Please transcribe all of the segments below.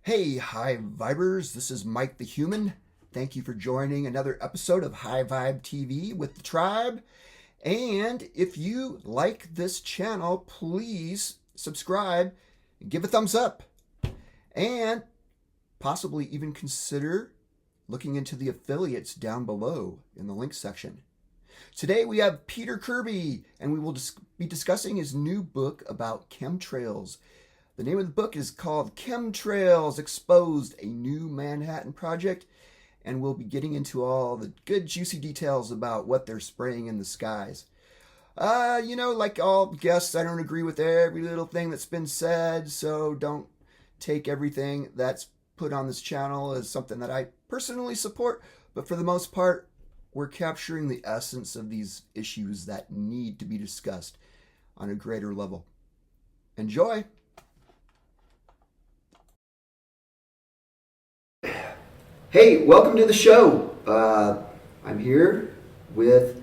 Hey, High Vibers, this is Mike the Human. Thank you for joining another episode of High Vibe TV with the Tribe. And if you like this channel, please subscribe, give a thumbs up, and possibly even consider looking into the affiliates down below in the link section. Today we have Peter Kirby, and we will be discussing his new book about chemtrails. The name of the book is called Chemtrails Exposed, a New Manhattan Project, and we'll be getting into all the good juicy details about what they're spraying in the skies. Like all guests, I don't agree with every little thing that's been said, so don't take everything that's put on this channel as something that I personally support, but for the most part, we're capturing the essence of these issues that need to be discussed on a greater level. Enjoy! Hey, welcome to the show. I'm here with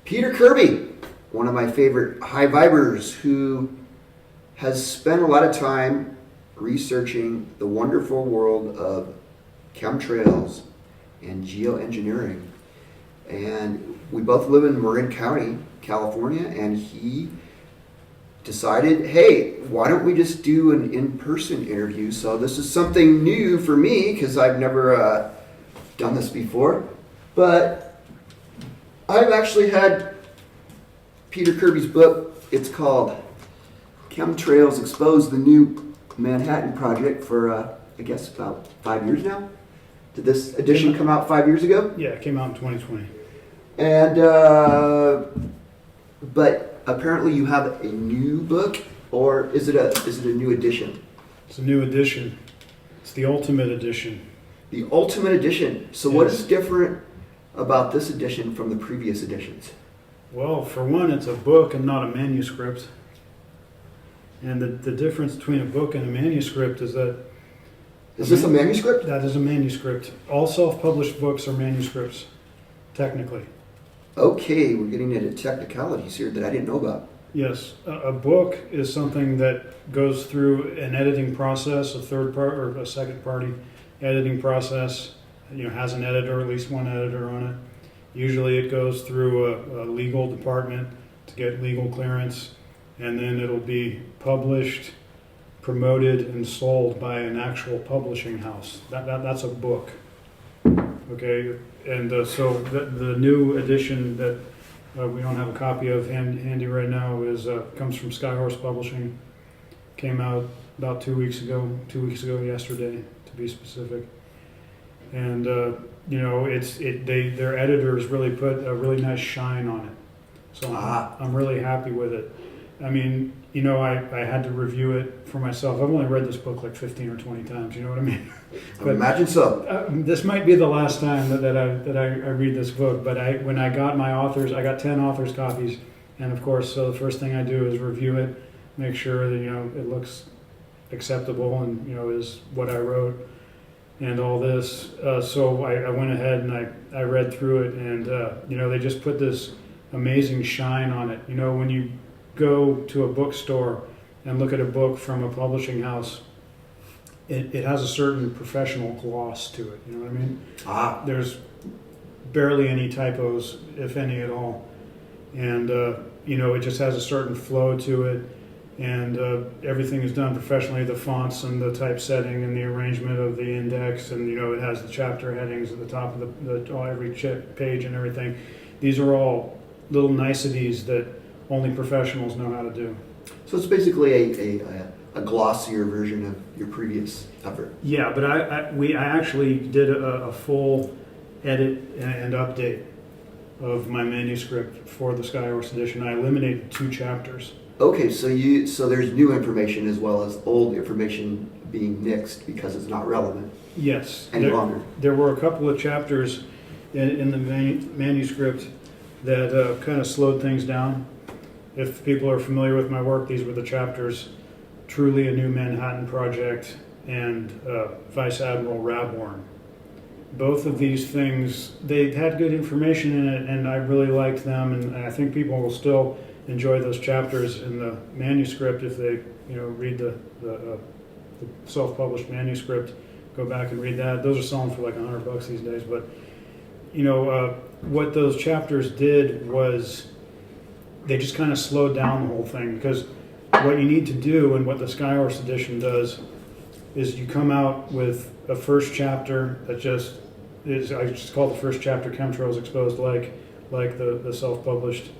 Peter Kirby, one of my favorite high vibers who has spent a lot of time researching the wonderful world of chemtrails and geoengineering. And we both live in Marin County, California, and he decided, hey, why don't we just do an in-person interview? So this is something new for me because I've never done this before. But I've actually had Peter Kirby's book. It's called Chemtrails Exposed, the New Manhattan Project for, I guess, about 5 years now. Did this edition come out 5 years ago? Yeah, it came out in 2020. And, but apparently you have a new book, or is it a new edition? It's a new edition. It's the ultimate edition. The ultimate edition. So Yes. What is different about this edition from the previous editions? Well, for one, it's a book and not a manuscript. And the difference between a book and a manuscript is that... Is this a manuscript? That is a manuscript. All self-published books are manuscripts, technically. Okay, we're getting into technicalities here that I didn't know about. Yes, a book is something that goes through an editing process, a third part or a second party editing process. Has an editor, at least one editor on it. Usually it goes through a legal department to get legal clearance, and then it'll be published, promoted, and sold by an actual publishing house. That's a book. Okay, and so the new edition that we don't have a copy of handy right now comes from Skyhorse Publishing. Came out about 2 weeks ago. 2 weeks ago yesterday, to be specific. And their editors really put a really nice shine on it. So I'm really happy with it. I mean, I had to review it for myself. I've only read this book like 15 or 20 times, you know what I mean? But, I imagine so. This might be the last time that I read this book, but when I got my authors, I got 10 authors copies, and of course, so the first thing I do is review it, make sure that, it looks acceptable and, is what I wrote and all this. So I went ahead and I read through it, and, they just put this amazing shine on it. When you go to a bookstore and look at a book from a publishing house, it has a certain professional gloss to it, you know what I mean? There's barely any typos, if any at all. And, it just has a certain flow to it, and everything is done professionally, the fonts and the typesetting and the arrangement of the index, and, it has the chapter headings at the top of every page and everything. These are all little niceties that only professionals know how to do. So it's basically a glossier version of your previous effort. Yeah, but I actually did a full edit and update of my manuscript for the Skyhorse edition. I eliminated 2 chapters. Okay, so there's new information as well as old information being nixed because it's not relevant. Yes. Any longer. There were a couple of chapters in the manuscript that kind of slowed things down. If people are familiar with my work, these were the chapters: Truly a New Manhattan Project and Vice Admiral Rabworn. Both of these things, they had good information in it, and I really liked them, and I think people will still enjoy those chapters in the manuscript if they read the the self-published manuscript. Go back and read that. Those are selling for like $100 these days. But what those chapters did was they just kind of slowed down the whole thing, because what you need to do, and what the Skyhorse edition does, is you come out with a first chapter that just is, I just call the first chapter Chemtrails Exposed, like the self-published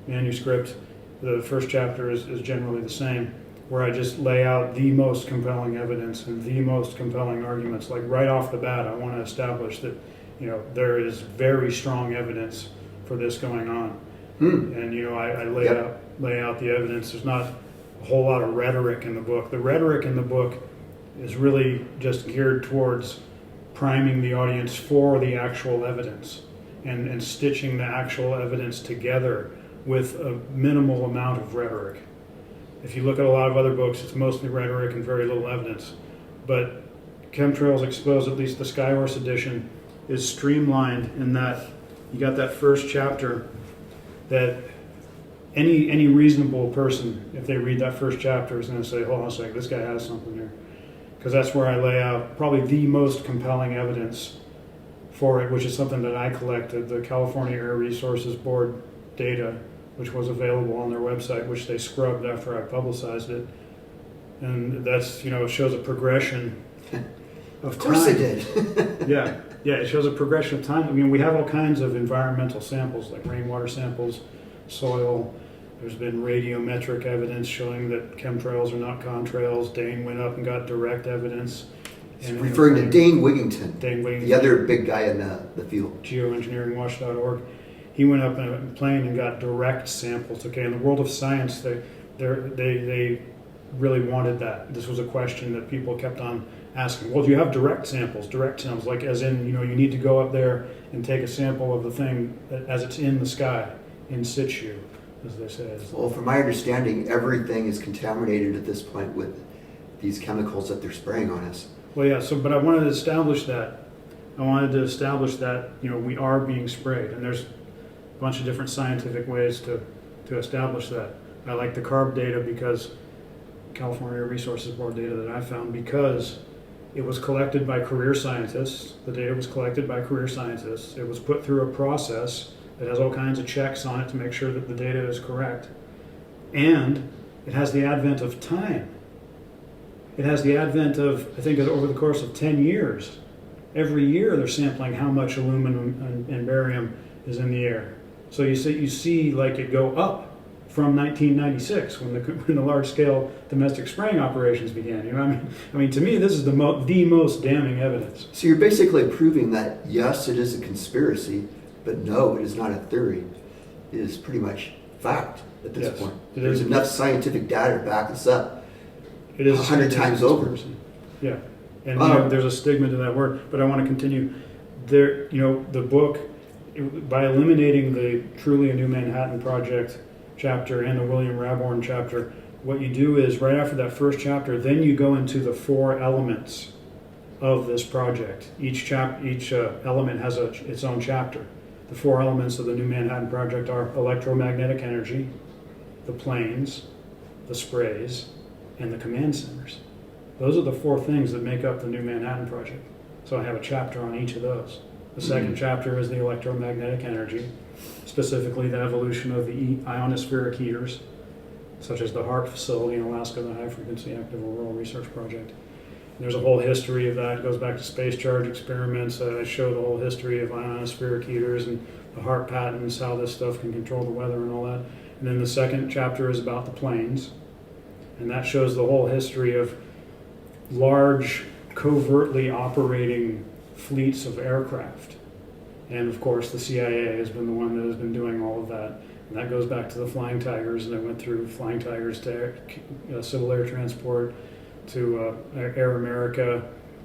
manuscript. The first chapter is generally the same, where I just lay out the most compelling evidence and the most compelling arguments. Like right off the bat, I want to establish that, there is very strong evidence for this going on. And, I lay out the evidence. There's not a whole lot of rhetoric in the book. The rhetoric in the book is really just geared towards priming the audience for the actual evidence and stitching the actual evidence together with a minimal amount of rhetoric. If you look at a lot of other books, it's mostly rhetoric and very little evidence. But Chemtrails Exposed, at least the Skyhorse edition, is streamlined in that you got that first chapter that any reasonable person, if they read that first chapter, is going to say, hold on a second, this guy has something here. Because that's where I lay out probably the most compelling evidence for it, which is something that I collected, the California Air Resources Board data, which was available on their website, which they scrubbed after I publicized it. And that's, it shows a progression of time. Of course they did. Yeah, it shows a progression of time. I mean, we have all kinds of environmental samples, like rainwater samples, soil. There's been radiometric evidence showing that chemtrails are not contrails. Dane went up and got direct evidence. And referring to Dane Wigington, the other big guy in the field. Geoengineeringwatch.org. He went up in a plane and got direct samples. Okay, in the world of science, they really wanted that. This was a question that people kept on asking. Well, do you have direct samples? Direct samples, like as in, you need to go up there and take a sample of the thing as it's in the sky, in situ, as they say. Well, from my understanding, everything is contaminated at this point with these chemicals that they're spraying on us. Well, yeah. But I wanted to establish that. We are being sprayed, and there's a bunch of different scientific ways to establish that. I like the CARB data, because California Air Resources Board data that I found, because it was collected by career scientists. The data was collected by career scientists. It was put through a process that has all kinds of checks on it to make sure that the data is correct. And it has the advent of time. It has the advent of, I think, over the course of 10 years. Every year they're sampling how much aluminum and barium is in the air. So you see like it go up from 1996 when the large-scale domestic spraying operations began. I mean, to me, this is the most damning evidence. So you're basically proving that yes, it is a conspiracy, but no, it is not a theory. It is pretty much fact at this point. There's enough scientific data to back this up. It is 100 times over. Yeah, and there's a stigma to that word. But I want to continue. There, the book, by eliminating the Truly a New Manhattan Project chapter and the William Raborn chapter, what you do is right after that first chapter, then you go into the 4 elements of this project. Each element has its own chapter. The 4 elements of the New Manhattan Project are electromagnetic energy, the planes, the sprays, and the command centers. Those are the 4 things that make up the New Manhattan Project. So I have a chapter on each of those. The second chapter is the electromagnetic energy, specifically the evolution of the ionospheric heaters, such as the HARC facility in Alaska, the High Frequency Active Auroral Research Project. And there's a whole history of that. It goes back to space charge experiments. I show the whole history of ionospheric heaters and the HARC patents, how this stuff can control the weather and all that. And then the second chapter is about the planes, and that shows the whole history of large, covertly operating fleets of aircraft. And of course, the CIA has been the one that has been doing all of that. And that goes back to the Flying Tigers, and it went through Flying Tigers to Civil Air Transport, to Air America,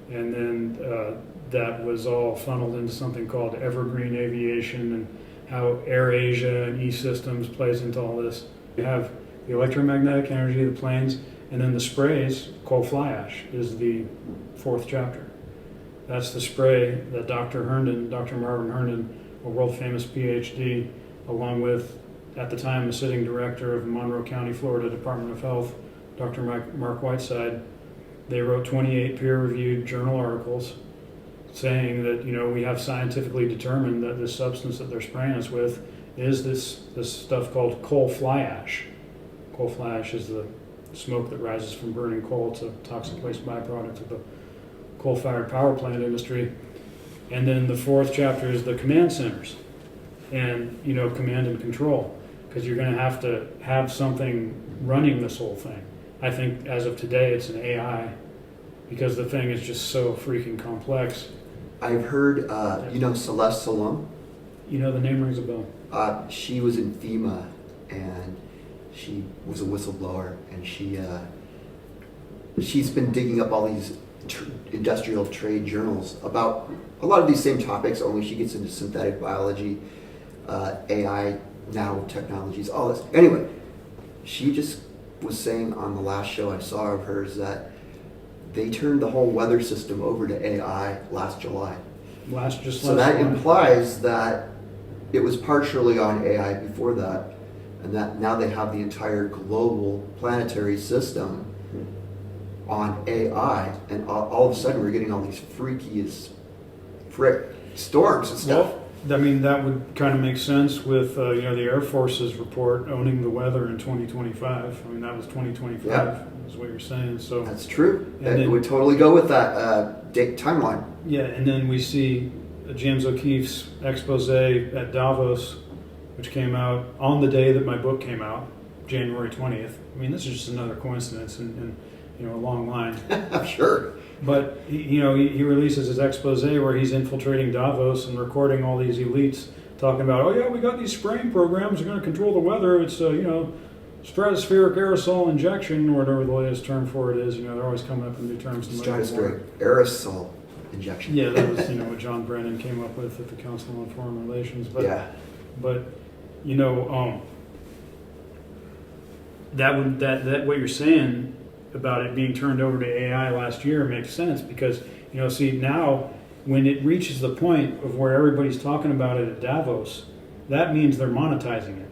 and then that was all funneled into something called Evergreen Aviation, and how Air Asia and E-Systems plays into all this. You have the electromagnetic energy of the planes, and then the sprays, called fly ash, is the 4th chapter. That's the spray that Dr. Marvin Herndon, a world-famous PhD, along with, at the time, the sitting director of Monroe County, Florida Department of Health, Dr. Mark Whiteside, They wrote 28 peer-reviewed journal articles saying that, we have scientifically determined that this substance that they're spraying us with is this stuff called coal fly ash. Coal fly ash is the smoke that rises from burning coal. It's a toxic waste byproduct of the coal-fired power plant industry. And then the fourth chapter is the command centers and, command and control, because you're going to have something running this whole thing. I think as of today it's an AI, because the thing is just so freaking complex. I've heard, Celeste Salom? The name rings a bell. She was in FEMA, and she was a whistleblower, and she's been digging up all these industrial trade journals about a lot of these same topics, only she gets into synthetic biology, AI, nanotechnologies, all this. Anyway, she just was saying on the last show I saw of hers that they turned the whole weather system over to AI last July. So that implies that it was partially on AI before that, and that now they have the entire global planetary system on AI, and all of a sudden we're getting all these freakiest storms and stuff. Well, that would kind of make sense with the Air Force's report owning the weather in 2025. That was 2025. Yeah. Is what you're saying. So that's true. It would totally go with that date timeline. Yeah, and then we see James O'Keefe's expose at Davos, which came out on the day that my book came out, January 20th. This is just another coincidence in a long line. I'm sure. But he releases his expose where he's infiltrating Davos and recording all these elites talking about, oh yeah, we got these spraying programs, we're going to control the weather. It's stratospheric aerosol injection, or whatever the latest term for it is. They're always coming up with new terms. Stratospheric aerosol injection. Yeah, that was what John Brennan came up with at the Council on Foreign Relations. But that what you're saying about it being turned over to AI last year makes sense, because now when it reaches the point of where everybody's talking about it at Davos, that means they're monetizing it.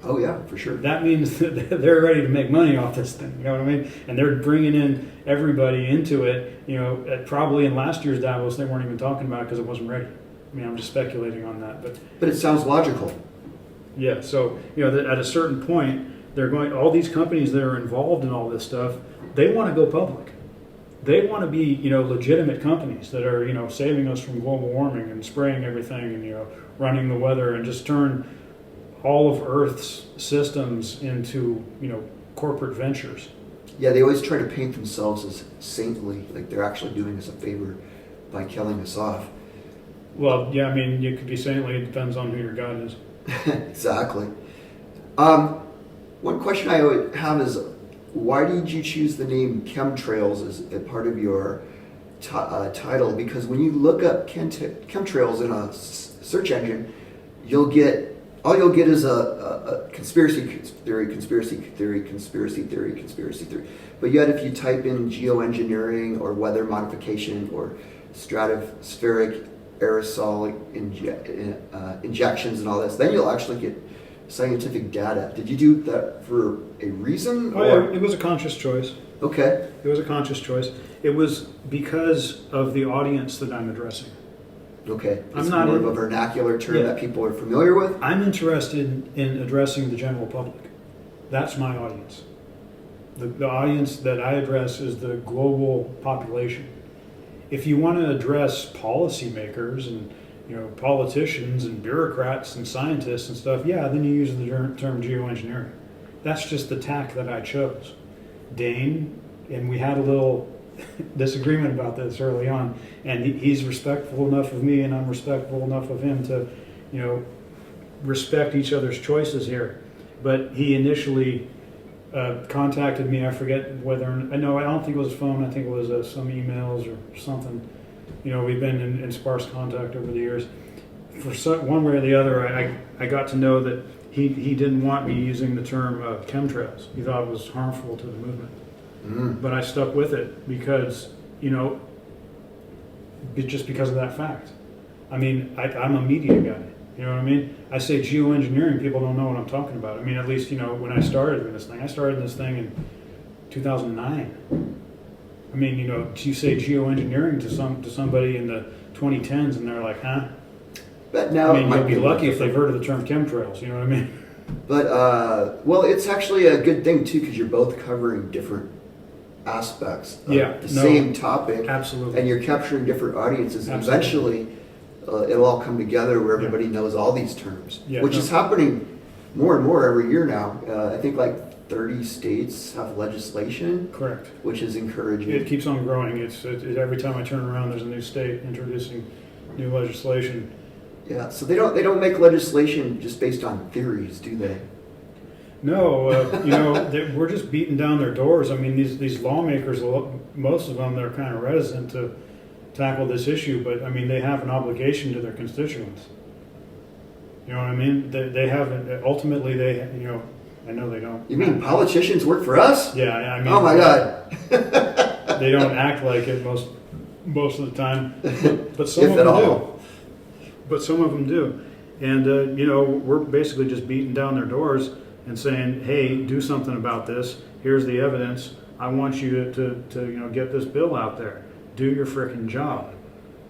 Oh yeah, for sure. That means that they're ready to make money off this thing. You know what I mean? And they're bringing in everybody into it. Probably in last year's Davos they weren't even talking about it because it wasn't ready. I'm just speculating on that, but it sounds logical. Yeah. So at a certain point, they're going. All these companies that are involved in all this stuff, they want to go public. They want to be legitimate companies that are saving us from global warming and spraying everything and running the weather, and just turn all of Earth's systems into, corporate ventures. Yeah, they always try to paint themselves as saintly, like they're actually doing us a favor by killing us off. Well, yeah, you could be saintly. It depends on who your God is. Exactly. One question I would have is, why did you choose the name Chemtrails as a part of your title? Because when you look up chemtrails in a search engine, all you'll get is a conspiracy theory. But yet if you type in geoengineering or weather modification or stratospheric aerosol injections and all this, then you'll actually get scientific data. Did you do that for a reason? Yeah, it was a conscious choice. Okay. It was a conscious choice. It was because of the audience that I'm addressing. Okay. It's more of a vernacular term that people are familiar with? I'm interested in addressing the general public. That's my audience. The audience that I address is the global population. If you want to address policymakers and politicians and bureaucrats and scientists and stuff, then you use the term geoengineering. That's just the tack that I chose. Dane, and we had a little disagreement about this early on, and he's respectful enough of me and I'm respectful enough of him to respect each other's choices here. But he initially contacted me. I forget whether I don't think it was phone. I think it was some emails or something. We've been in sparse contact over the years. For one way or the other, I got to know that he didn't want me using the term chemtrails. He thought it was harmful to the movement. But I stuck with it because, just because of that fact. I'm a media guy. You know what I mean? I say geoengineering, people don't know what I'm talking about. At least, when I started in this thing. I started this thing in 2009. I mean, you say geoengineering to somebody in the 2010s, and they're like, huh? But now I mean, you'd be lucky if they've heard of the term chemtrails. You know what I mean? But well, it's actually a good thing too, because you're both covering different aspects of the same topic. Absolutely. And you're capturing different audiences. And Absolutely. eventually, it'll all come together where everybody knows all these terms, which is happening more and more every year now. I think like 30 states have legislation. Correct. Which is encouraging. It keeps on growing. It's every time I turn around, there's a new state introducing new legislation. Yeah, so they don't make legislation just based on theories, do they? No, we're just beating down their doors. I mean, these lawmakers, most of them, they're kind of reticent to tackle this issue, but I mean, they have an obligation to their constituents. You know what I mean? They have, ultimately, I know they don't. You mean politicians work for us? Yeah, I mean. Oh my God. They don't act like it most of the time, but some If of at them all. do. But some of them do, and we're basically just beating down their doors and saying, "Hey, do something about this. Here's the evidence. I want you to get this bill out there. Do your frickin' job."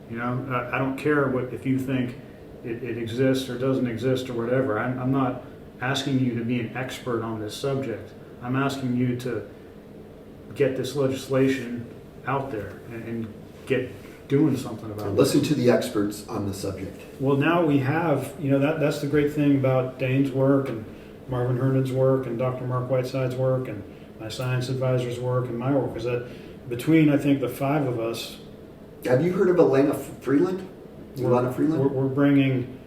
I don't care if you think it exists or doesn't exist or whatever. I'm not asking you to be an expert on this subject. I'm asking you to get this legislation out there and get doing something about it. Listen to the experts on the subject. Well, now we have, that's the great thing about Dane's work and Marvin Herndon's work and Dr. Mark Whiteside's work and my science advisor's work and my work, is that between, I think, the five of us. Have you heard of Elena Freeland? We're bringing,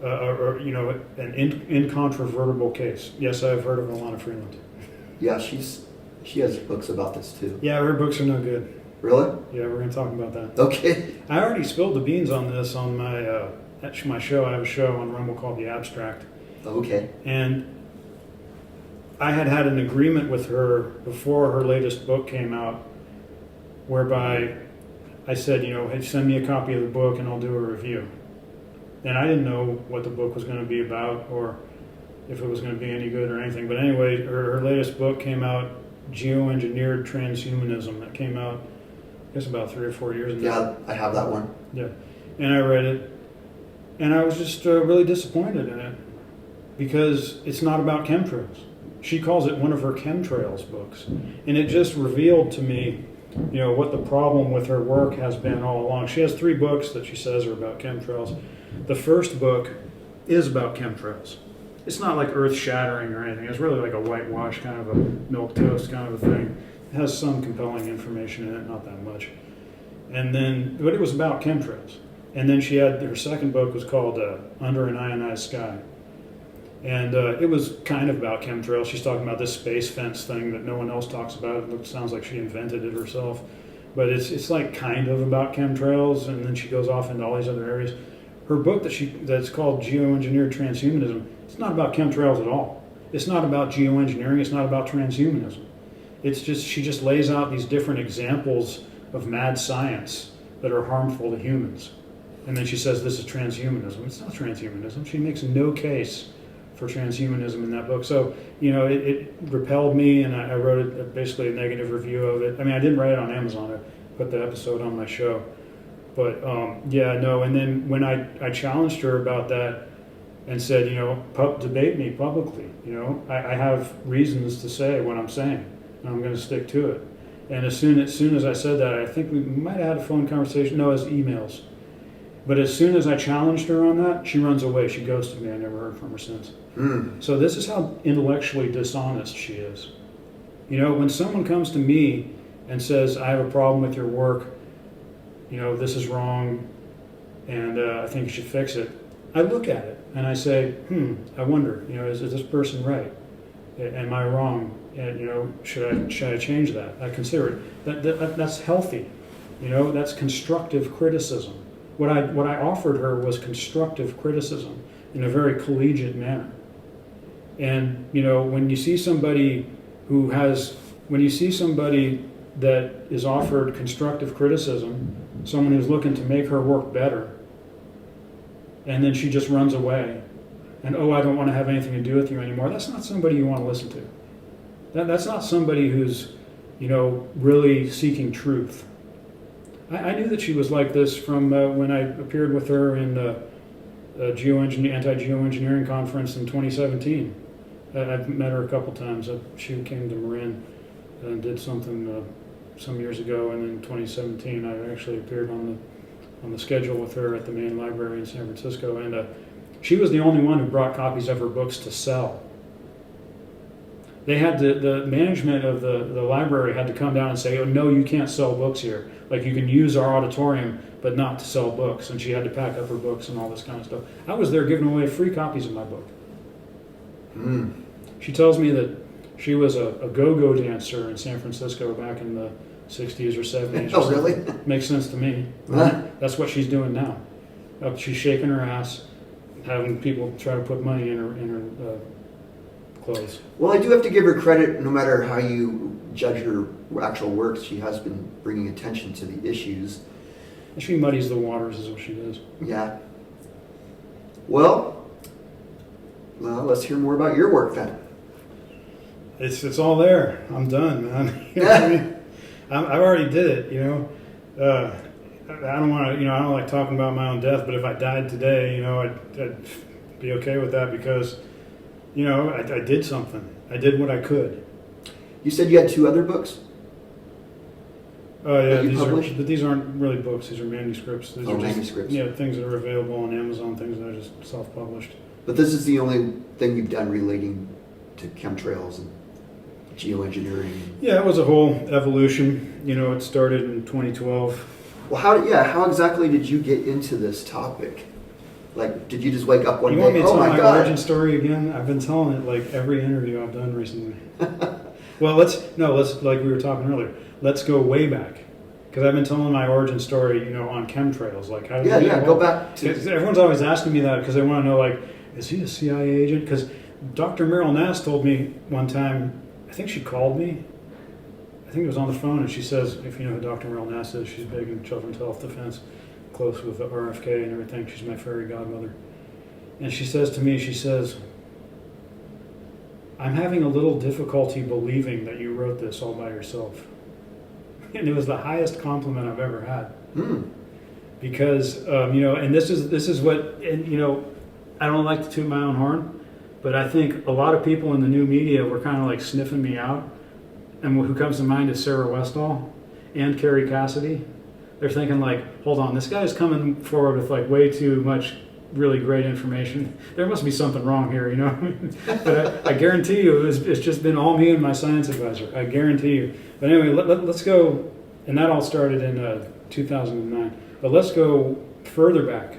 an incontrovertible case. Yes, I've heard of Elena Freeland. Yeah, she has books about this too. Yeah, her books are no good. Really? Yeah, we're going to talk about that. Okay. I already spilled the beans on this on my show. I have a show on Rumble called The Abstract. Okay. And I had an agreement with her before her latest book came out, whereby I said, hey, send me a copy of the book and I'll do a review. And I didn't know what the book was going to be about or if it was going to be any good or anything. But anyway, her latest book came out, Geoengineered Transhumanism. That came out, I guess, about 3 or 4 years ago. Yeah, I have that one. Yeah. And I read it. And I was just really disappointed in it because it's not about chemtrails. She calls it one of her chemtrails books. And it just revealed to me, what the problem with her work has been all along. She has 3 books that she says are about chemtrails. The first book is about chemtrails. It's not like earth-shattering or anything. It's really like a whitewash, kind of a milquetoast kind of a thing. It has some compelling information in it, not that much. But it was about chemtrails. And then she had, her second book was called Under an Ionized Sky. And it was kind of about chemtrails. She's talking about this space fence thing that no one else talks about. It sounds like she invented it herself. But it's like kind of about chemtrails, and then she goes off into all these other areas. Her book that's called Geoengineered Transhumanism, it's not about chemtrails at all. It's not about geoengineering. It's not about transhumanism. It's just, she just lays out these different examples of mad science that are harmful to humans. And then she says this is transhumanism. It's not transhumanism. She makes no case for transhumanism in that book. So, it repelled me, and I wrote basically a negative review of it. I mean, I didn't write it on Amazon. I put the episode on my show. But, and then when I challenged her about that and said, debate me publicly. I have reasons to say what I'm saying, and I'm going to stick to it. And as soon as I said that, I think we might have had a phone conversation. No, it was emails. But as soon as I challenged her on that, she runs away. She ghosted me. I never heard from her since. So this is how intellectually dishonest she is. When someone comes to me and says, I have a problem with your work, this is wrong, and I think you should fix it, I look at it and I say, I wonder, is this person right? Am I wrong? And, should I change that? I consider it. That's healthy. That's constructive criticism. What I offered her was constructive criticism in a very collegiate manner. And when you see somebody that is offered constructive criticism, someone who's looking to make her work better, and then she just runs away, and I don't want to have anything to do with you anymore. That's not somebody you want to listen to. That's not somebody who's really seeking truth. I knew that she was like this from when I appeared with her in the anti-geoengineering conference in 2017. I've met her a couple times. She came to Marin and did something some years ago, and in 2017 I actually appeared on the schedule with her at the main library in San Francisco, and she was the only one who brought copies of her books to sell. They had the management of the library had to come down and say, oh no, you can't sell books here. Like, you can use our auditorium, but not to sell books. And she had to pack up her books and all this kind of stuff. I was there giving away free copies of my book. She tells me that she was a go-go dancer in San Francisco back in the 60s or 70s. Oh, really? Makes sense to me. That's what she's doing now. She's shaking her ass, having people try to put money in her clothes. Well, I do have to give her credit. No matter how you judge her actual work, she has been bringing attention to the issues. She muddies the waters, is what she does. Yeah. Well, let's hear more about your work then. It's all there. I'm done, man. You know what I mean? I already did it. I don't want to. I don't like talking about my own death. But if I died today, I'd be okay with that because, I did something. I did what I could. You said you had 2 other books? Oh yeah, these aren't really books. These are manuscripts. These are manuscripts. Things that are available on Amazon. Things that I just self-published. But this is the only thing you've done relating to chemtrails and geoengineering. Yeah, it was a whole evolution. It started in 2012. Well, how exactly did you get into this topic? Like, did you just wake up one day? You want me to tell my God. origin story again? I've been telling it like every interview I've done recently. Well, let's like we were talking earlier. Let's go way back, because I've been telling my origin story, on chemtrails. Like, how did go back to. Everyone's always asking me that because they want to know, like, is he a CIA agent? Because Dr. Meryl Nass told me one time. I think she called me. I think it was on the phone, and she says, if you know who Dr. Meryl Nass is, she's big in children's health defense, close with the RFK and everything. She's my fairy godmother. And she says to me, I'm having a little difficulty believing that you wrote this all by yourself. And it was the highest compliment I've ever had. Because, and this is what, and, I don't like to toot my own horn, but I think a lot of people in the new media were kind of like sniffing me out. And who comes to mind is Sarah Westall and Carrie Cassidy. They're thinking like, hold on, this guy's coming forward with like way too much really great information. There must be something wrong here, But I guarantee you it's just been all me and my science advisor. I guarantee you. But anyway, let's go, and that all started in 2009. But let's go further back.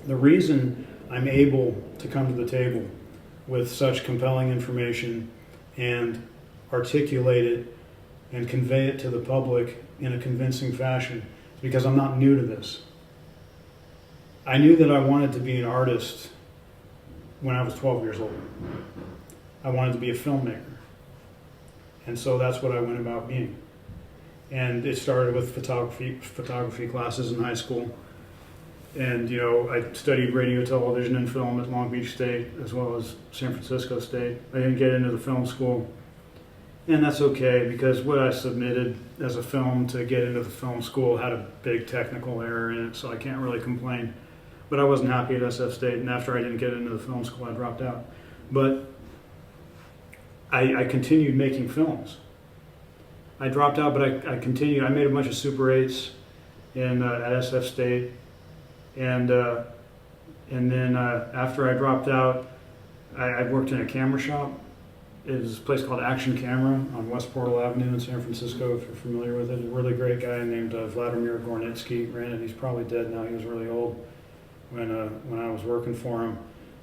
The reason I'm able to come to the table with such compelling information and articulate it and convey it to the public in a convincing fashion is because I'm not new to this. I knew that I wanted to be an artist when I was 12 years old. I wanted to be a filmmaker. And so that's what I went about being. And it started with photography classes in high school. And, I studied radio, television, and film at Long Beach State, as well as San Francisco State. I didn't get into the film school. And that's okay, because what I submitted as a film to get into the film school had a big technical error in it, so I can't really complain. But I wasn't happy at SF State, and after I didn't get into the film school, I dropped out. But I continued making films. I dropped out, but I continued. I made a bunch of Super 8s at SF State. And then after I dropped out, I worked in a camera shop. It was a place called Action Camera on West Portal Avenue in San Francisco, if you're familiar with it. A really great guy named Vladimir Gornitsky ran it. He's probably dead now. He was really old when I was working for him.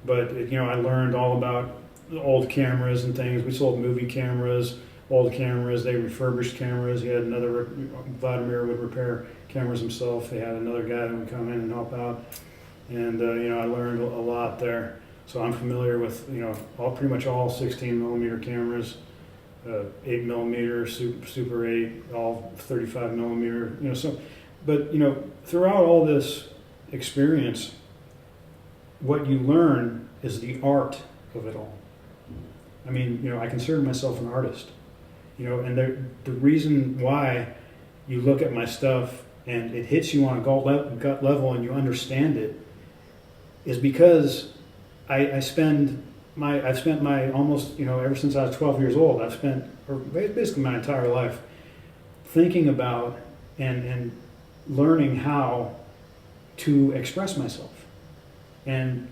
But I learned all about the old cameras and things. We sold movie cameras, old cameras. They refurbished cameras. He had Vladimir would repair cameras himself. They had another guy that would come in and help out. And, I learned a lot there. So I'm familiar with, pretty much all 16 millimeter cameras, 8 millimeter, Super 8, all 35 millimeter, but throughout all this experience, what you learn is the art of it all. I mean, I consider myself an artist. And the reason why you look at my stuff and it hits you on a gut level and you understand it is because I've spent my almost, ever since I was 12 years old, I've spent basically my entire life thinking about and learning how to express myself, and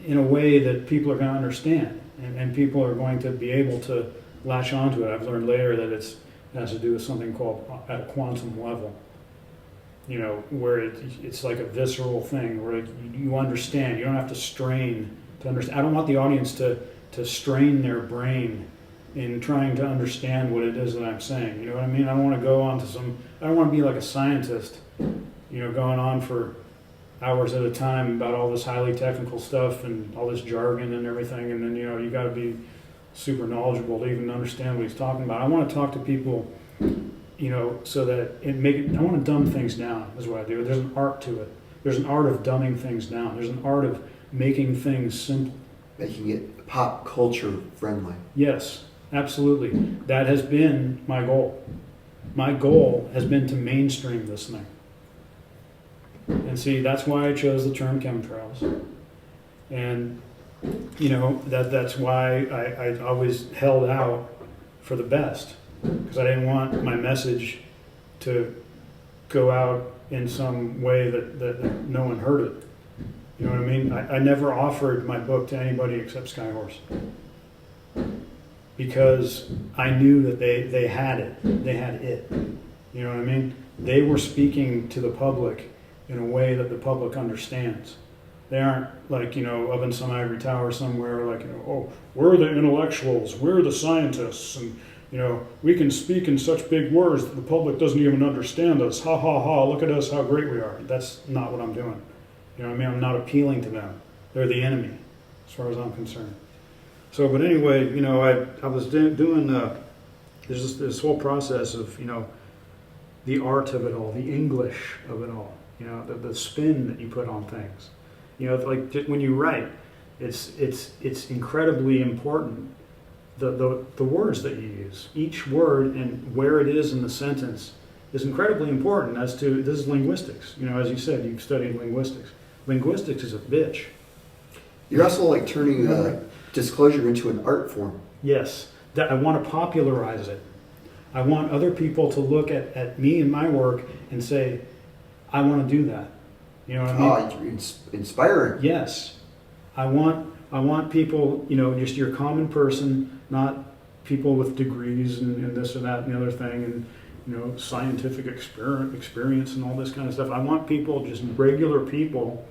in a way that people are going to understand, and people are going to be able to latch onto it. I've learned later that it has to do with something called at a quantum level, where it's like a visceral thing, where you understand. You don't have to strain to understand. I don't want the audience to strain their brain in trying to understand what it is that I'm saying. You know what I mean? I don't want to go on to I don't want to be like a scientist, going on for hours at a time about all this highly technical stuff and all this jargon and everything, and then you got to be super knowledgeable to even understand what he's talking about. I want to talk to people, so that I want to dumb things down is what I do. There's an art to it. There's an art of dumbing things down. There's an art of making things simple. Making it pop culture friendly. Yes, absolutely. That has been my goal. My goal has been to mainstream this thing. And see, that's why I chose the term chemtrails. And, that's why I always held out for the best. Because I didn't want my message to go out in some way that no one heard it. You know what I mean? I never offered my book to anybody except Skyhorse. Because I knew that they had it. They had it. You know what I mean? They were speaking to the public in a way that the public understands. They aren't like, up in some ivory tower somewhere like, oh, we're the intellectuals, we're the scientists, and, we can speak in such big words that the public doesn't even understand us. Ha, ha, ha, look at us, how great we are. That's not what I'm doing. You know what I mean? I'm not appealing to them. They're the enemy, as far as I'm concerned. So, but anyway, I was doing there's this whole process of, the art of it all, the English of it all, the spin that you put on things. Like when you write, it's incredibly important. The words that you use, each word and where it is in the sentence is incredibly important as to, this is linguistics. As you said, you've studied linguistics. Linguistics is a bitch. You're also like turning disclosure into an art form. Yes, that I want to popularize it. I want other people to look at me and my work and say, I want to do that. You know what I mean? Inspiring. Yes. I want people, just your common person, not people with degrees and this or that and the other thing, and scientific experience and all this kind of stuff. I want people, just regular people,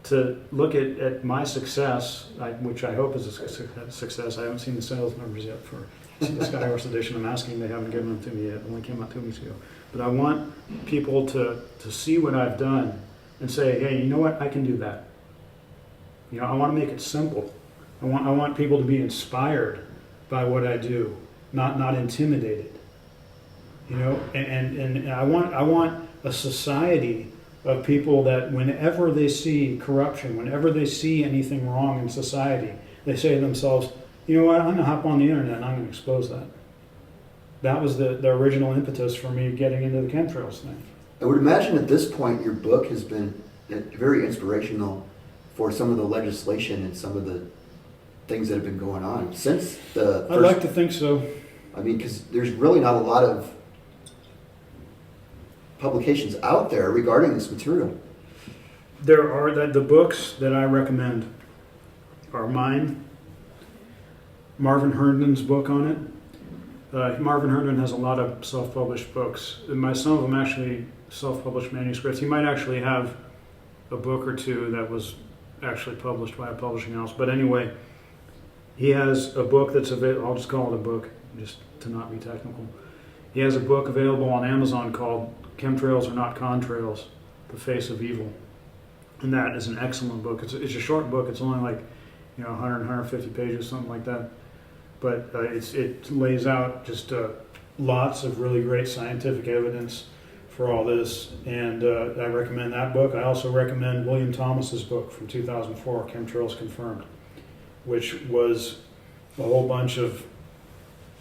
to look at my success, which I hope is a success. I haven't seen the sales numbers yet for the Skyhorse edition. I'm asking, they haven't given them to me yet. It only came out 2 weeks ago. But I want people to see what I've done and say, hey, you know what? I can do that. I want to make it simple. I want people to be inspired by what I do, not intimidated. And I want a society of people that whenever they see corruption, whenever they see anything wrong in society, they say to themselves, you know what, I'm going to hop on the internet and I'm going to expose that. That was the original impetus for me getting into the chemtrails thing. I would imagine at this point your book has been very inspirational for some of the legislation and some of the things that have been going on since the first... I'd like to think so. I mean, because there's really not a lot of publications out there regarding this material. There are the books that I recommend are mine, Marvin Herndon's book on it. Marvin Herndon has a lot of self-published books. Some of them actually self-published manuscripts. He might actually have a book or two that was actually published by a publishing house. But anyway, he has a book that's available. I'll just call it a book, just to not be technical. He has a book available on Amazon called Chemtrails Are Not Contrails, The Face of Evil. And that is an excellent book. It's a short book. It's only like 100, 150 pages, something like that. But it lays out just lots of really great scientific evidence for all this. And I recommend that book. I also recommend William Thomas's book from 2004, Chemtrails Confirmed, which was a whole bunch of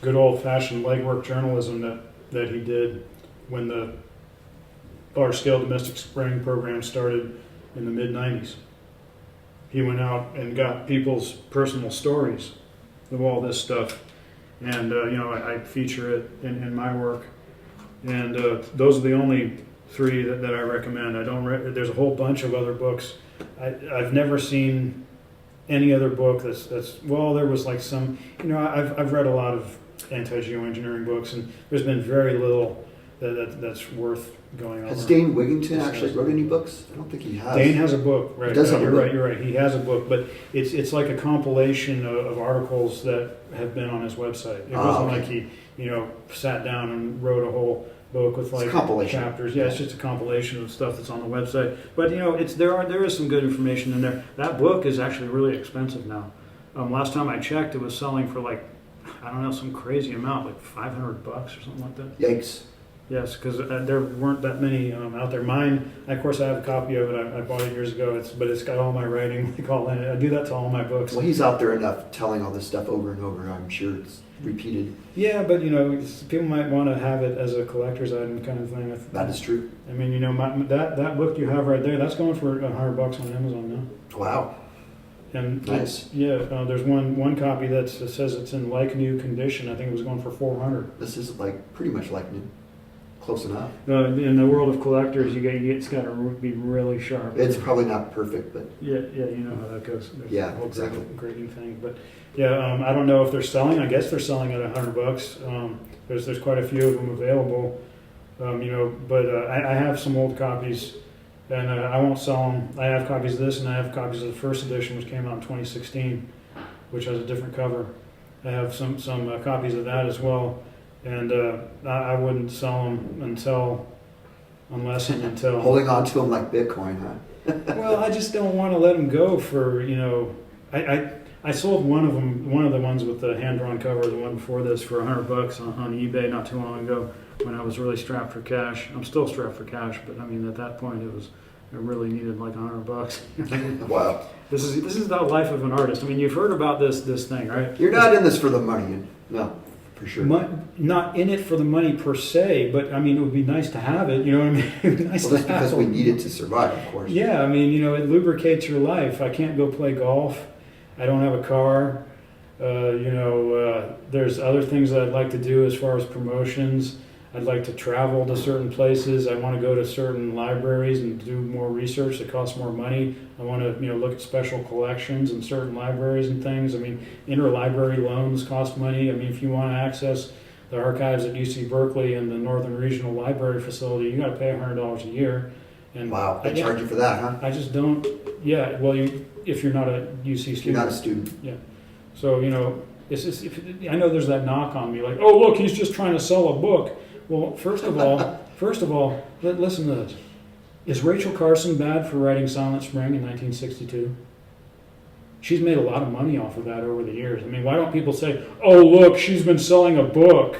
good old-fashioned legwork journalism that he did when the large-scale domestic spraying program started in the mid-90s. He went out and got people's personal stories of all this stuff, and I feature it in my work. And those are the only three that I recommend. There's a whole bunch of other books. I've never seen any other book that's there was like some, I've read a lot of anti-geoengineering books, and there's been very little that's worth going over. Has Dane Wigington actually wrote any books? I don't think he has. Dane has a book, right? He does have a book. You're right. He has a book, but it's like a compilation of articles that have been on his website. It wasn't like he, sat down and wrote a whole book with like chapters. Yeah, it's just a compilation of stuff that's on the website. But there is some good information in there. That book is actually really expensive now. Last time I checked, it was selling for like, I don't know, some crazy amount, like $500 or something like that. Yikes. Yes, because there weren't that many out there. Mine, of course, I have a copy of it. I bought it years ago. But it's got all my writing all in it. I do that to all my books. Well, he's out there enough telling all this stuff over and over. I'm sure it's repeated. Yeah, but people might want to have it as a collector's item kind of thing. That is true. I mean, that book you have right there, that's going for $100 on Amazon now. Wow. And nice. There's one copy that says it's in like new condition. I think it was going for $400. This is like pretty much like new. Close enough. In the world of collectors, it's got to be really sharp. It's probably not perfect, but yeah, you know how that goes. There's yeah, exactly. Grading thing, but yeah, I don't know if they're selling. I guess they're selling at $100. There's quite a few of them available, but I have some old copies, and I won't sell them. I have copies of this, and I have copies of the first edition, which came out in 2016, which has a different cover. I have some copies of that as well. And I wouldn't sell them until holding on to them like Bitcoin, huh? Well, I just don't want to let them go for I sold one of the ones with the hand-drawn cover, the one before this, for $100 on eBay not too long ago when I was really strapped for cash. I'm still strapped for cash, but I mean at that point it really needed like $100. Wow. This is the life of an artist. I mean, you've heard about this thing, right? You're not in this for the money, no. For sure. Not in it for the money per se, but I mean, it would be nice to have it. You know what I mean? It would be nice that's because we need it to survive, of course. Yeah, I mean, it lubricates your life. I can't go play golf. I don't have a car. There's other things that I'd like to do as far as promotions. I'd like to travel to certain places. I want to go to certain libraries and do more research that costs more money. I want to, look at special collections in certain libraries and things. I mean, interlibrary loans cost money. I mean, if you want to access the archives at UC Berkeley and the Northern Regional Library Facility, you got to pay $100 a year. And wow, they charge you for that, huh? I just don't. Yeah, well, if you're not a UC student. You're not a student. Yeah. So, it's just, I know there's that knock on me, like, oh, look, he's just trying to sell a book. Well, first of all, listen to this. Is Rachel Carson bad for writing Silent Spring in 1962? She's made a lot of money off of that over the years. I mean, why don't people say, oh, look, she's been selling a book.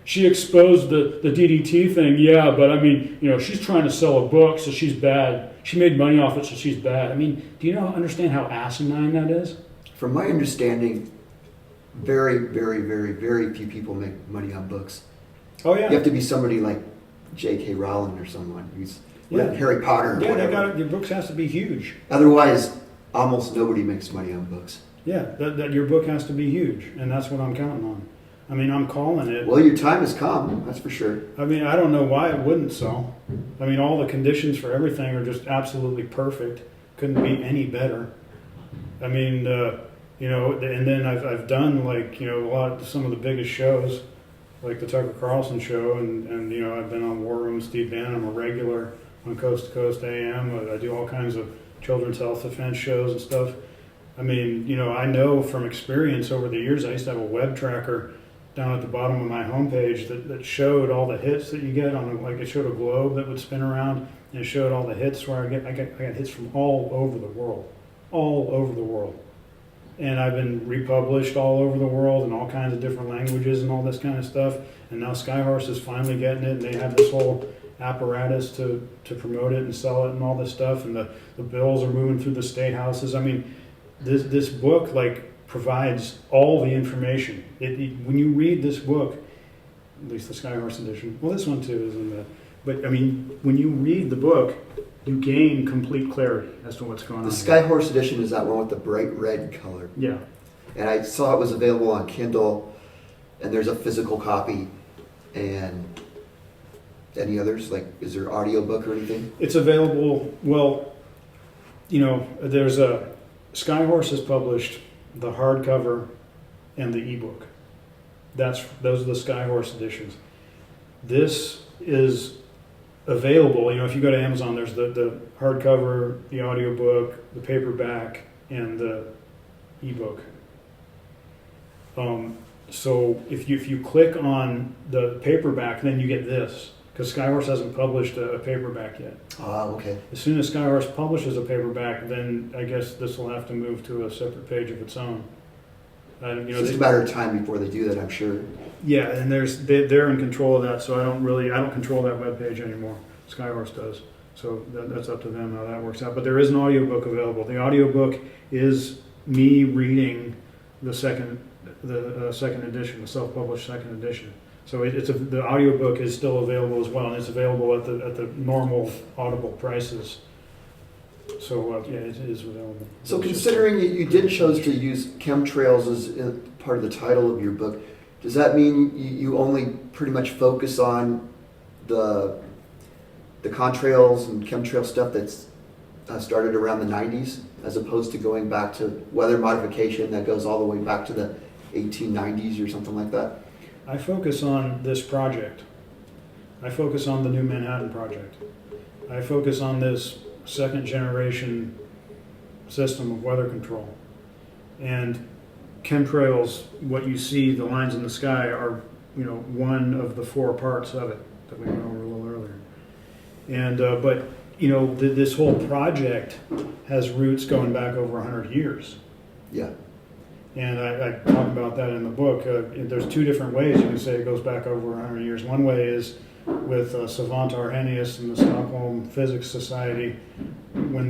She exposed the DDT thing, yeah, but I mean, she's trying to sell a book, so she's bad. She made money off it, so she's bad. I mean, do you understand how asinine that is? From my understanding, very, very, very, very few people make money on books. Oh yeah. You have to be somebody like J.K. Rowling or someone who's Harry Potter or whatever. Your books has to be huge. Otherwise, almost nobody makes money on books. Yeah, that your book has to be huge, and that's what I'm counting on. I mean, I'm calling it. Well, your time has come, that's for sure. I mean, I don't know why it wouldn't sell. I mean, all the conditions for everything are just absolutely perfect. Couldn't be any better. I mean, and then I've done some of the biggest shows, like the Tucker Carlson show, and I've been on War Room, Steve Bannon. I'm a regular on Coast to Coast AM. I do all kinds of children's health defense shows and stuff. I mean, I know from experience over the years, I used to have a web tracker down at the bottom of my homepage that showed all the hits that you get on, it showed a globe that would spin around, and it showed all the hits where I got hits from all over the world. And I've been republished all over the world in all kinds of different languages and all this kind of stuff. And now Skyhorse is finally getting it, and they have this whole apparatus to promote it and sell it and all this stuff. And the bills are moving through the state houses. I mean, this book, provides all the information. When you read this book, at least the Skyhorse edition, well, this one too is in the, but I mean, when you read the book, you gain complete clarity as to what's going on. The Skyhorse edition is that one with the bright red color. Yeah. And I saw it was available on Kindle, and there's a physical copy. And any others? Like, is there audiobook or anything? It's available, well, you know, there's a, Skyhorse has published the hardcover and the ebook. Those are the Skyhorse editions. This is available, you know, if you go to Amazon, there's the hardcover, the audiobook, the paperback, and the ebook. So if you click on the paperback, then you get this, because Skyhorse hasn't published a paperback yet. Okay. As soon as Skyhorse publishes a paperback, then I guess this will have to move to a separate page of its own. It's just a matter of time before they do that, I'm sure. Yeah, and they're in control of that, so I don't control that web page anymore. Skyhorse does. So that's up to them how that works out. But there is an audiobook available. The audiobook is me reading the second edition, the self-published second edition. So the audiobook is still available as well, and it's available at the normal Audible prices. So yeah, it is available. So considering you did chose to use chemtrails as part of the title of your book, does that mean you only pretty much focus on the contrails and chemtrail stuff that's started around the 90s, as opposed to going back to weather modification that goes all the way back to the 1890s or something like that? I focus on this project. I focus on the New Manhattan Project. I focus on this second generation system of weather control. And chemtrails, what you see, the lines in the sky, are, you know, one of the four parts of it that we went over a little earlier. And but you know, this whole project has roots going back over 100 years. Yeah. And I talk about that in the book. There's two different ways you can say it goes back over 100 years. One way is with Savant Arrhenius and the Stockholm Physics Society, when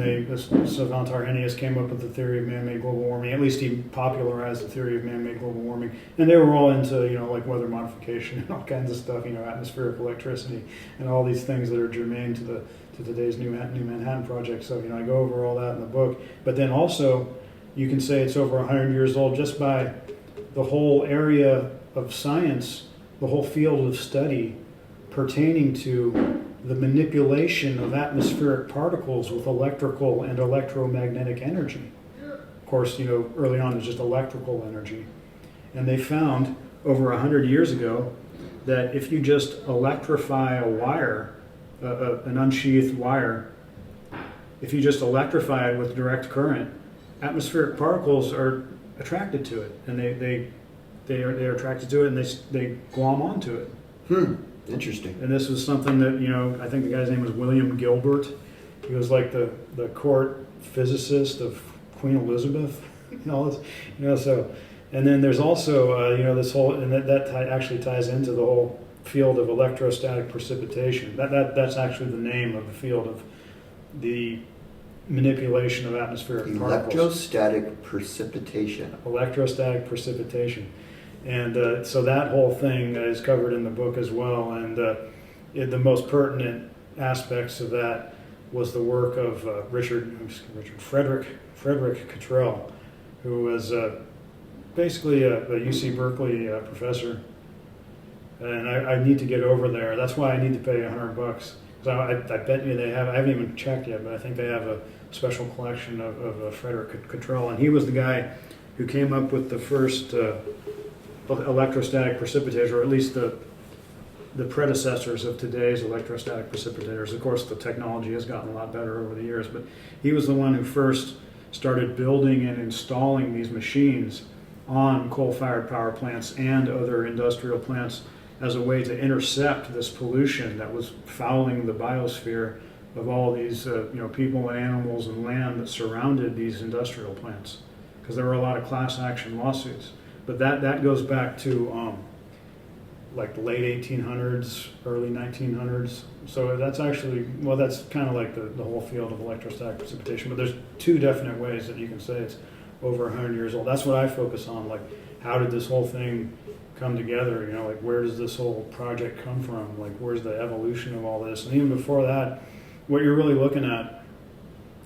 Savant Arrhenius came up with the theory of man-made global warming. At least he popularized the theory of man-made global warming, and they were all into, you know, like weather modification and all kinds of stuff, you know, atmospheric electricity and all these things that are germane to today's New Manhattan Project. So, you know, I go over all that in the book. But then also, you can say it's over 100 years old just by the whole area of science, the whole field of study pertaining to the manipulation of atmospheric particles with electrical and electromagnetic energy. Of course, you know, early on it was just electrical energy. And they found over 100 years ago that if you just electrify a wire, an unsheathed wire, if you just electrify it with direct current, atmospheric particles are attracted to it, and they're attracted to it, and they glom onto it. Interesting. And this was something that, you know, I think the guy's name was William Gilbert. He was like the court physicist of Queen Elizabeth. So, and then there's also you know, this whole, and that actually ties into the whole field of electrostatic precipitation. That's actually the name of the field of the manipulation of atmospheric particles. Electrostatic precipitation. Electrostatic precipitation. And so that whole thing is covered in the book as well. And the most pertinent aspects of that was the work of Frederick Cottrell, who was basically a UC Berkeley professor. And I need to get over there. That's why I need to pay $100. Because I bet you they have, I haven't even checked yet, but I think they have a special collection of Frederick Cottrell. And he was the guy who came up with the first electrostatic precipitators, or at least the predecessors of today's electrostatic precipitators. Of course, the technology has gotten a lot better over the years, but he was the one who first started building and installing these machines on coal-fired power plants and other industrial plants as a way to intercept this pollution that was fouling the biosphere of all these you know, people and animals and land that surrounded these industrial plants, because there were a lot of class action lawsuits. But that goes back to like the late 1800s, early 1900s. So that's actually, well, that's kind of like the whole field of electrostatic precipitation. But there's two definite ways that you can say it's over 100 years old. That's what I focus on. Like, how did this whole thing come together? You know, like, where does this whole project come from? Like, where's the evolution of all this? And even before that, what you're really looking at,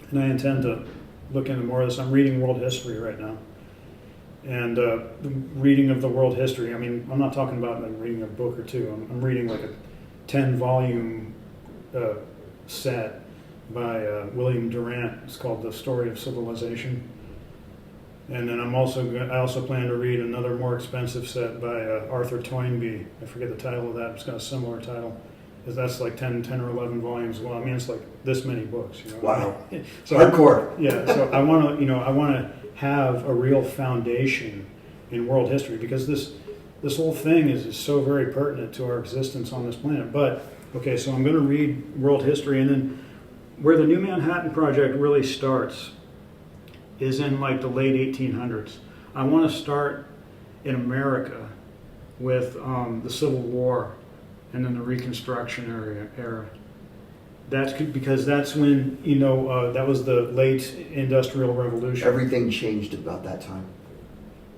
and I intend to look into more of this. I'm reading world history right now. And the reading of the world history, I mean, I'm not talking about like reading a book or two. I'm reading like a 10-volume set by William Durant. It's called The Story of Civilization. And then I also plan to read another more expensive set by Arthur Toynbee. I forget the title of that. It's got a similar title. Because that's like 10 or 11 volumes. Well, I mean, it's like this many books. You know? Wow. So hardcore. Yeah. So I want to have a real foundation in world history, because this whole thing is so very pertinent to our existence on this planet. But okay, so I'm going to read world history, and then where the New Manhattan Project really starts is in like the late 1800s. I want to start in America with the Civil War and then the Reconstruction era. That's because that's when, that was the late Industrial Revolution. Everything changed about that time.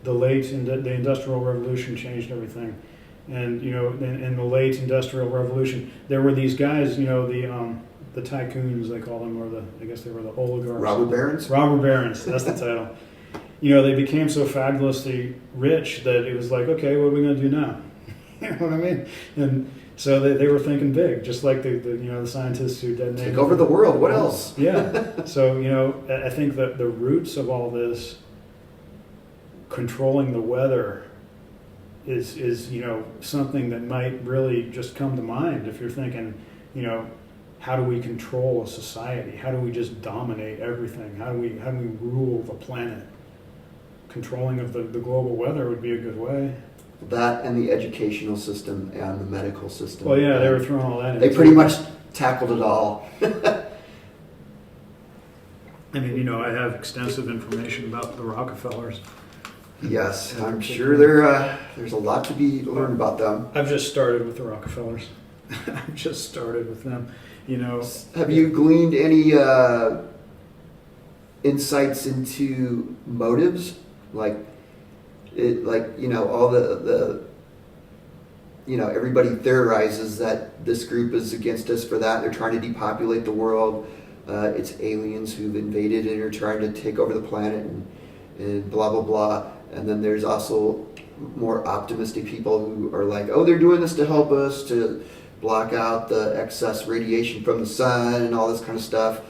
The Industrial Revolution changed everything. And, in the late Industrial Revolution, there were these guys, the tycoons, they call them, I guess they were the oligarchs. Robber barons? Robber barons, that's the title. They became so fabulously rich that it was like, okay, what are we going to do now? You know what I mean? And so they were thinking big, just like the scientists who detonated. Take over the world. What else? Yeah. So I think that the roots of all this, controlling the weather, is something that might really just come to mind if you're thinking, how do we control a society? How do we just dominate everything? How do we rule the planet? Controlling of the global weather would be a good way. That and the educational system and the medical system. Well, yeah, they were throwing all that in. They pretty much tackled it all. I mean, I have extensive information about the Rockefellers. Yes, I'm sure there's a lot to be learned about them. I've just started with the Rockefellers. I've just started with them. Have you gleaned any insights into motives? All the everybody theorizes that this group is against us for that. They're trying to depopulate the world. It's aliens who've invaded and are trying to take over the planet and blah, blah, blah. And then there's also more optimistic people who are like, oh, they're doing this to help us, to block out the excess radiation from the sun and all this kind of stuff.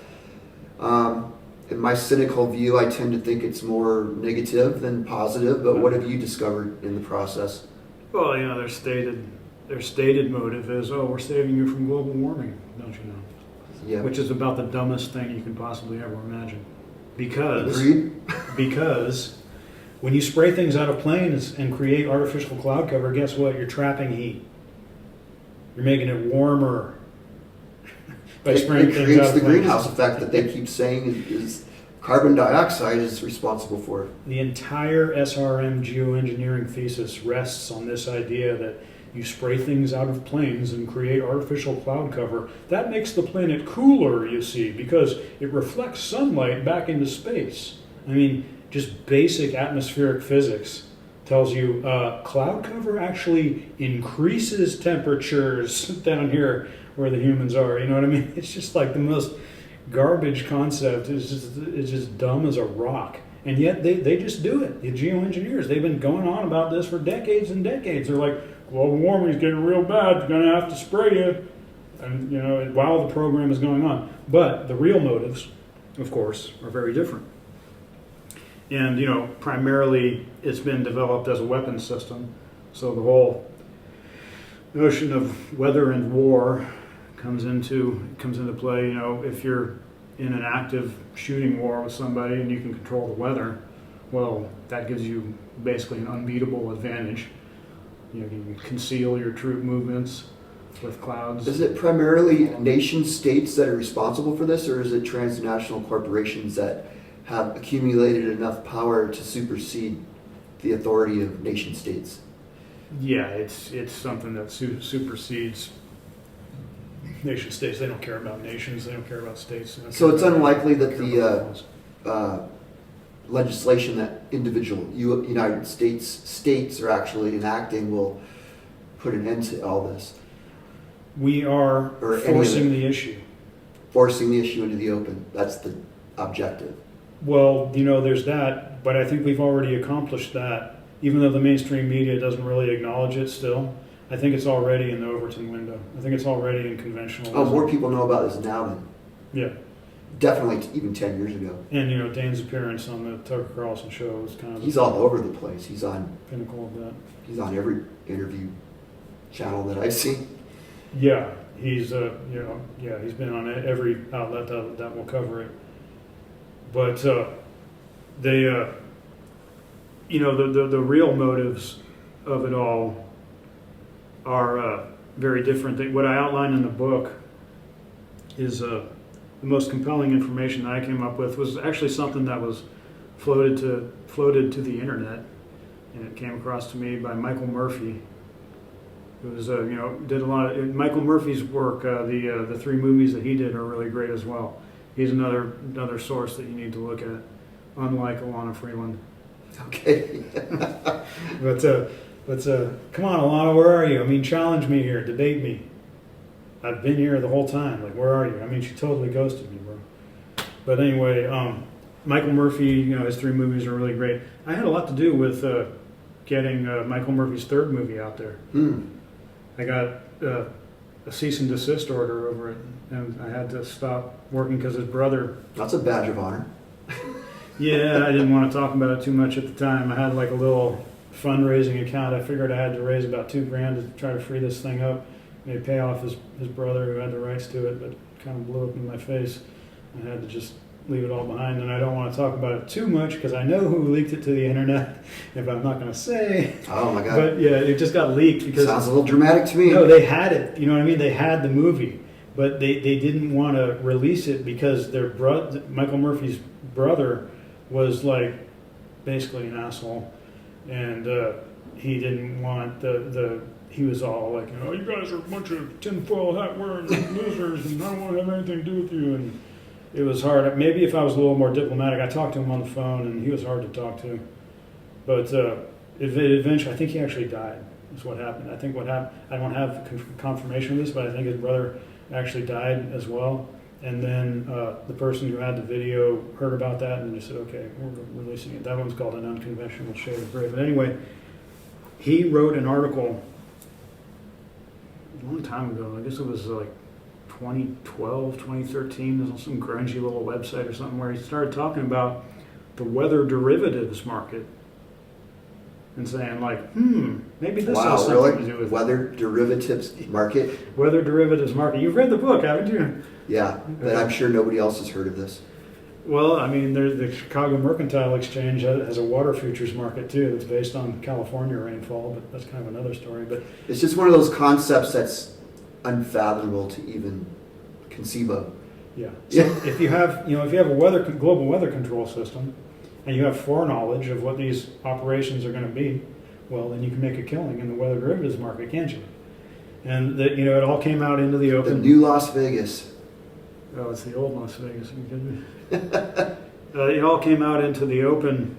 In my cynical view, I tend to think it's more negative than positive, but what have you discovered in the process? Well, their stated motive is, we're saving you from global warming, don't you know? Yeah. Which is about the dumbest thing you can possibly ever imagine. Because when you spray things out of planes and create artificial cloud cover, guess what? You're trapping heat. You're making it warmer. It creates the greenhouse effect that they keep saying is carbon dioxide is responsible for. The entire SRM geoengineering thesis rests on this idea that you spray things out of planes and create artificial cloud cover. That makes the planet cooler, you see, because it reflects sunlight back into space. I mean, just basic atmospheric physics tells you cloud cover actually increases temperatures down here where the humans are. You know what I mean? It's just like the most garbage concept. It's just dumb as a rock. And yet they just do it. The geoengineers, they've been going on about this for decades and decades. They're like, global warming is getting real bad. You're going to have to spray you. And, while the program is going on. But the real motives, of course, are very different. And, primarily it's been developed as a weapons system. So the whole notion of weather and war comes into play. If you're in an active shooting war with somebody and you can control the weather, well, that gives you basically an unbeatable advantage. You can conceal your troop movements with clouds. Is it primarily nation states that are responsible for this, or is it transnational corporations that have accumulated enough power to supersede the authority of nation states? Yeah, it's something that supersedes nation states. They don't care about nations. They don't care about states. So it's unlikely that legislation that individual United states are actually enacting will put an end to all this? We are Or forcing the issue. Forcing the issue into the open. That's the objective. Well, there's that, but I think we've already accomplished that. Even though the mainstream media doesn't really acknowledge it still, I think it's already in the Overton window. I think it's already in conventional. Oh, more people know about this now than yeah, definitely even 10 years ago. and Dane's appearance on the Tucker Carlson show was kind of He's all over the place. He's on pinnacle of that. He's on every interview channel that I've seen. Yeah, he's he's been on every outlet that will cover it. But they, the real motives of it all are very different. What I outline in the book is the most compelling information that I came up with was actually something that was floated to the internet, and it came across to me by Michael Murphy. It was did a lot of Michael Murphy's work. The 3 movies that he did are really great as well. He's another source that you need to look at, unlike Alana Freeland. Okay. But come on, Alana, where are you? I mean, challenge me here, debate me. I've been here the whole time. Like, where are you? I mean, she totally ghosted me, bro. But anyway, Michael Murphy, his 3 movies are really great. I had a lot to do with getting Michael Murphy's 3rd movie out there. I got a cease and desist order over it, and I had to stop working because his brother. That's a badge of honor. Yeah, I didn't want to talk about it too much at the time. I had like a little fundraising account. I figured I had to raise about $2,000 to try to free this thing up. Maybe pay off his brother who had the rights to it, but it kind of blew up in my face. I had to just leave it all behind, and I don't want to talk about it too much because I know who leaked it to the internet. If I'm not going to say. Oh my God! But yeah, it just got leaked because sounds a little dramatic to me. No, they had it. You know what I mean? They had the movie, but they didn't want to release it because their Michael Murphy's brother was like basically an asshole, and he didn't want he was all like, you guys are a bunch of tinfoil hat wearing losers, and I don't want to have anything to do with you. And it was hard. Maybe if I was a little more diplomatic, I talked to him on the phone, and he was hard to talk to. But eventually, I think he actually died. Is what happened. I think what happened. I don't have confirmation of this, but I think his brother actually died as well. And then the person who had the video heard about that and just said, "Okay, we're releasing it." That one's called An Unconventional Shade of Gray. But anyway, he wrote an article a long time ago. I guess it was like 2012, 2013. There's on some grungy little website or something where he started talking about the weather derivatives market and saying like, maybe this has something to do with weather derivatives market. Weather derivatives market. You've read the book, haven't you? Yeah, but I'm sure nobody else has heard of this. Well, I mean, the Chicago Mercantile Exchange has a water futures market too that's based on California rainfall, but that's kind of another story. But it's just one of those concepts that's unfathomable to even conceive of. Yeah. So if you have a global weather control system, and you have foreknowledge of what these operations are going to be, well, then you can make a killing in the weather derivatives market, can't you? And it all came out into the open. The new Las Vegas. Oh, it's the old Las Vegas. Are you kidding me? It all came out into the open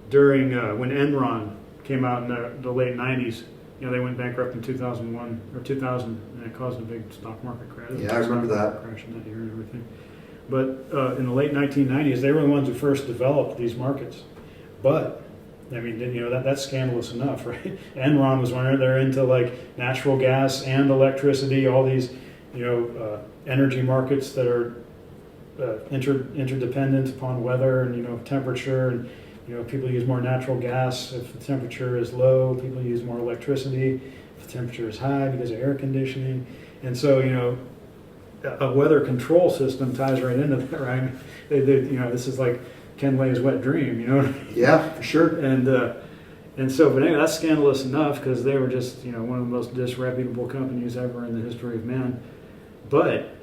during when Enron came out in the late 90s. They went bankrupt in 2001 or 2000, and it caused a big stock market crash. Yeah, I remember that. Crash in that year and everything. But in the late 1990s, they were the ones who first developed these markets. But I mean, that's scandalous enough, right? Enron was one. They're into like natural gas and electricity, all these, energy markets that are interdependent upon weather and temperature, and people use more natural gas if the temperature is low. People use more electricity if the temperature is high because of air conditioning, and so a weather control system ties right into that, right? This is like Ken Lay's wet dream, Yeah, for sure. And so, but anyway, that's scandalous enough because they were just, one of the most disreputable companies ever in the history of man. But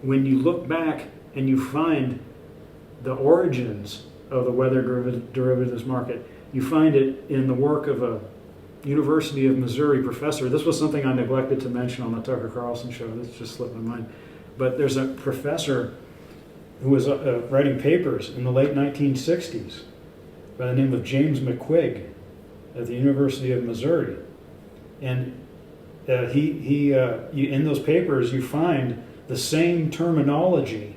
when you look back and you find the origins of the weather derivatives market, you find it in the work of a University of Missouri professor. This was something I neglected to mention on the Tucker Carlson show. This just slipped my mind. But there's a professor who was writing papers in the late 1960s by the name of James McQuigg at the University of Missouri. And in those papers, you find the same terminology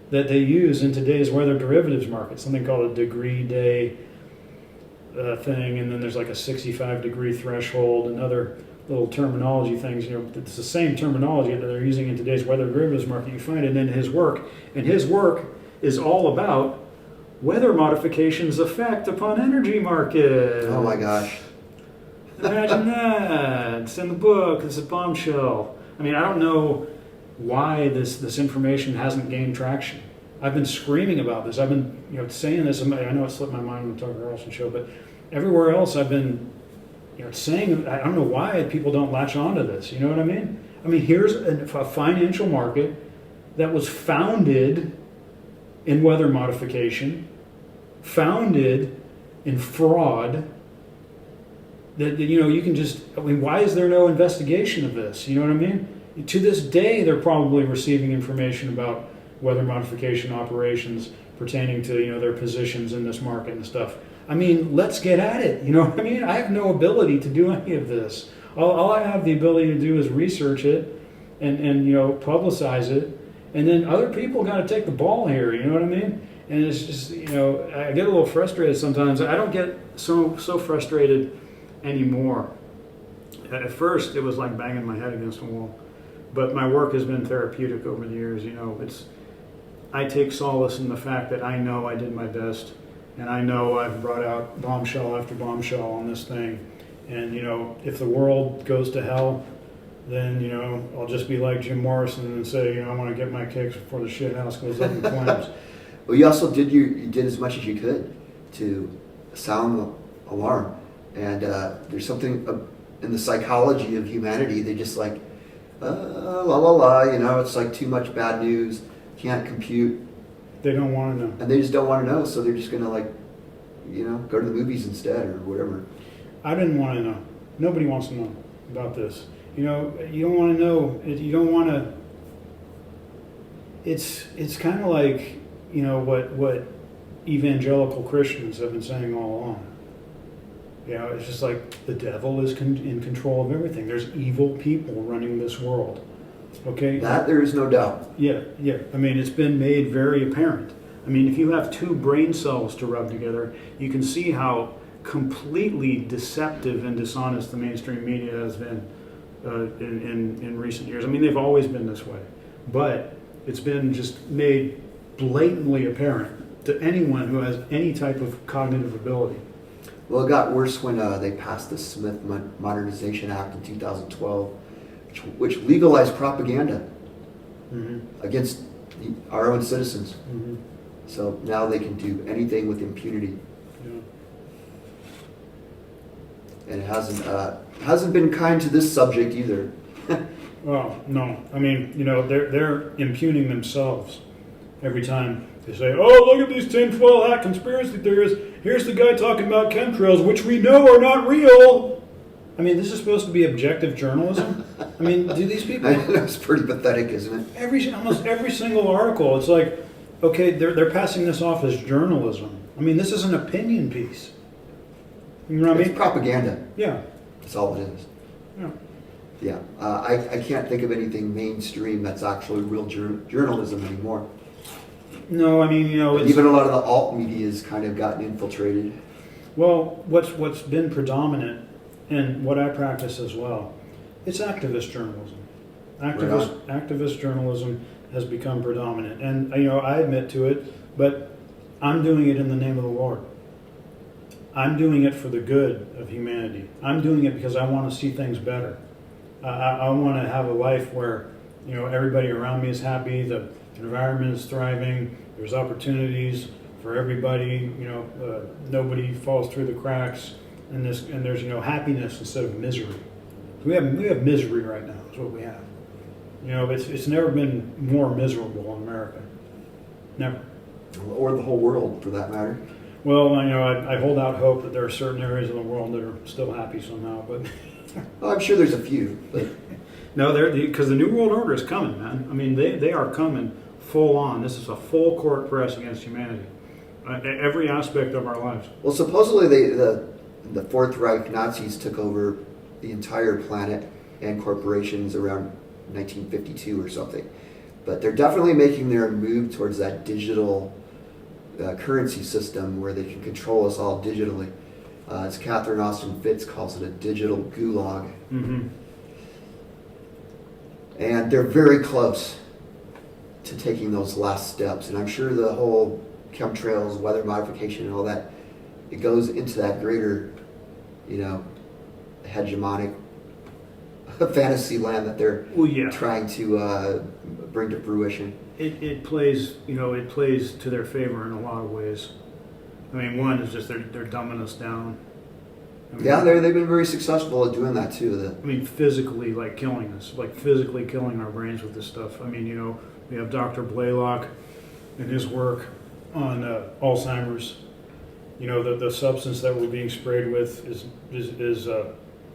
that they use in today's weather derivatives market, something called a degree day thing, and then there's like a 65-degree threshold and other little terminology things. It's the same terminology that they're using in today's weather derivatives market. You find it in his work, and his work is all about weather modification's effect upon energy markets. Oh my gosh. Imagine that. It's in the book. It's a bombshell. I mean, I don't know why this information hasn't gained traction. I've been screaming about this. I've been saying this. I know it slipped my mind on the Tucker Carlson show, but everywhere else I've been saying, I don't know why people don't latch onto this. You know what I mean? I mean, here's a financial market that was founded in weather modification, founded in fraud. That you can just. I mean, why is there no investigation of this? You know what I mean? To this day, they're probably receiving information about weather modification operations pertaining to their positions in this market and stuff. I mean, let's get at it. You know what I mean? I have no ability to do any of this. All I have the ability to do is research it and publicize it, and then other people got to take the ball here. You know what I mean? And it's just I get a little frustrated sometimes. I don't get so frustrated anymore. At first, it was like banging my head against a wall. But my work has been therapeutic over the years. I take solace in the fact that I know I did my best, and I know I've brought out bombshell after bombshell on this thing. And if the world goes to hell, then I'll just be like Jim Morrison and say, I want to get my kicks before the shit house goes up in flames. Well, you also did as much as you could to sound the alarm, and there's something in the psychology of humanity. They just like. La la la, it's like too much bad news, can't compute. They don't want to know. And they just don't want to know, so they're just going to go to the movies instead or whatever. I didn't want to know. Nobody wants to know about this. You don't want to know. You don't want to. It's kind of like, what evangelical Christians have been saying all along. It's just like the devil is in control of everything. There's evil people running this world. Okay? That there is no doubt. Yeah. I mean, it's been made very apparent. I mean, if you have two brain cells to rub together, you can see how completely deceptive and dishonest the mainstream media has been in recent years. I mean, they've always been this way. But it's been just made blatantly apparent to anyone who has any type of cognitive ability. Well, it got worse when they passed the Smith Modernization Act in 2012, which legalized propaganda against our own citizens. Mm-hmm. So now they can do anything with impunity. Yeah. And it hasn't been kind to this subject either. Well, no. I mean, they're impugning themselves every time they say, "Oh, look at these tinfoil hat conspiracy theorists. Here's the guy talking about chemtrails, which we know are not real." I mean, this is supposed to be objective journalism. I mean, do these people? That's pretty pathetic, isn't it? Almost every single article, it's like, okay, they're passing this off as journalism. I mean, this is an opinion piece. You know what I mean? It's propaganda. Yeah. That's all it is. Yeah. Yeah. I can't think of anything mainstream that's actually real journalism anymore. No, I mean, even a lot of the alt media has kind of gotten infiltrated. Well, what's been predominant and what I practice as well, it's activist journalism. Activist journalism has become predominant, and I admit to it, but I'm doing it in the name of the Lord. I'm doing it for the good of humanity. I'm doing it because I want to see things better. I want to have a life where everybody around me is happy, the environment is thriving, there's opportunities for everybody, nobody falls through the cracks, and there's happiness instead of misery. We have misery right now, is what we have. It's never been more miserable in America. Never. Or the whole world, for that matter. Well, I hold out hope that there are certain areas of the world that are still happy somehow, but... Well, I'm sure there's a few, but... No, because the New World Order is coming, man. I mean, they are coming full on. This is a full court press against humanity. Every aspect of our lives. Well, supposedly the Fourth Reich Nazis took over the entire planet and corporations around 1952 or something. But they're definitely making their move towards that digital currency system where they can control us all digitally. As Catherine Austin Fitts calls it, a digital gulag. Mm-hmm. And they're very close to taking those last steps. And I'm sure the whole chemtrails, weather modification, and all that, it goes into that greater, hegemonic fantasy land that they're trying to bring to fruition. It plays, it plays to their favor in a lot of ways. I mean, one is just they're dumbing us down. I mean, they've been very successful at doing that too. Physically, killing us, physically killing our brains with this stuff. I mean, we have Dr. Blaylock and his work on Alzheimer's. The substance that we're being sprayed with is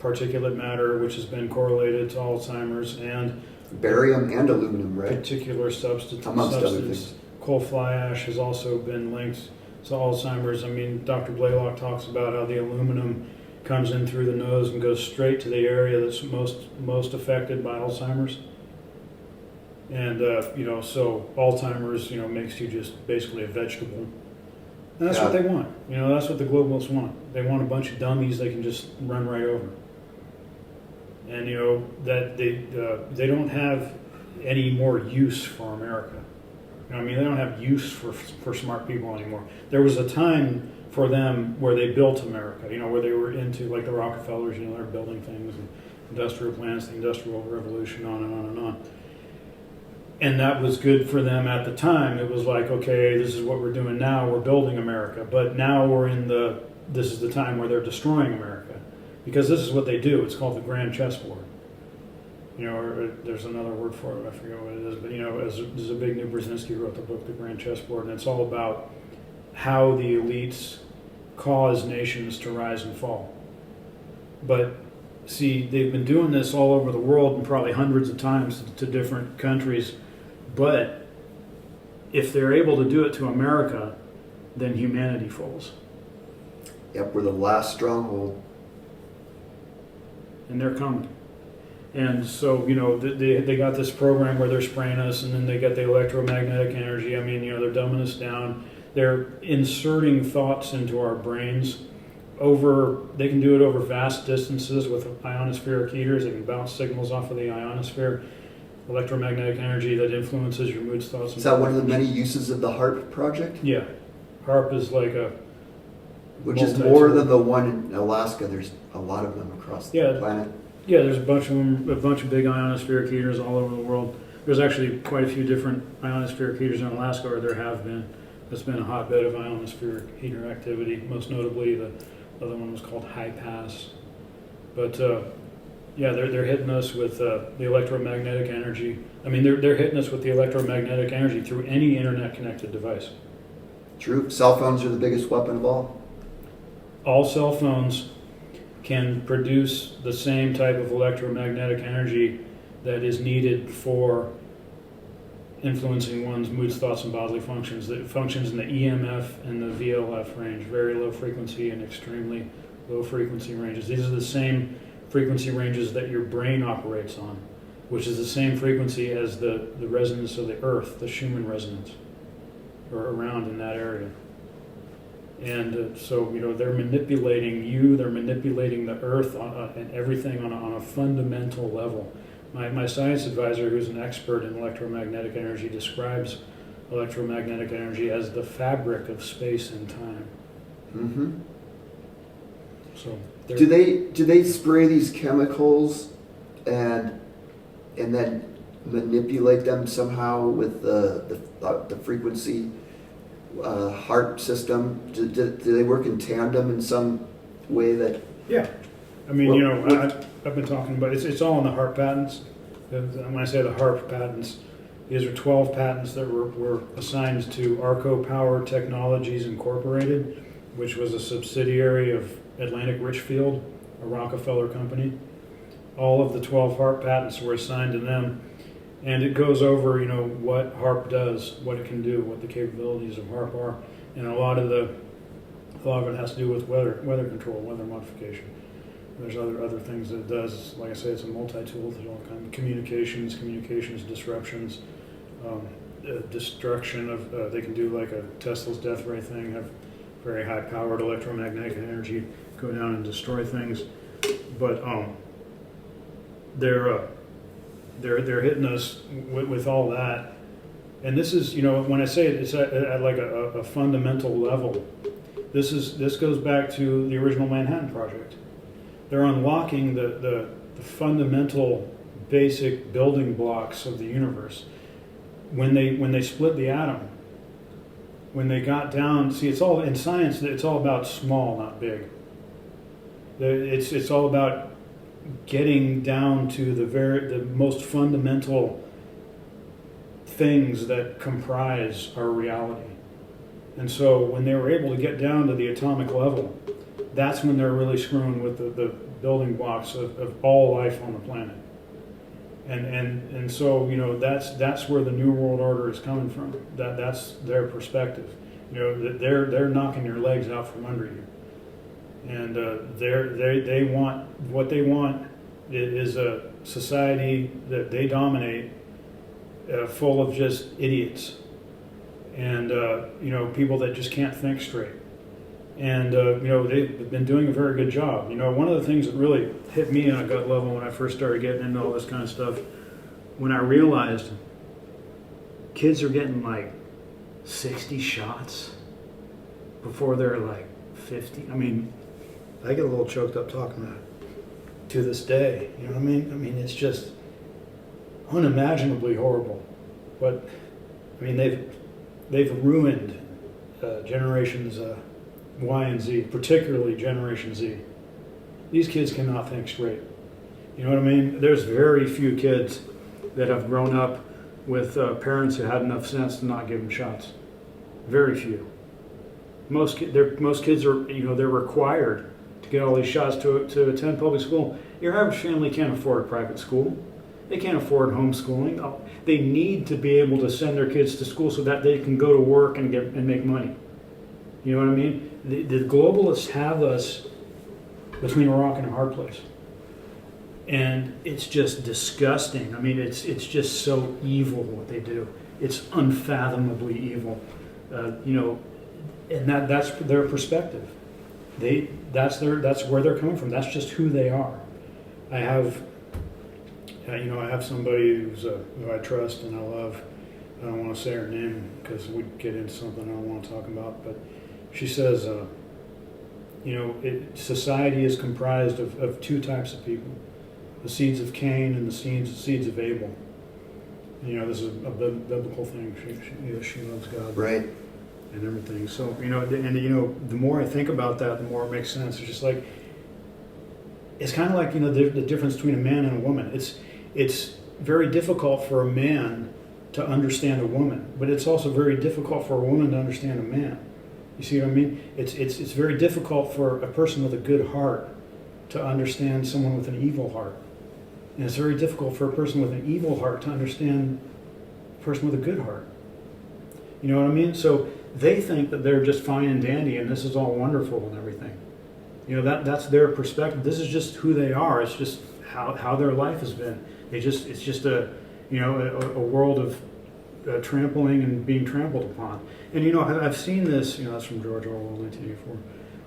particulate matter, which has been correlated to Alzheimer's, and barium and aluminum, right? Particular substance. Amongst other things. Coal fly ash has also been linked to Alzheimer's. I mean, Dr. Blaylock talks about how the aluminum comes in through the nose and goes straight to the area that's most affected by Alzheimer's. And so Alzheimer's, makes you just basically a vegetable. And that's what they want. That's what the globalists want. They want a bunch of dummies they can just run right over. And that they don't have any more use for America. They don't have use for smart people anymore. There was a time for them where they built America, where they were into, like the Rockefellers, they're building things, and industrial plants, the Industrial Revolution, on and on and on. And that was good for them at the time. It was like, okay, this is what we're doing now, we're building America. But now this is the time where they're destroying America. Because this is what they do. It's called the grand chessboard. Or there's another word for it, I forget what it is. But, as Zbigniew Brzezinski wrote the book, The Grand Chessboard, and it's all about how the elites cause nations to rise and fall. But, see, they've been doing this all over the world and probably hundreds of times to different countries. But if they're able to do it to America, then humanity falls. Yep, we're the last stronghold. And they're coming. And so, they got this program where they're spraying us, and then they got the electromagnetic energy. I mean, they're dumbing us down. They're inserting thoughts into our brains. They can do it over vast distances with ionospheric heaters. They can bounce signals off of the ionosphere. Electromagnetic energy that influences your moods, thoughts. Is that one of the many uses of the HARP project? Yeah. HARP is like a... Which is more than the one in Alaska. There's a lot of them across the planet. Yeah, there's a bunch of them, a bunch of big ionospheric heaters all over the world. There's actually quite a few different ionospheric heaters in Alaska, or there have been. It's been a hotbed of ionospheric heater activity. Most notably, the other one was called High Pass. But they're hitting us with the electromagnetic energy. I mean, they're hitting us with the electromagnetic energy through any internet-connected device. True. Cell phones are the biggest weapon of all. All cell phones can produce the same type of electromagnetic energy that is needed for influencing one's moods, thoughts, and bodily functions. That functions in the EMF and the VLF range, very low frequency and extremely low frequency ranges. These are the same frequency ranges that your brain operates on, which is the same frequency as the resonance of the Earth, the Schumann resonance, or around in that area. And so, they're manipulating you, they're manipulating the Earth and everything on a fundamental level. My science advisor, who's an expert in electromagnetic energy, describes electromagnetic energy as the fabric of space and time. Mm-hmm. So do they spray these chemicals and then manipulate them somehow with the frequency HARP system? Do they work in tandem in some way that? Yeah, I mean, I've been talking about it's all in the HARP patents. When I say the HARP patents, these are 12 patents that were assigned to Arco Power Technologies Incorporated, which was a subsidiary of Atlantic Richfield, a Rockefeller company. All of the 12 HARP patents were assigned to them, And it goes over, you know, what HARP does, what it can do, what the capabilities of HARP are, and a lot of it has to do with weather control, weather modification. There's other things that it does. Like I say, it's a multi-tool. There's all kind of communications disruptions, destruction of. They can do like a Tesla's death ray thing, have very high-powered electromagnetic energy, go down and destroy things. But they're hitting us with all that. And this is, you know, when I say it's at like a fundamental level, this goes back to the original Manhattan Project. They're unlocking the fundamental basic building blocks of the universe. When they split the atom, when they got down, see, it's all in science. It's all about small, not big. It's all about getting down to the most fundamental things that comprise our reality. And so when they were able to get down to the atomic level, that's when they're really screwing with the building blocks of all life on the planet. And so, you know, that's where the New World Order is coming from. That's their perspective. You know, they're knocking your legs out from under you. And they want, what they want is a society that they dominate, full of just idiots and you know, people that just can't think straight. And you know, they've been doing a very good job. You know, one of the things that really hit me on a gut level when I first started getting into all this kind of stuff, when I realized kids are getting like 60 shots before they're like 50. I mean, I get a little choked up talking about it to this day. You know what I mean? I mean, it's just unimaginably horrible. But I mean, they've ruined generations Y and Z, particularly Generation Z. These kids cannot think straight. You know what I mean? There's very few kids that have grown up with parents who had enough sense to not give them shots. Very few. Most kids are, you know, they're required to get all these shots to attend public school. Your average family can't afford private school. They can't afford homeschooling. They need to be able to send their kids to school so that they can go to work and make money. You know what I mean? The globalists have us between a rock and a hard place. And it's just disgusting. I mean, it's just so evil what they do. It's unfathomably evil. You know, and that's their perspective. That's where they're coming from. That's just who they are. I have somebody who I trust and I love. I don't want to say her name because we'd get into something I don't want to talk about, but she says, you know, society is comprised of two types of people: the seeds of Cain and the seeds of Abel. And, you know, this is a biblical thing. She loves God, right, and everything. So, you know, and you know, the more I think about that, the more it makes sense. It's just like, it's kind of like, you know, the difference between a man and a woman. It's very difficult for a man to understand a woman, but it's also very difficult for a woman to understand a man. You see what I mean? It's very difficult for a person with a good heart to understand someone with an evil heart. And it's very difficult for a person with an evil heart to understand a person with a good heart. You know what I mean? So they think that they're just fine and dandy and this is all wonderful and everything. You know, that's their perspective. This is just who they are. It's just how their life has been. It's just a world of trampling and being trampled upon. And, you know, I've seen this, you know, that's from George Orwell, 1984.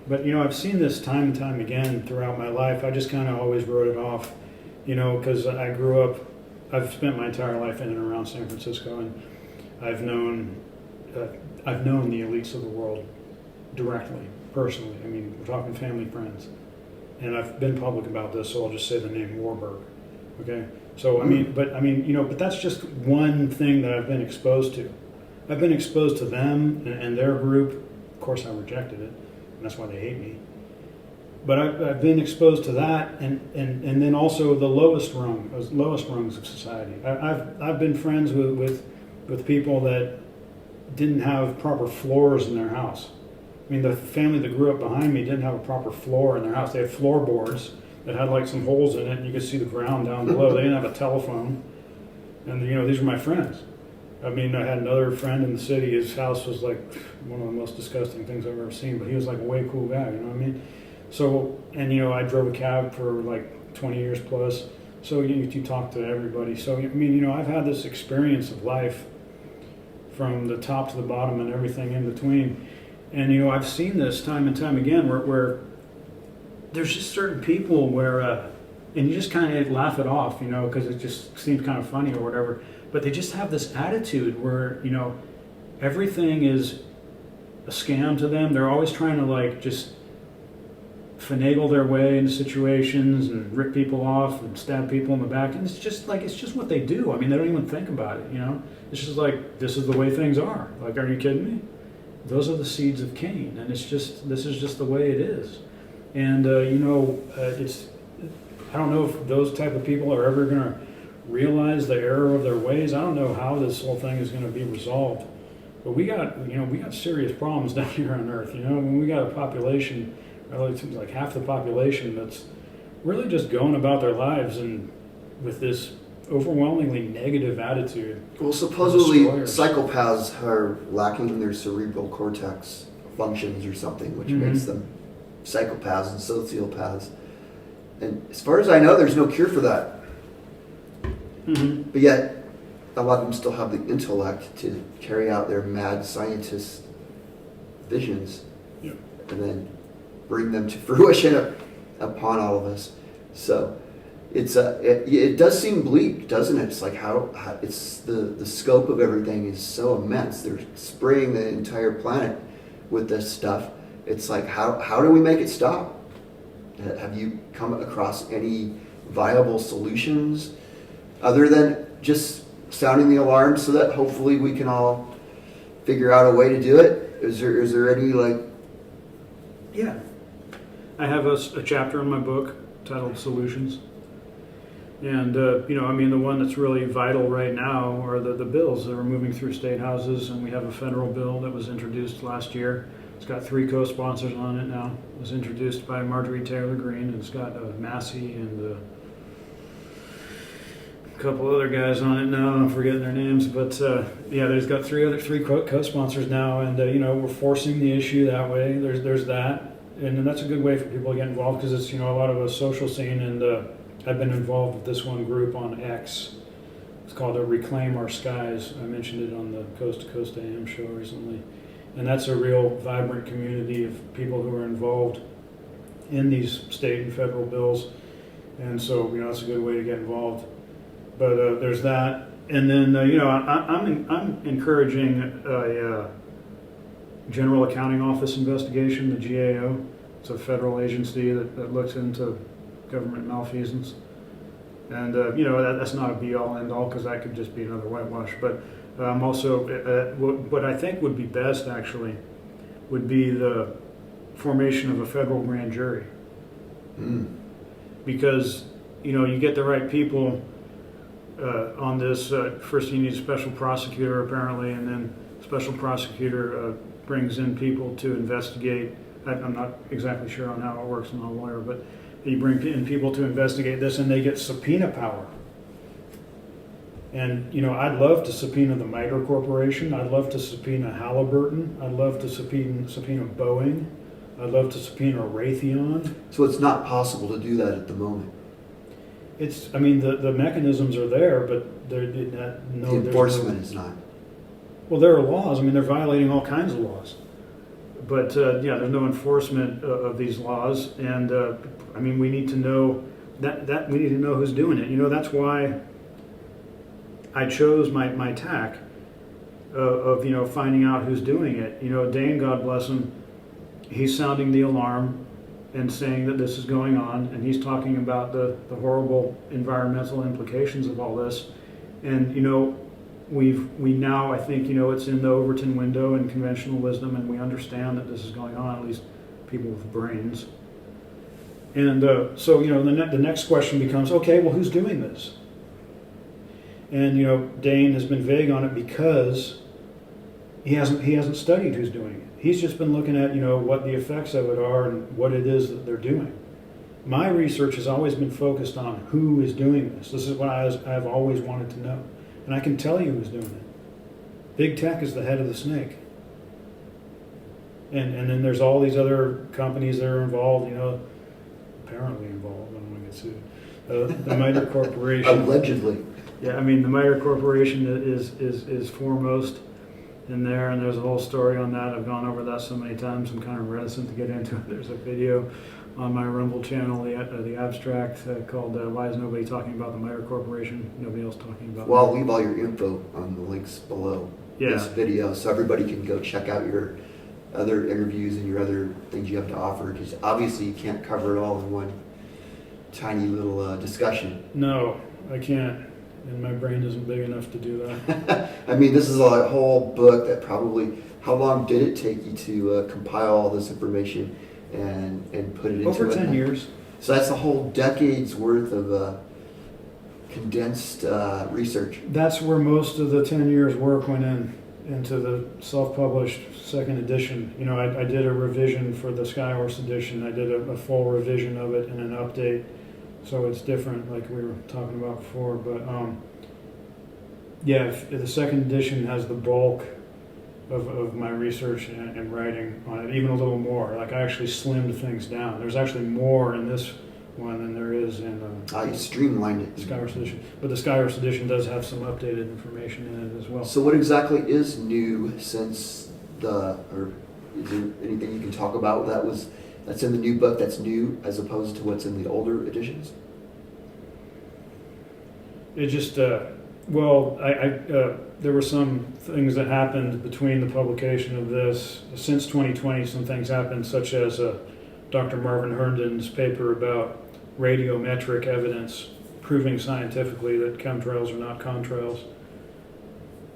But, you know, I've seen this time and time again throughout my life. I just kind of always wrote it off, you know, because I've spent my entire life in and around San Francisco, and I've known the elites of the world directly, personally. I mean, we're talking family, friends. And I've been public about this, so I'll just say the name Warburg. Okay? So, but that's just one thing that I've been exposed to. I've been exposed to them and their group. Of course, I rejected it, and that's why they hate me. But I've been exposed to that, and then also the lowest rungs of society. I've been friends with people that didn't have proper floors in their house. I mean, the family that grew up behind me didn't have a proper floor in their house. They had floorboards that had like some holes in it, and you could see the ground down below. They didn't have a telephone. And these are my friends. I mean, I had another friend in the city. His house was like one of the most disgusting things I've ever seen, but he was like a way cool guy, you know what I mean? So, and I drove a cab for like 20 years plus. So you talk to everybody. So, I mean, I've had this experience of life from the top to the bottom and everything in between. And, I've seen this time and time again where there's just certain people where, and you just kind of laugh it off, because it just seems kind of funny or whatever. But they just have this attitude where, everything is a scam to them. They're always trying to like just finagle their way into situations and rip people off and stab people in the back. And it's just what they do. I mean, they don't even think about it, It's just like, this is the way things are. Like, are you kidding me? Those are the seeds of Cain. And this is just the way it is. And, I don't know if those type of people are ever going to realize the error of their ways. I don't know how this whole thing is going to be resolved. But we got serious problems down here on Earth. When we got a population, it seems like half the population that's really just going about their lives and with this overwhelmingly negative attitude. Well, supposedly psychopaths are lacking in their cerebral cortex functions or something, which makes them psychopaths and sociopaths. And as far as I know, there's no cure for that. But yet, a lot of them still have the intellect to carry out their mad scientist visions and then bring them to fruition upon all of us. So it does seem bleak, doesn't it? It's like how it's the scope of everything is so immense. They're spraying the entire planet with this stuff. It's like how do we make it stop? Have you come across any viable solutions other than just sounding the alarm so that hopefully we can all figure out a way to do it? Is there any like? Yeah, I have a chapter in my book titled Solutions. And, the one that's really vital right now are the bills that are moving through state houses. And we have a federal bill that was introduced last year. It's got 3 co-sponsors on it now. It was introduced by Marjorie Taylor Greene, and it's got Massey and a couple other guys on it now. I'm forgetting their names. But, there's got 3 co-sponsors now. And, we're forcing the issue that way. There's that. And that's a good way for people to get involved because it's, a lot of a social scene. And I've been involved with this one group on X. It's called Reclaim Our Skies. I mentioned it on the Coast to Coast AM show recently. And that's a real vibrant community of people who are involved in these state and federal bills. And so, it's a good way to get involved. But there's that. And then, I'm encouraging a General Accounting Office investigation, the GAO. It's a federal agency that looks into government malfeasance. And, that's not a be-all, end-all, because that could just be another whitewash. But also, what I think would be best, actually, would be the formation of a federal grand jury. Because, you get the right people on this. First, you need a special prosecutor, apparently, and then special prosecutor brings in people to investigate. I'm not exactly sure on how it works. I'm not a lawyer, but you bring in people to investigate this, and they get subpoena power. And, I'd love to subpoena the Mitre Corporation. I'd love to subpoena Halliburton. I'd love to subpoena Boeing. I'd love to subpoena Raytheon. So it's not possible to do that at the moment? The mechanisms are there, but the enforcement is not. Well, there are laws. They're violating all kinds of laws. But, there's no enforcement of these laws. And, we need to know that we need to know who's doing it. That's why I chose my tack of finding out who's doing it. Dane, God bless him, he's sounding the alarm and saying that this is going on, and he's talking about the horrible environmental implications of all this. And we now, I think, it's in the Overton window in conventional wisdom, and we understand that this is going on, at least people with brains. And so the next question becomes, okay, well, who's doing this? And Dane has been vague on it because he hasn't studied who's doing it. He's just been looking at what the effects of it are and what it is that they're doing. My research has always been focused on who is doing this. This is what I've always wanted to know. And I can tell you who's doing it. Big tech is the head of the snake. And then there's all these other companies that are involved, apparently involved. I don't want to get sued. The MITRE Corporation. Allegedly. Yeah, I mean, the MITRE Corporation is foremost in there, and there's a whole story on that. I've gone over that so many times, I'm kind of reticent to get into it. There's a video on my Rumble channel, the abstract called Why is Nobody Talking About the MITRE Corporation? Nobody else talking about Well, I'll leave all your info on the links below this Yeah. video so everybody can go check out your other interviews and your other things you have to offer, because obviously you can't cover it all in one tiny little discussion. No, I can't, and my brain isn't big enough to do that. I mean, this is a whole book that probably, how long did it take you to compile all this information and put it into Over it? 10 years. So that's a whole decade's worth of condensed research. That's where most of the 10 years work went into the self-published second edition. I did a revision for the Skyhorse edition. I did a full revision of it and an update, so it's different, like we were talking about before. But the second edition has the bulk of my research and writing on it, even a little more. Like, I actually slimmed things down. There's actually more in this one than there is in You streamlined it. Skyhorse edition. But the Skyhorse edition does have some updated information in it as well. So what exactly is new since or is there anything you can talk about that's in the new book that's new as opposed to what's in the older editions? It just, there were some things that happened between the publication of this. Since 2020, some things happened, such as Dr. Marvin Herndon's paper about radiometric evidence proving scientifically that chemtrails are not contrails,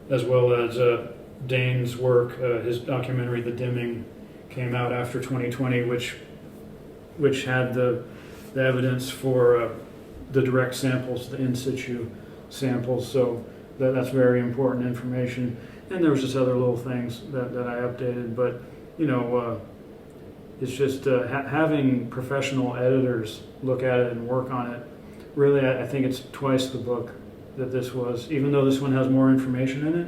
as well as Dane's work, his documentary The Dimming came out after 2020, which had the evidence for the direct samples, the in situ samples. So that's very important information. And there was just other little things that I updated, but it's just having professional editors look at it and work on it. Really, I think it's twice the book that this was. Even though this one has more information in it,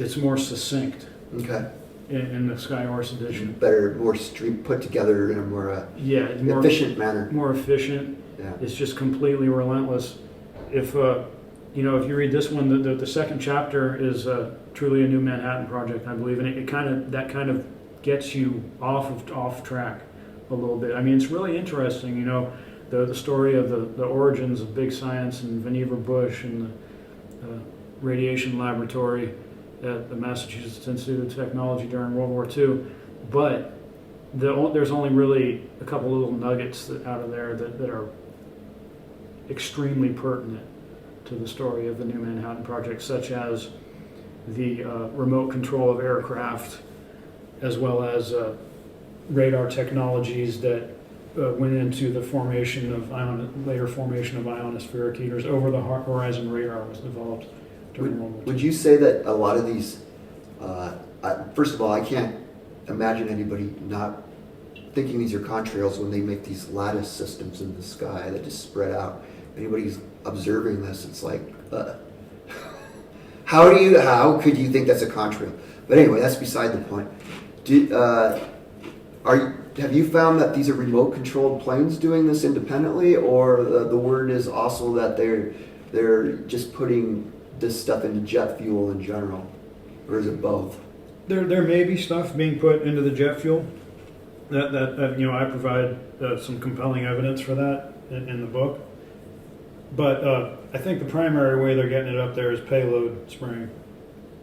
it's more succinct. Okay. In the Skyhorse edition. Better, more put together in a more efficient manner. More efficient. Yeah. It's just completely relentless. If if you read this one, the second chapter is truly a new Manhattan Project, I believe, and it kind of gets you off track a little bit. I mean, it's really interesting. The story of the origins of big science and Vannevar Bush and the radiation laboratory at the Massachusetts Institute of Technology during World War II, but there's only really a couple little nuggets out of there that are extremely pertinent to the story of the new Manhattan Project, such as the remote control of aircraft, as well as radar technologies that went into the formation of later formation of ionospheric heaters. Over the horizon radar was developed during World War II. Would you say that a lot of these, first of all, I can't imagine anybody not thinking these are contrails when they make these lattice systems in the sky that just spread out. Anybody's observing this, it's like, how could you think that's a contrail? But anyway, that's beside the point. Have you found that these are remote controlled planes doing this independently, or the word is also that they're just putting this stuff into jet fuel in general, or is it both? There may be stuff being put into the jet fuel. That I provide some compelling evidence for that in the book. But I think the primary way they're getting it up there is payload spraying.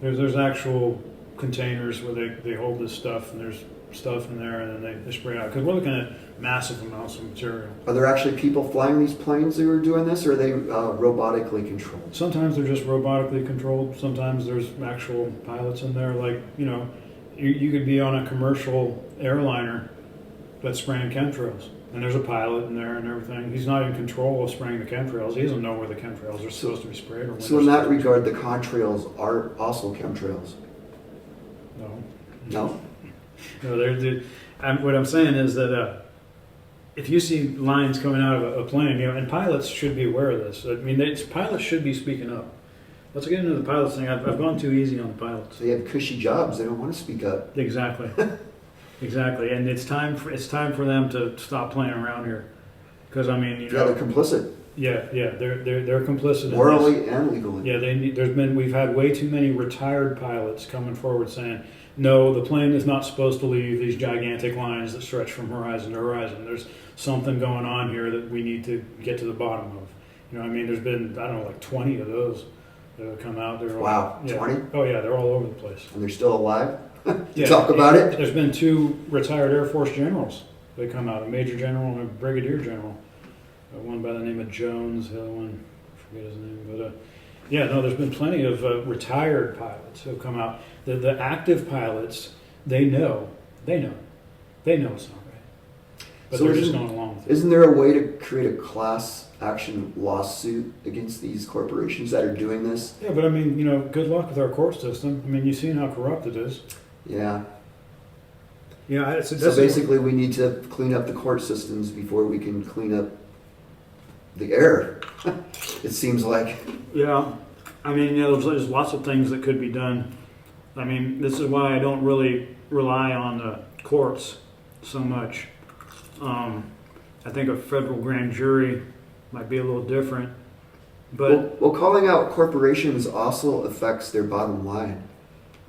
There's actual containers where they hold this stuff, and there's stuff in there, and then they spray it out. Because we're looking at massive amounts of material. Are there actually people flying these planes who are doing this, or are they robotically controlled? Sometimes they're just robotically controlled. Sometimes there's actual pilots in there. Like, you could be on a commercial airliner that's spraying chemtrails, and there's a pilot in there and everything. He's not in control of spraying the chemtrails. He doesn't know where the chemtrails are supposed to be sprayed. Or when So in that regard, the contrails are also chemtrails? No. No? No, what I'm saying is that if you see lines coming out of a plane, and pilots should be aware of this. I mean, pilots should be speaking up. Let's get into the pilots thing. I've gone too easy on the pilots. They have cushy jobs. They don't want to speak up. Exactly. Exactly. And it's time for them to stop playing around here. Because, I mean, they're complicit. Yeah, they're complicit. Morally and legally. Yeah, we've had way too many retired pilots coming forward saying, no, the plane is not supposed to leave these gigantic lines that stretch from horizon to horizon. There's something going on here that we need to get to the bottom of. You know, I mean, there's been, I don't know, like 20 of those that have come out. Wow, 20? Oh, yeah, they're all over the place. And they're still alive? Talk about it? There's been 2 retired Air Force generals that come out, a major general and a brigadier general. One by the name of Jones, the other one, I forget his name. But, there's been plenty of retired pilots who have come out. The active pilots, they know it's not right. But they're just going along with it. Isn't there a way to create a class action lawsuit against these corporations that are doing this? Yeah, but I mean, good luck with our court system. I mean, you've seen how corrupt it is. Yeah. Yeah. So basically, we need to clean up the court systems before we can clean up the air. It seems like. Yeah. I mean, there's lots of things that could be done. I mean, this is why I don't really rely on the courts so much. I think a federal grand jury might be a little different. But well, calling out corporations also affects their bottom line.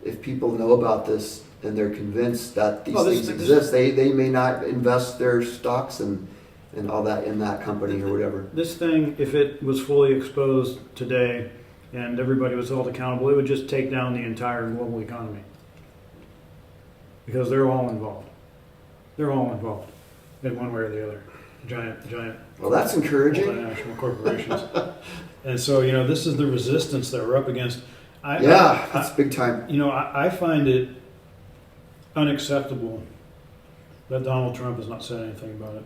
If people know about this and they're convinced that these things exist, they may not invest their stocks and all that in that company or whatever. This thing, if it was fully exposed today and everybody was held accountable, it would just take down the entire global economy. Because they're all involved. They're all involved in one way or the other. Giant. Well, that's encouraging. Multinational corporations. And so, this is the resistance that we're up against. That's big time. I find it unacceptable that Donald Trump has not said anything about it.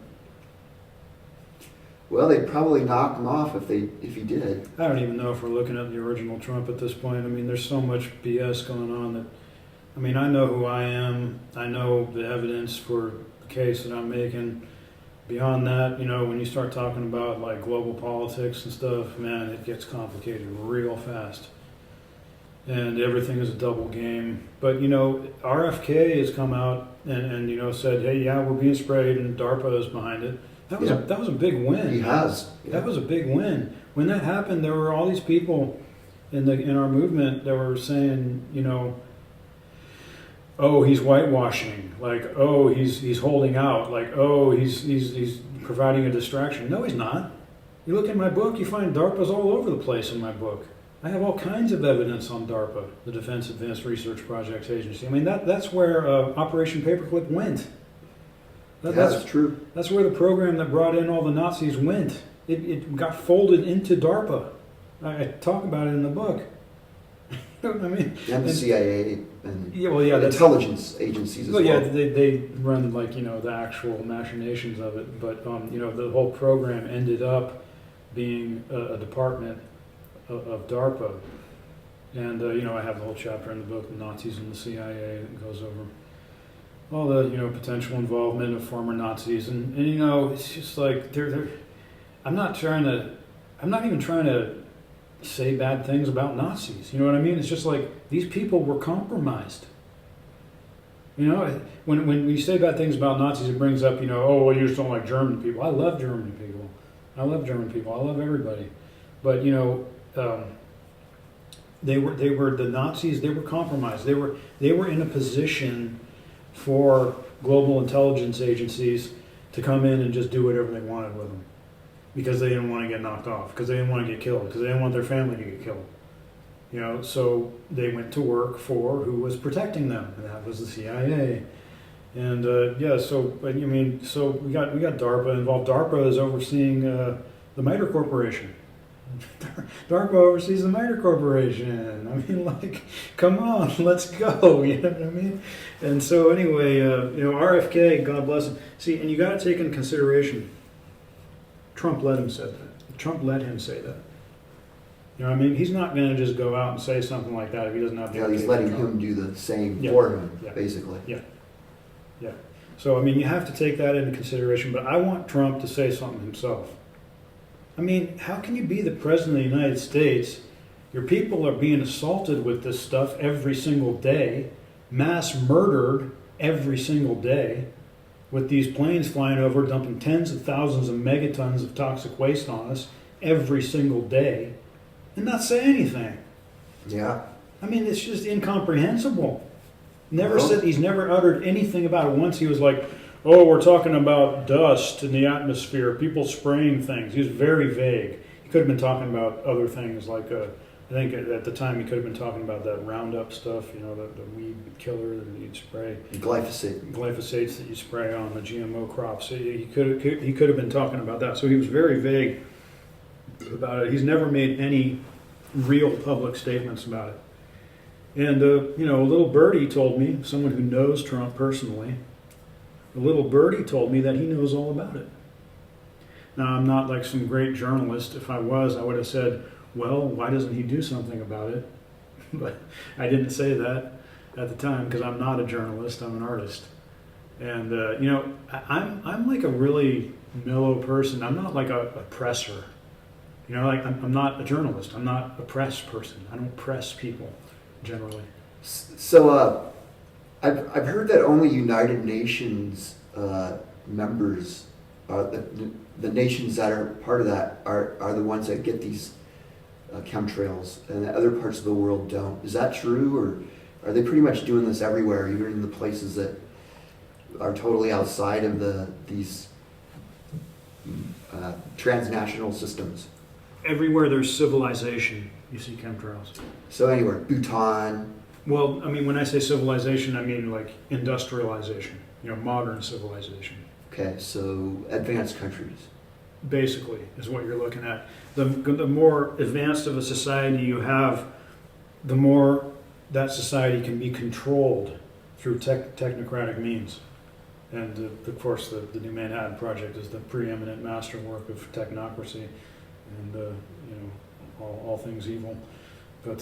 Well, they'd probably knock him off if he did. I don't even know if we're looking at the original Trump at this point. I mean, there's so much BS going on that, I mean, I know who I am. I know the evidence for the case that I'm making. Beyond that, when you start talking about like global politics and stuff, man, it gets complicated real fast. And everything is a double game. But, RFK has come out and said, hey, yeah, we're being sprayed and DARPA is behind it. That was a big win. He has. Yeah. That was a big win. When that happened, there were all these people in our movement that were saying, oh, he's whitewashing, like, oh, he's holding out, like, oh, he's providing a distraction. No, he's not. You look in my book, you find DARPA's all over the place in my book. I have all kinds of evidence on DARPA, the Defense Advanced Research Projects Agency. I mean, that's where Operation Paperclip went. That's true. That's where the program that brought in all the Nazis went. It got folded into DARPA. I talk about it in the book. I mean, and the CIA and intelligence agencies as well. Yeah, they run the actual machinations of it, but the whole program ended up being a department of DARPA, and I have the whole chapter in the book, the Nazis and the CIA, that goes over all the potential involvement of former Nazis, and it's just like I'm not even trying to say bad things about Nazis. You know what I mean? It's just like these people were compromised. When you say bad things about Nazis, it brings up, oh, well, you just don't like German people. I love German people. I love everybody. But they were the Nazis. They were compromised. They were in a position for global intelligence agencies to come in and just do whatever they wanted with them. Because they didn't want to get knocked off, because they didn't want to get killed, because they didn't want their family to get killed. So they went to work for who was protecting them, and that was the CIA. And so we got DARPA involved. DARPA is overseeing the MITRE Corporation. DARPA oversees the MITRE Corporation. I mean, come on, let's go. You know what I mean? And so anyway, RFK, God bless him. See, and you got to take into consideration. Trump let him say that. Trump let him say that. You know what I mean? He's not going to just go out and say something like that if he doesn't have the okay. He's letting him do the same for him, basically. Yeah. So, I mean, you have to take that into consideration, but I want Trump to say something himself. I mean, how can you be the president of the United States Your people are being assaulted with this stuff every single day, mass murdered every single day, with these planes flying over, dumping tens of thousands of megatons of toxic waste on us every single day, and not say anything. Yeah. I mean, it's just incomprehensible. Well, He's never uttered anything about it. Once he was like, oh, we're talking about dust in the atmosphere, people spraying things. He was very vague. He could have been talking about other things like, I think at the time he could have been talking about that Roundup stuff, the weed killer that you'd spray. Glyphosates that you spray on the GMO crops. He could have been talking about that. So he was very vague about it. He's never made any real public statements about it. And, a little birdie told me, someone who knows Trump personally, a little birdie told me that he knows all about it. Now, I'm not like some great journalist. If I was, I would have said, well, why doesn't he do something about it? But I didn't say that at the time because I'm not a journalist, I'm an artist. And, I'm like a really mellow person. I'm not like a presser. I'm not a journalist. I'm not a press person. I don't press people generally. So I've heard that only United Nations members, the nations that are part of that, are the ones that get these chemtrails, and the other parts of the world don't. Is that true, or are they pretty much doing this everywhere, even in the places that are totally outside of these transnational systems? Everywhere there's civilization, you see chemtrails. So anywhere, Bhutan. Well, I mean, when I say civilization, I mean like industrialization, modern civilization. Okay, so advanced countries. Basically, is what you're looking at. The more advanced of a society you have, the more that society can be controlled through technocratic means. And of course, the New Manhattan Project is the preeminent masterwork of technocracy, and all things evil. But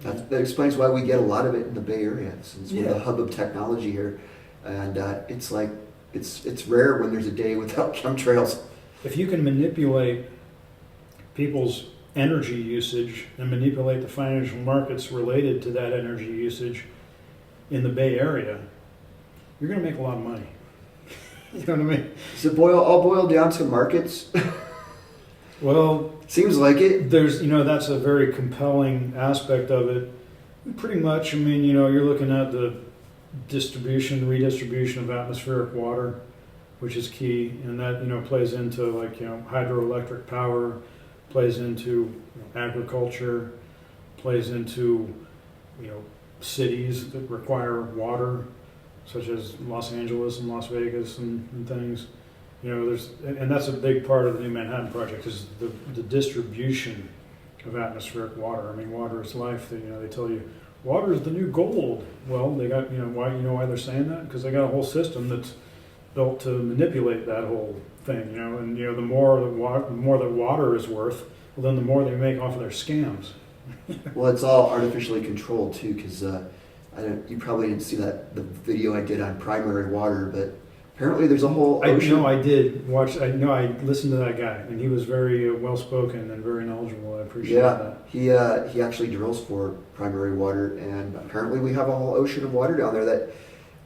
that explains why we get a lot of it in the Bay Area, since we're the hub of technology here, and it's like it's rare when there's a day without chemtrails. If you can manipulate people's energy usage and manipulate the financial markets related to that energy usage in the Bay Area, you're going to make a lot of money. You know what I mean? Does it all boil down to markets? Well, seems like it. There's, that's a very compelling aspect of it. Pretty much, I mean, you're looking at the redistribution of atmospheric water, which is key, and that plays into like hydroelectric power, plays into agriculture, plays into cities that require water, such as Los Angeles and Las Vegas and things. And that's a big part of the New Manhattan Project is the distribution of atmospheric water. I mean, water is life. They tell you water is the new gold. Well, they got why they're saying that, because they got a whole system that's built to manipulate that whole thing, and the more that water is worth, well, then the more they make off of their scams. Well, it's all artificially controlled too, because you probably didn't see the video I did on primary water, but apparently there's a whole ocean. I listened to that guy, and he was very well spoken and very knowledgeable. I appreciate that. He actually drills for primary water, and apparently we have a whole ocean of water down there that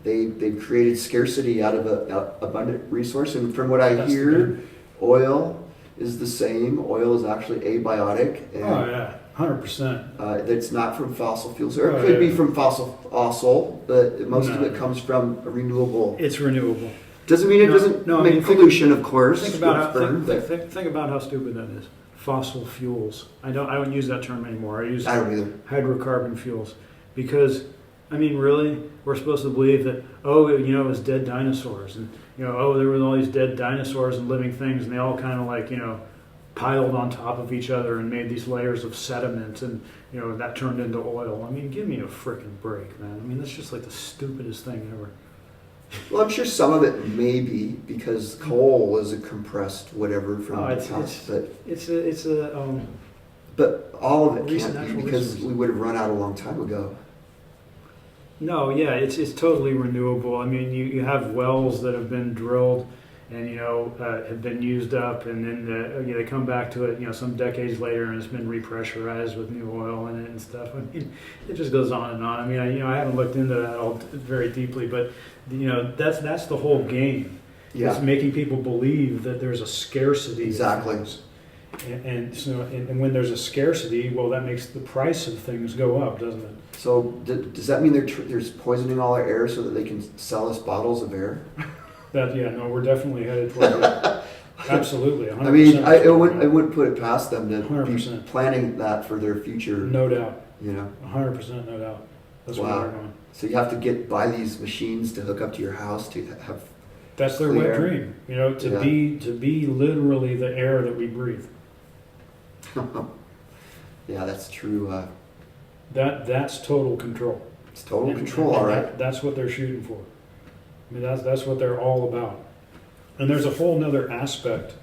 they've created scarcity out of an abundant resource. And from what I hear, oil is the same. Oil is actually abiotic. And, 100%. It's not from fossil fuels, or it could be from fossil, but most of it comes from a renewable. It's renewable. Doesn't mean it doesn't make pollution, of course. Think about how stupid that is. Fossil fuels. I don't use that term anymore. I don't either. Hydrocarbon fuels, because I mean, really, we're supposed to believe that it was dead dinosaurs, and there were all these dead dinosaurs and living things, and they all kind of like piled on top of each other and made these layers of sediment, and that turned into oil. I mean, give me a frickin' break, man. I mean, that's just like the stupidest thing ever. Well, I'm sure some of it may be because coal is a compressed whatever from the top, but all of it can't be, because we would have run out a long time ago. No, yeah, it's totally renewable. I mean, you have wells that have been drilled and have been used up, and then they come back to it some decades later, and it's been repressurized with new oil in it and stuff. I mean, it just goes on and on. I mean, I haven't looked into that all very deeply, but that's the whole game. Yeah. It's making people believe that there's a scarcity. Exactly. Of things. And when there's a scarcity, well, that makes the price of things go up, doesn't it? So does that mean they're poisoning all our air so that they can sell us bottles of air? We're definitely headed toward that. Absolutely, 100%. I mean, I wouldn't put it past them to 100%. be planning that for their future. No doubt. 100%, no doubt. That's wow. where they're going. So you have to buy these machines to hook up to your house to have. That's their wet dream, to be literally the air that we breathe. Yeah, that's true. That's total control. It's total control, all right. That's what they're shooting for. I mean, that's what they're all about. And there's a whole nother aspect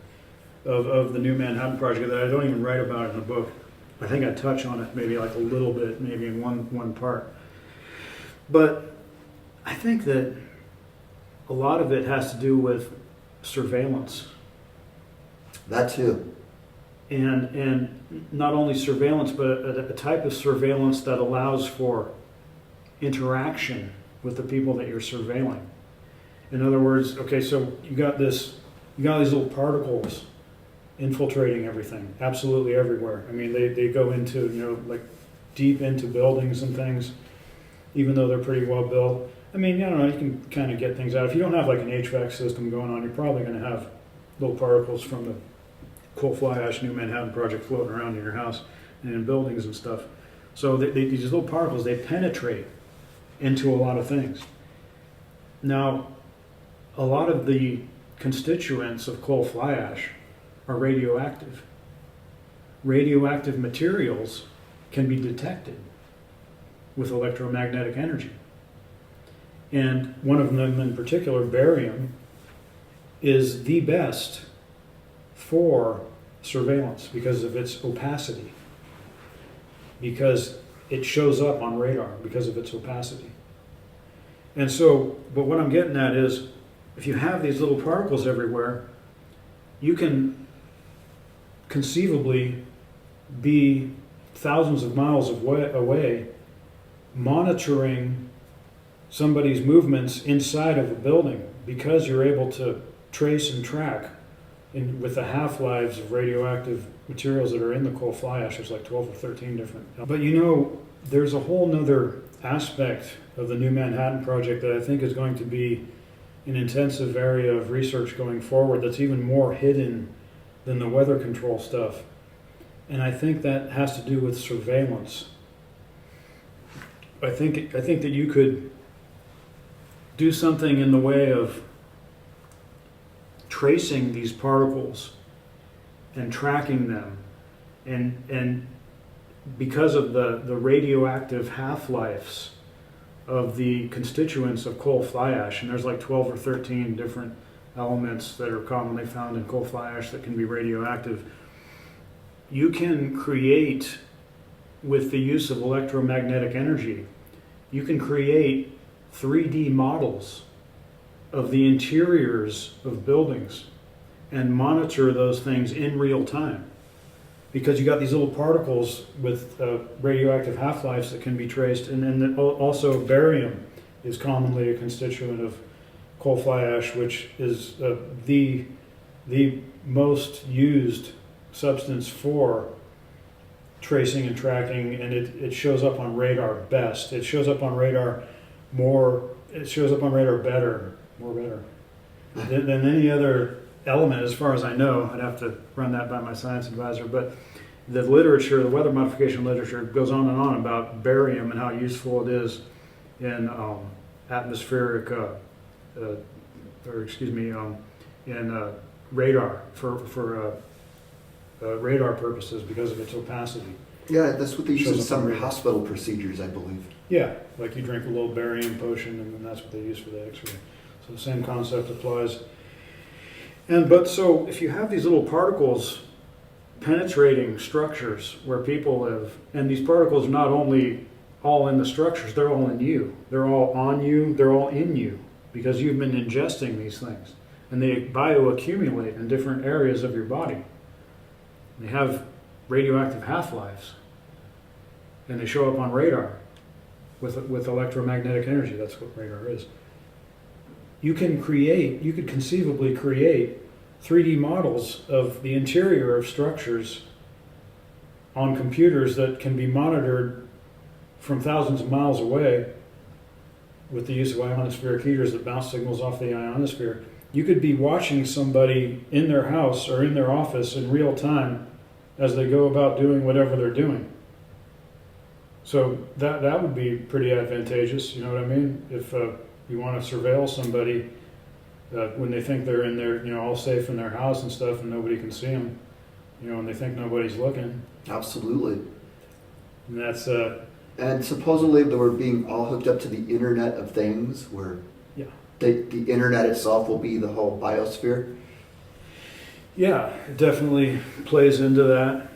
of the New Manhattan Project that I don't even write about in the book. I think I touch on it maybe like a little bit, maybe in one part. But I think that a lot of it has to do with surveillance. That too. And not only surveillance, but a type of surveillance that allows for interaction with the people that you're surveilling. In other words, okay, so you got these little particles infiltrating everything, absolutely everywhere. I mean, they go into, like deep into buildings and things, even though they're pretty well built. I mean, I don't know, you can kind of get things out. If you don't have like an HVAC system going on, you're probably going to have little particles from the coal fly ash New Manhattan Project floating around in your house and in buildings and stuff. So these little particles, they penetrate into a lot of things. Now, a lot of the constituents of coal fly ash are radioactive. Radioactive materials can be detected with electromagnetic energy. And one of them in particular, barium, is the best for surveillance because of its opacity, because it shows up on radar because of its opacity. And so, but what I'm getting at is, if you have these little particles everywhere, you can conceivably be thousands of miles away monitoring somebody's movements inside of a building, because you're able to trace and track with the half-lives of radioactive materials that are in the coal fly ash. There's like 12 or 13 different. But there's a whole nother aspect of the New Manhattan Project that I think is going to be an intensive area of research going forward that's even more hidden than the weather control stuff. And I think that has to do with surveillance. I think that you could do something in the way of tracing these particles and tracking them, and because of the radioactive half-lives of the constituents of coal fly ash, and there's like 12 or 13 different elements that are commonly found in coal fly ash that can be radioactive, you can create, with the use of electromagnetic energy, you can create 3D models of the interiors of buildings and monitor those things in real time, because you got these little particles with radioactive half-lives that can be traced. And then also barium is commonly a constituent of coal fly ash, which is the most used substance for tracing and tracking, and it shows up on radar best. It shows up on radar better than any other element, as far as I know. I'd have to run that by my science advisor, but the literature, the weather modification literature, goes on and on about barium and how useful it is in atmospheric, in radar for radar purposes because of its opacity. Yeah, that's what they use in some radar. hospital procedures, I believe. Yeah, like you drink a little barium potion, and then that's what they use for the X-ray. So the same concept applies. But so if you have these little particles penetrating structures where people live, and these particles are not only all in the structures, they're all in you. They're all on you, they're all in you, because you've been ingesting these things. and they bioaccumulate in different areas of your body. They have radioactive half-lives, and they show up on radar with electromagnetic energy. That's what radar is. You could conceivably create 3D models of the interior of structures on computers that can be monitored from thousands of miles away with the use of ionospheric heaters that bounce signals off the ionosphere. You could be watching somebody in their house or in their office in real time as they go about doing whatever they're doing. So that would be pretty advantageous, you know what I mean? If you want to surveil somebody when they think they're in their, all safe in their house and stuff and nobody can see them, and they think nobody's looking. Absolutely. And that's... and supposedly they were being all hooked up to the Internet of Things, where the Internet itself will be the whole biosphere. Yeah, it definitely plays into that.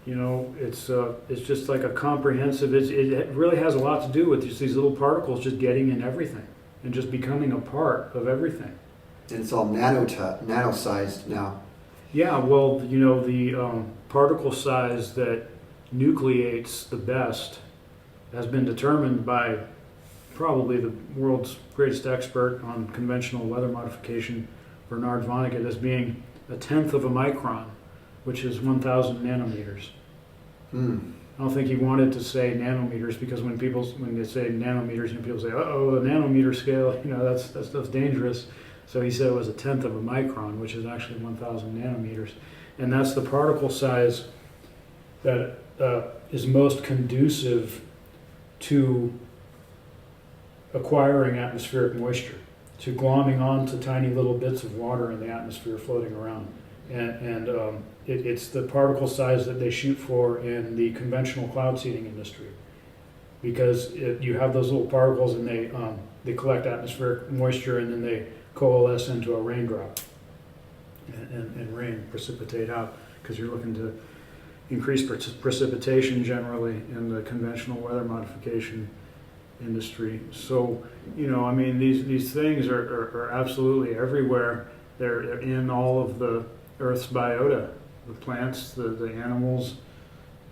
It's just like a comprehensive. It really has a lot to do with just these little particles just getting in everything and just becoming a part of everything. And it's all nano-sized now. Yeah, well, the particle size that nucleates the best has been determined by probably the world's greatest expert on conventional weather modification, Bernard Vonnegut, as being 1/10 of a micron, which is 1,000 nanometers. I don't think he wanted to say nanometers, because when they say nanometers, people say, "Oh, the nanometer scale, that stuff's dangerous." So he said it was 1/10 of a micron, which is actually 1,000 nanometers, and that's the particle size that is most conducive to acquiring atmospheric moisture, to glomming onto tiny little bits of water in the atmosphere floating around. And it's the particle size that they shoot for in the conventional cloud seeding industry, because you have those little particles and they collect atmospheric moisture and then they coalesce into a raindrop and rain, precipitate out, because you're looking to increase precipitation generally in the conventional weather modification industry. So, these things are absolutely everywhere. They're in all of the Earth's biota, the plants, the animals,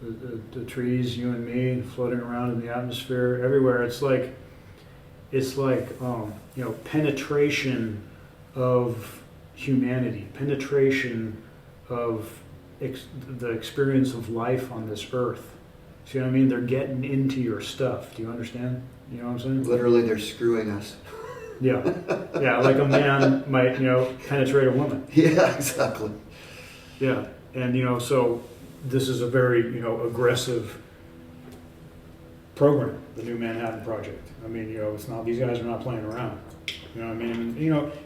the trees, you and me, floating around in the atmosphere, everywhere. It's like penetration of humanity, penetration of the experience of life on this earth. See what I mean? They're getting into your stuff. Do you understand? You know what I'm saying? Literally, they're screwing us. Yeah, like a man might, penetrate a woman. Yeah, exactly. Yeah, and so this is a very, aggressive program, the New Manhattan Project. I mean, it's not, these guys are not playing around. You know what I mean?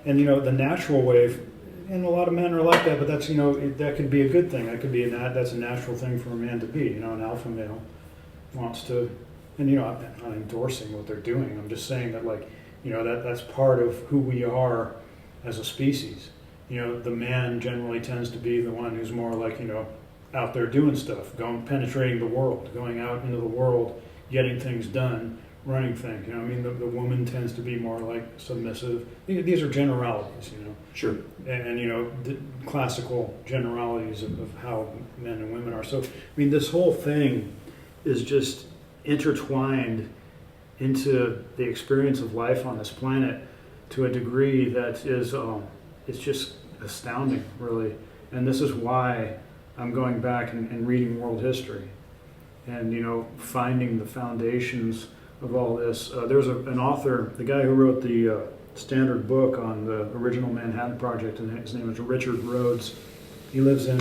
And the natural wave, and a lot of men are like that, but that's, that could be a good thing. That could be that's a natural thing for a man to be. An alpha male wants to, and I'm not endorsing what they're doing. I'm just saying that, that's part of who we are as a species. The man generally tends to be the one who's more like, out there doing stuff, penetrating the world, going out into the world, getting things done, running things. The woman tends to be more like submissive. These are generalities, Sure. And the classical generalities of how men and women are. So, this whole thing is just intertwined into the experience of life on this planet to a degree that is, it's just astounding, really. And this is why I'm going back and reading world history and, finding the foundations of all this. There's an author, the guy who wrote the standard book on the original Manhattan Project, and his name is Richard Rhodes. He lives in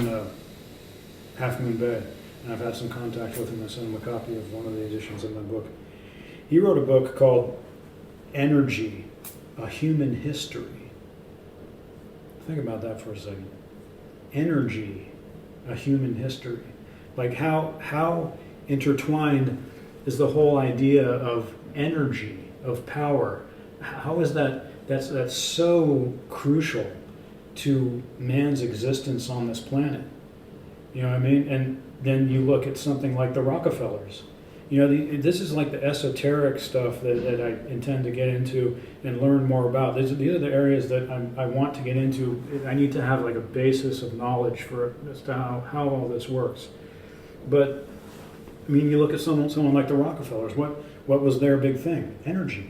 Half Moon Bay, and I've had some contact with him. I sent him a copy of one of the editions of my book. He wrote a book called Energy, A Human History. Think about that for a second. Energy, A Human History. Like how intertwined is the whole idea of energy, of power? How is that's so crucial to man's existence on this planet? You know what I mean? And then you look at something like the Rockefellers. This is like the esoteric stuff that I intend to get into and learn more about. These are the areas that I want to get into. I need to have like a basis of knowledge for as to how all this works. But I mean, you look at someone like the Rockefellers. What was their big thing? Energy,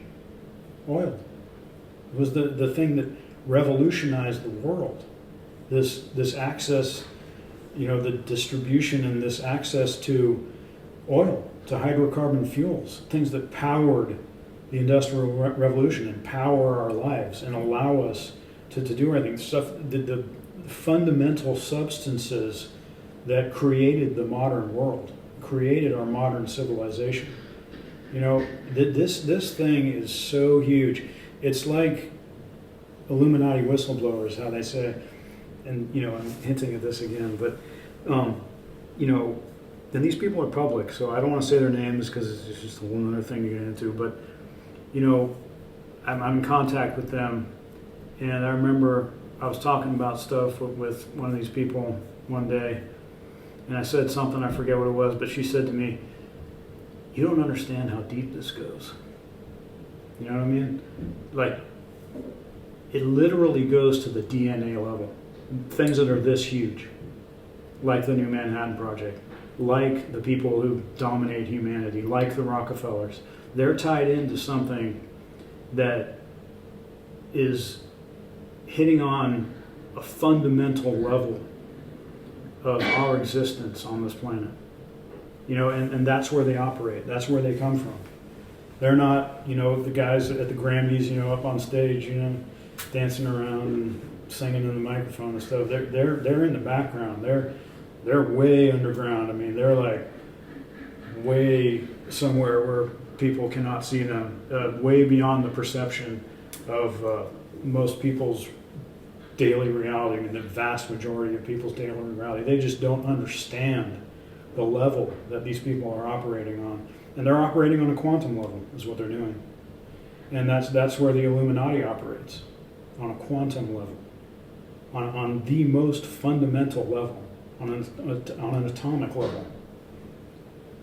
oil. It was the thing that revolutionized the world. This access, the distribution and this access to oil, to hydrocarbon fuels, things that powered the Industrial Revolution and power our lives and allow us to do everything. The fundamental substances that created the modern world, created our modern civilization. This thing is so huge. It's like Illuminati whistleblowers, how they say, and I'm hinting at this again, but and these people are public, so I don't want to say their names because it's just a whole other thing to get into. But I'm in contact with them, and I remember I was talking about stuff with one of these people one day, and I said something, I forget what it was, but she said to me, "You don't understand how deep this goes." You know what I mean? Like, it literally goes to the DNA level. Things that are this huge, like the New Manhattan Project, like the people who dominate humanity, like the Rockefellers. They're tied into something that is hitting on a fundamental level of our existence on this planet. And that's where they operate. That's where they come from. They're not, the guys at the Grammys, up on stage, dancing around and singing in the microphone and stuff. They're in the background. They're way underground. I mean, they're like way somewhere where people cannot see them, way beyond the perception of most people's daily reality. I mean, the vast majority of people's daily reality. They just don't understand the level that these people are operating on. And they're operating on a quantum level, is what they're doing. And that's where the Illuminati operates, on a quantum level, on the most fundamental level, on an atomic level.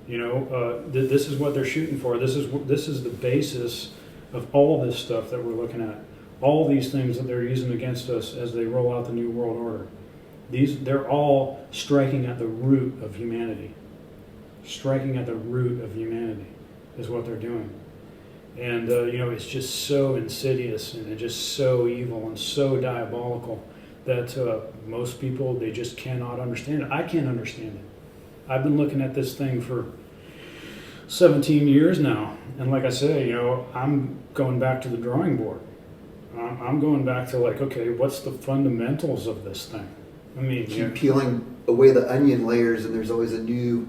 This is what they're shooting for. This is the basis of all this stuff that we're looking at. All these things that they're using against us as they roll out the New World Order. They're all striking at the root of humanity. Striking at the root of humanity is what they're doing. And, it's just so insidious and just so evil and so diabolical that most people, they just cannot understand it. I can't understand it. I've been looking at this thing for 17 years now. And like I say, I'm going back to the drawing board. I'm going back to okay, what's the fundamentals of this thing? I mean, keep peeling away the onion layers, and there's always a new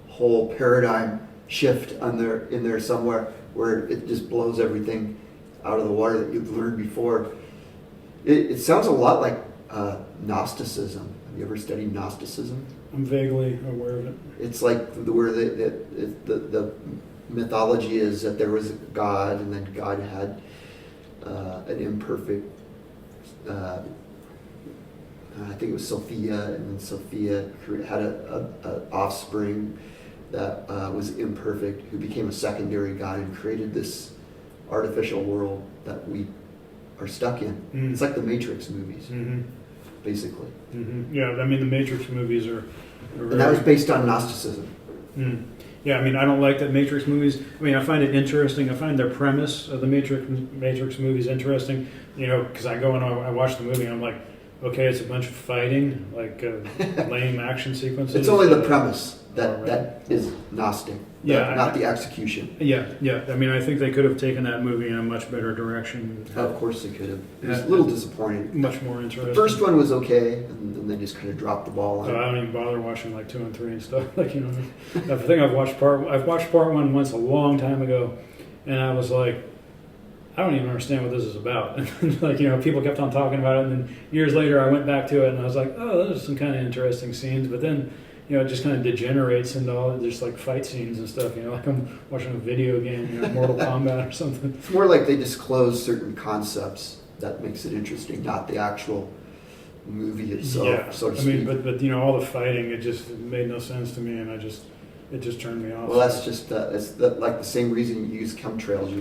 whole paradigm shift in there somewhere where it just blows everything out of the water that you've learned before. It sounds a lot like Gnosticism. Have you ever studied Gnosticism? I'm vaguely aware of it. It's like where the mythology is that there was a God, and then God had an imperfect, I think it was Sophia, and then Sophia had a offspring that was imperfect, who became a secondary God and created this artificial world that we are stuck in. Mm. It's like the Matrix movies, basically. Mm-hmm. Yeah, I mean, the Matrix movies are and that was based on Gnosticism. Mm. Yeah, I mean, I don't like the Matrix movies. I mean, I find it interesting. I find their premise of the Matrix movies interesting, because I go and I watch the movie and I'm like, okay, it's a bunch of fighting, lame action sequences. It's only the premise that is Gnostic, not the execution. Yeah. I mean, I think they could have taken that movie in a much better direction. Of course they could have. It was a little disappointing. Much more interesting. The first one was okay, and then they just kind of dropped the ball on it. I don't even bother watching 2 and 3 and stuff. I think I've watched part 1 once a long time ago, and I was like, I don't even understand what this is about. And people kept on talking about it, and then years later I went back to it and I was like, oh, those are some kind of interesting scenes. But then, it just kind of degenerates into all just fight scenes and stuff. Like I'm watching a video game, Mortal Kombat or something. It's more like they disclose certain concepts that makes it interesting, not the actual movie itself, so to speak. I mean, but all the fighting, it made no sense to me, and it just turned me off. Well, that's just like the same reason you use chemtrails.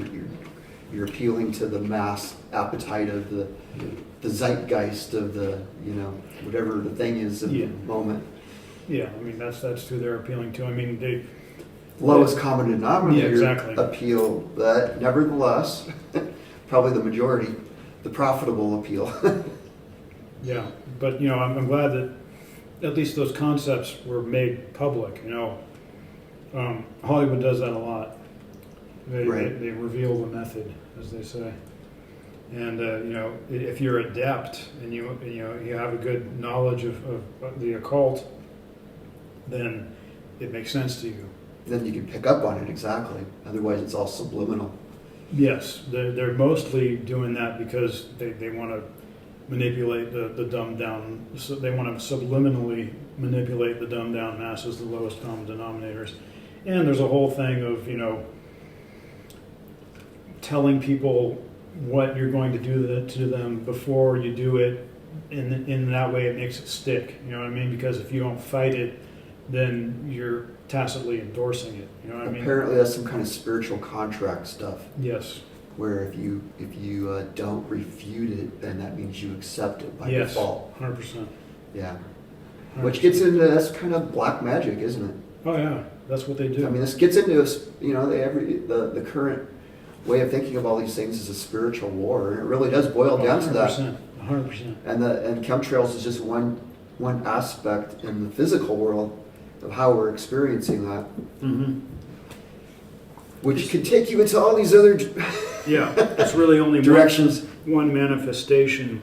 You're appealing to the mass appetite of the zeitgeist of the, you know, whatever the thing is of the moment. Yeah, I mean that's who they're appealing to. I mean lowest common denominator exactly. appeal, but nevertheless, probably the majority, the profitable appeal. Yeah, but you know, I'm glad that at least those concepts were made public. You know, Hollywood does that a lot. They reveal the method, as they say. And you know, if you're adept and you have a good knowledge of the occult, then it makes sense to you. Then you can pick up on it, exactly. Otherwise, it's all subliminal. Yes, they're mostly doing that because they want to manipulate the dumbed down. So they want to subliminally manipulate the dumbed down masses, the lowest common denominators. And there's a whole thing of, you know, telling people what you're going to do to them before you do it. In that way, it makes it stick. You know what I mean? Because if you don't fight it, then you're tacitly endorsing it. You know what I mean? Apparently, that's some kind of spiritual contract stuff. Yes. Where if you don't refute it, then that means you accept it by yes, default. 100%. Yeah. 100%. Which gets into, that's kind of black magic, isn't it? Oh yeah, that's what they do. I mean, this gets into you know, the current way of thinking of all these things is a spiritual war, and it really does boil down to that. 100%. And chemtrails is just one aspect in the physical world of how we're experiencing that. Mm-hmm. Which could take you into all these other yeah, it's really only directions. One manifestation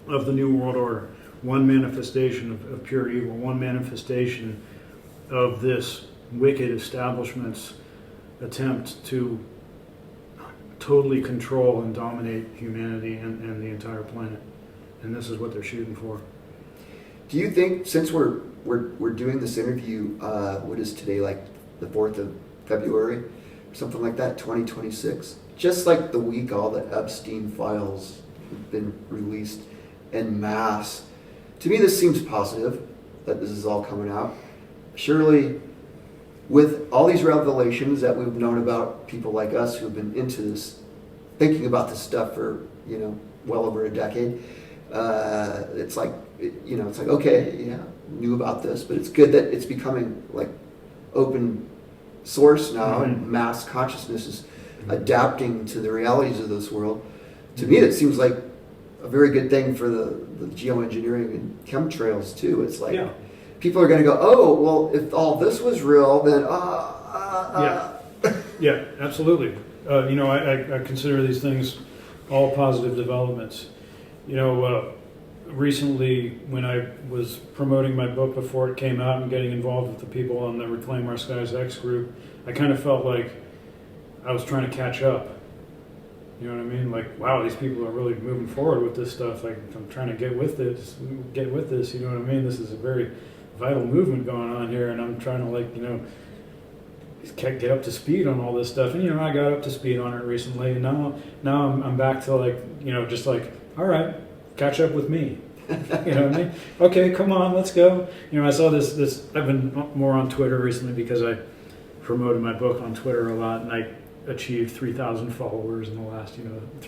of the New World Order, one manifestation of pure evil, one manifestation of this wicked establishment's attempt to totally control and dominate humanity and the entire planet. And this is what they're shooting for. Do you think, since we're doing this interview, what is today, like the 4th of February, or something like that, 2026? Just like the week all the Epstein files have been released en masse. To me, this seems positive that this is all coming out. Surely, with all these revelations that we've known about people like us who've been into this, thinking about this stuff for, you know, well over a decade, it's like, you know, it's like, okay, yeah, knew about this, but it's good that it's becoming like open source now, and mass consciousness is adapting to the realities of this world. To me, it seems like a very good thing for the geoengineering and chemtrails too. It's like people are going to go, oh, well, if all this was real, then yeah, absolutely. You know, I consider these things all positive developments. You know, recently when I was promoting my book before it came out and getting involved with the people on the Reclaim Our Skies X group, I kind of felt like I was trying to catch up. You know what I mean? Like, wow, these people are really moving forward with this stuff. Like, I'm trying to get with this. You know what I mean? This is a very vital movement going on here, and I'm trying to, like, you know, get up to speed on all this stuff. And, you know, I got up to speed on it recently, and now I'm back to, like, you know, just like, all right, catch up with me. You know what I mean? Okay, come on, let's go. You know, I saw this. I've been more on Twitter recently because I promoted my book on Twitter a lot, and I achieved 3,000 followers in the last, 3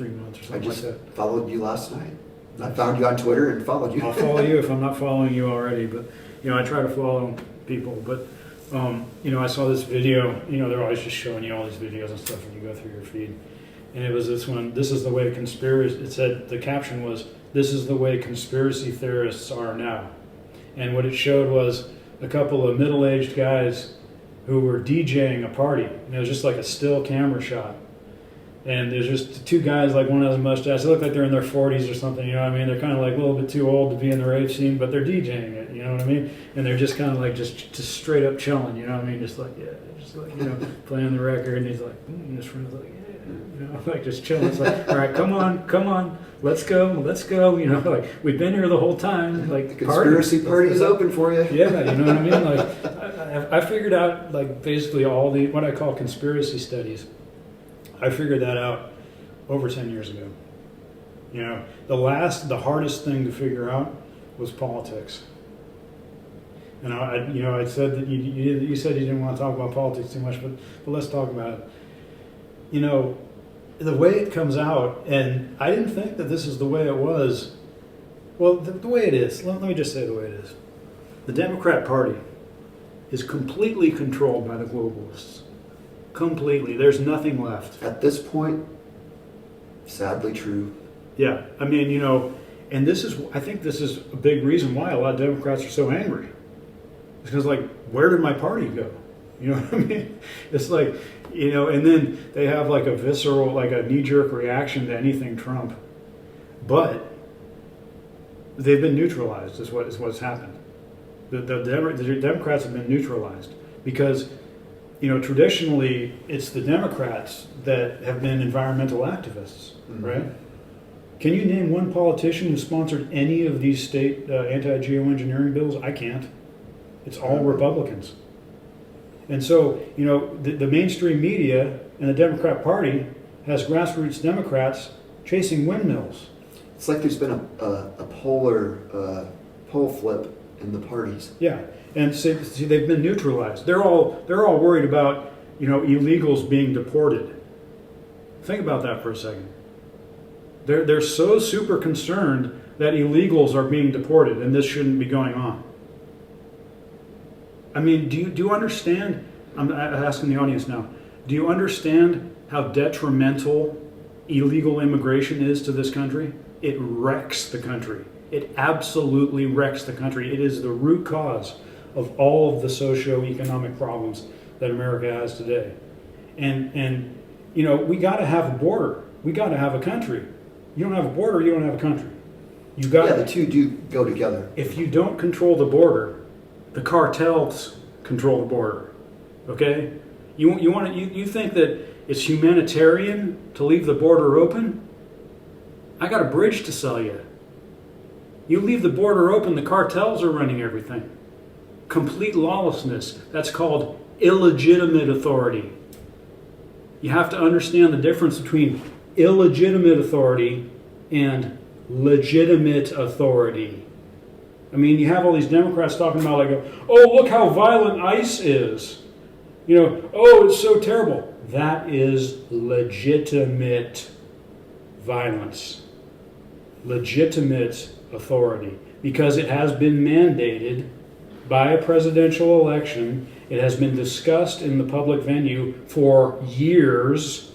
months or something like that. I just followed you last night. I found you on Twitter and followed you. I'll follow you if I'm not following you already, but, I try to follow people. But, I saw this video. They're always just showing you all these videos and stuff when you go through your feed. And it was this one, this is the way it said, the caption was, this is the way conspiracy theorists are now. And what it showed was a couple of middle-aged guys who were DJing a party. And it was just like a still camera shot. And there's just two guys, like one has a mustache. They look like they're in their 40s or something, you know what I mean? They're kind of like a little bit too old to be in the rave scene, but they're DJing it, you know what I mean? And they're just kind of like just straight up chilling, you know what I mean? Just like, playing the record. And he's like, his friend's like, like just chilling. It's like, all right, come on, let's go, like we've been here the whole time. Like the conspiracy party is open for you. Yeah, you know what I mean? Like I figured out like basically all the what I call conspiracy studies. I figured that out over 10 years ago. The hardest thing to figure out was politics. And I said that you said you didn't want to talk about politics too much, but let's talk about it. You know, the way it comes out, and I didn't think that this is the way it was. Well, the way it is, let me just say the way it is. The Democrat Party is completely controlled by the globalists. Completely. There's nothing left. At this point, sadly true. Yeah. I mean, you know, and I think this is a big reason why a lot of Democrats are so angry. It's because, like, where did my party go? You know what I mean? It's like, you know, and then they have like a visceral, like a knee-jerk reaction to anything Trump. But they've been neutralized is what's happened. The Democrats have been neutralized because, you know, traditionally it's the Democrats that have been environmental activists, right? Can you name one politician who sponsored any of these state anti-geoengineering bills? I can't. It's all Republicans. And so, you know, the mainstream media and the Democrat Party has grassroots Democrats chasing windmills. It's like there's been a polar pole flip in the parties. Yeah, and see, they've been neutralized. They're all worried about, you know, illegals being deported. Think about that for a second. They're so super concerned that illegals are being deported, and this shouldn't be going on. I mean, do you understand? I'm asking the audience now. Do you understand how detrimental illegal immigration is to this country? It wrecks the country. It absolutely wrecks the country. It is the root cause of all of the socio-economic problems that America has today. And you know, we got to have a border. We got to have a country. You don't have a border, you don't have a country. You got the two do go together. If you don't control the border, the cartels control the border. Okay? You think that it's humanitarian to leave the border open? I got a bridge to sell you. You leave the border open, the cartels are running everything. Complete lawlessness. That's called illegitimate authority. You have to understand the difference between illegitimate authority and legitimate authority. I mean, you have all these Democrats talking about, like, oh, look how violent ICE is. You know, oh, it's so terrible. That is legitimate violence. Legitimate authority. Because it has been mandated by a presidential election. It has been discussed in the public venue for years.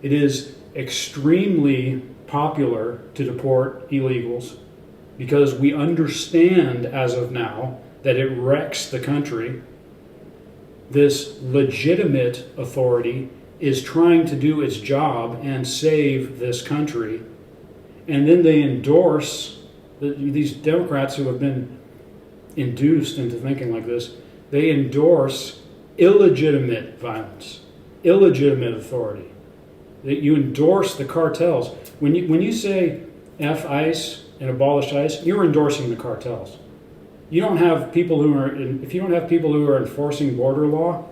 It is extremely popular to deport illegals because we understand as of now that it wrecks the country. This legitimate authority is trying to do its job and save this country. And then they endorse, these Democrats who have been induced into thinking like this, they endorse illegitimate violence, illegitimate authority. You endorse the cartels. When you say F ICE and abolish ICE, you're endorsing the cartels. You don't have people who are, if you don't have people who are enforcing border law,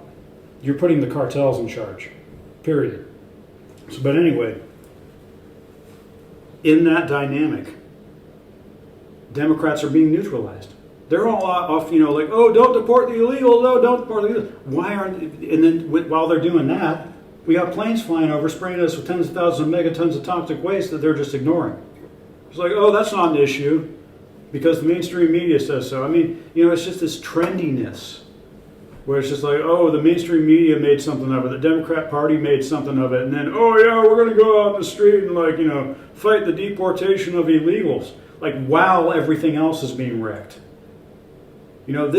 you're putting the cartels in charge. Period. So, but anyway, in that dynamic, Democrats are being neutralized. They're all off, you know, like, oh, don't deport the illegals, no, don't deport the illegals. Why aren't, and then while they're doing that, we got planes flying over, spraying us with tens of thousands of megatons of toxic waste that they're just ignoring. It's like, oh, that's not an issue because the mainstream media says so. I mean, you know, it's just this trendiness where it's just like, oh, the mainstream media made something of it, the Democrat Party made something of it, and then, oh, yeah, we're going to go out in the street and, like, you know, fight the deportation of illegals, like, while everything else is being wrecked. You know,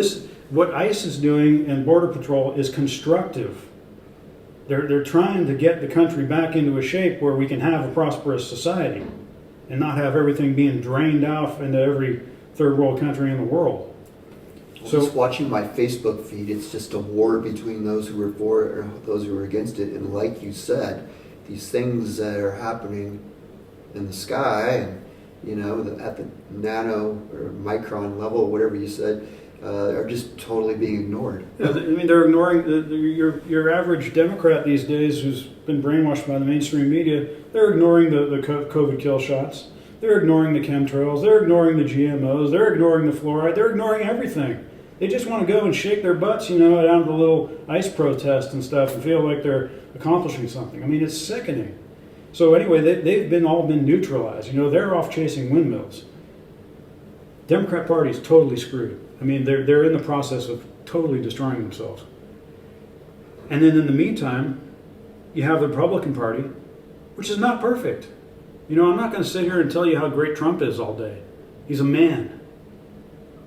what ICE is doing and Border Patrol is constructive. They're trying to get the country back into a shape where we can have a prosperous society and not have everything being drained off into every third world country in the world. So just watching my Facebook feed, it's just a war between those who are for it or those who are against it. And like you said, these things that are happening in the sky and, you know, at the nano or micron level, whatever you said, are just totally being ignored. Yeah, I mean, they're ignoring your average Democrat these days who's been brainwashed by the mainstream media. They're ignoring the COVID kill shots. They're ignoring the chemtrails. They're ignoring the GMOs. They're ignoring the fluoride. They're ignoring everything. They just want to go and shake their butts, you know, down to the little ice protest and stuff and feel like they're accomplishing something. I mean, it's sickening. So anyway, they've all been neutralized. You know, they're off chasing windmills. Democrat Party's totally screwed. I mean, they're in the process of totally destroying themselves. And then in the meantime, you have the Republican Party, which is not perfect. You know, I'm not going to sit here and tell you how great Trump is all day. He's a man.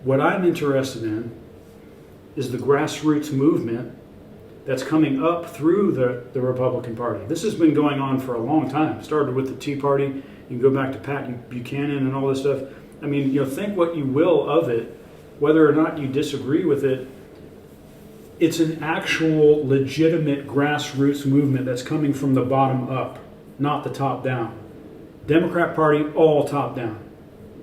What I'm interested in is the grassroots movement that's coming up through the Republican Party. This has been going on for a long time. It started with the Tea Party. You can go back to Pat Buchanan and all this stuff. I mean, you know, think what you will of it, whether or not you disagree with it. It's an actual legitimate grassroots movement that's coming from the bottom up, not the top down. Democrat Party, all top down,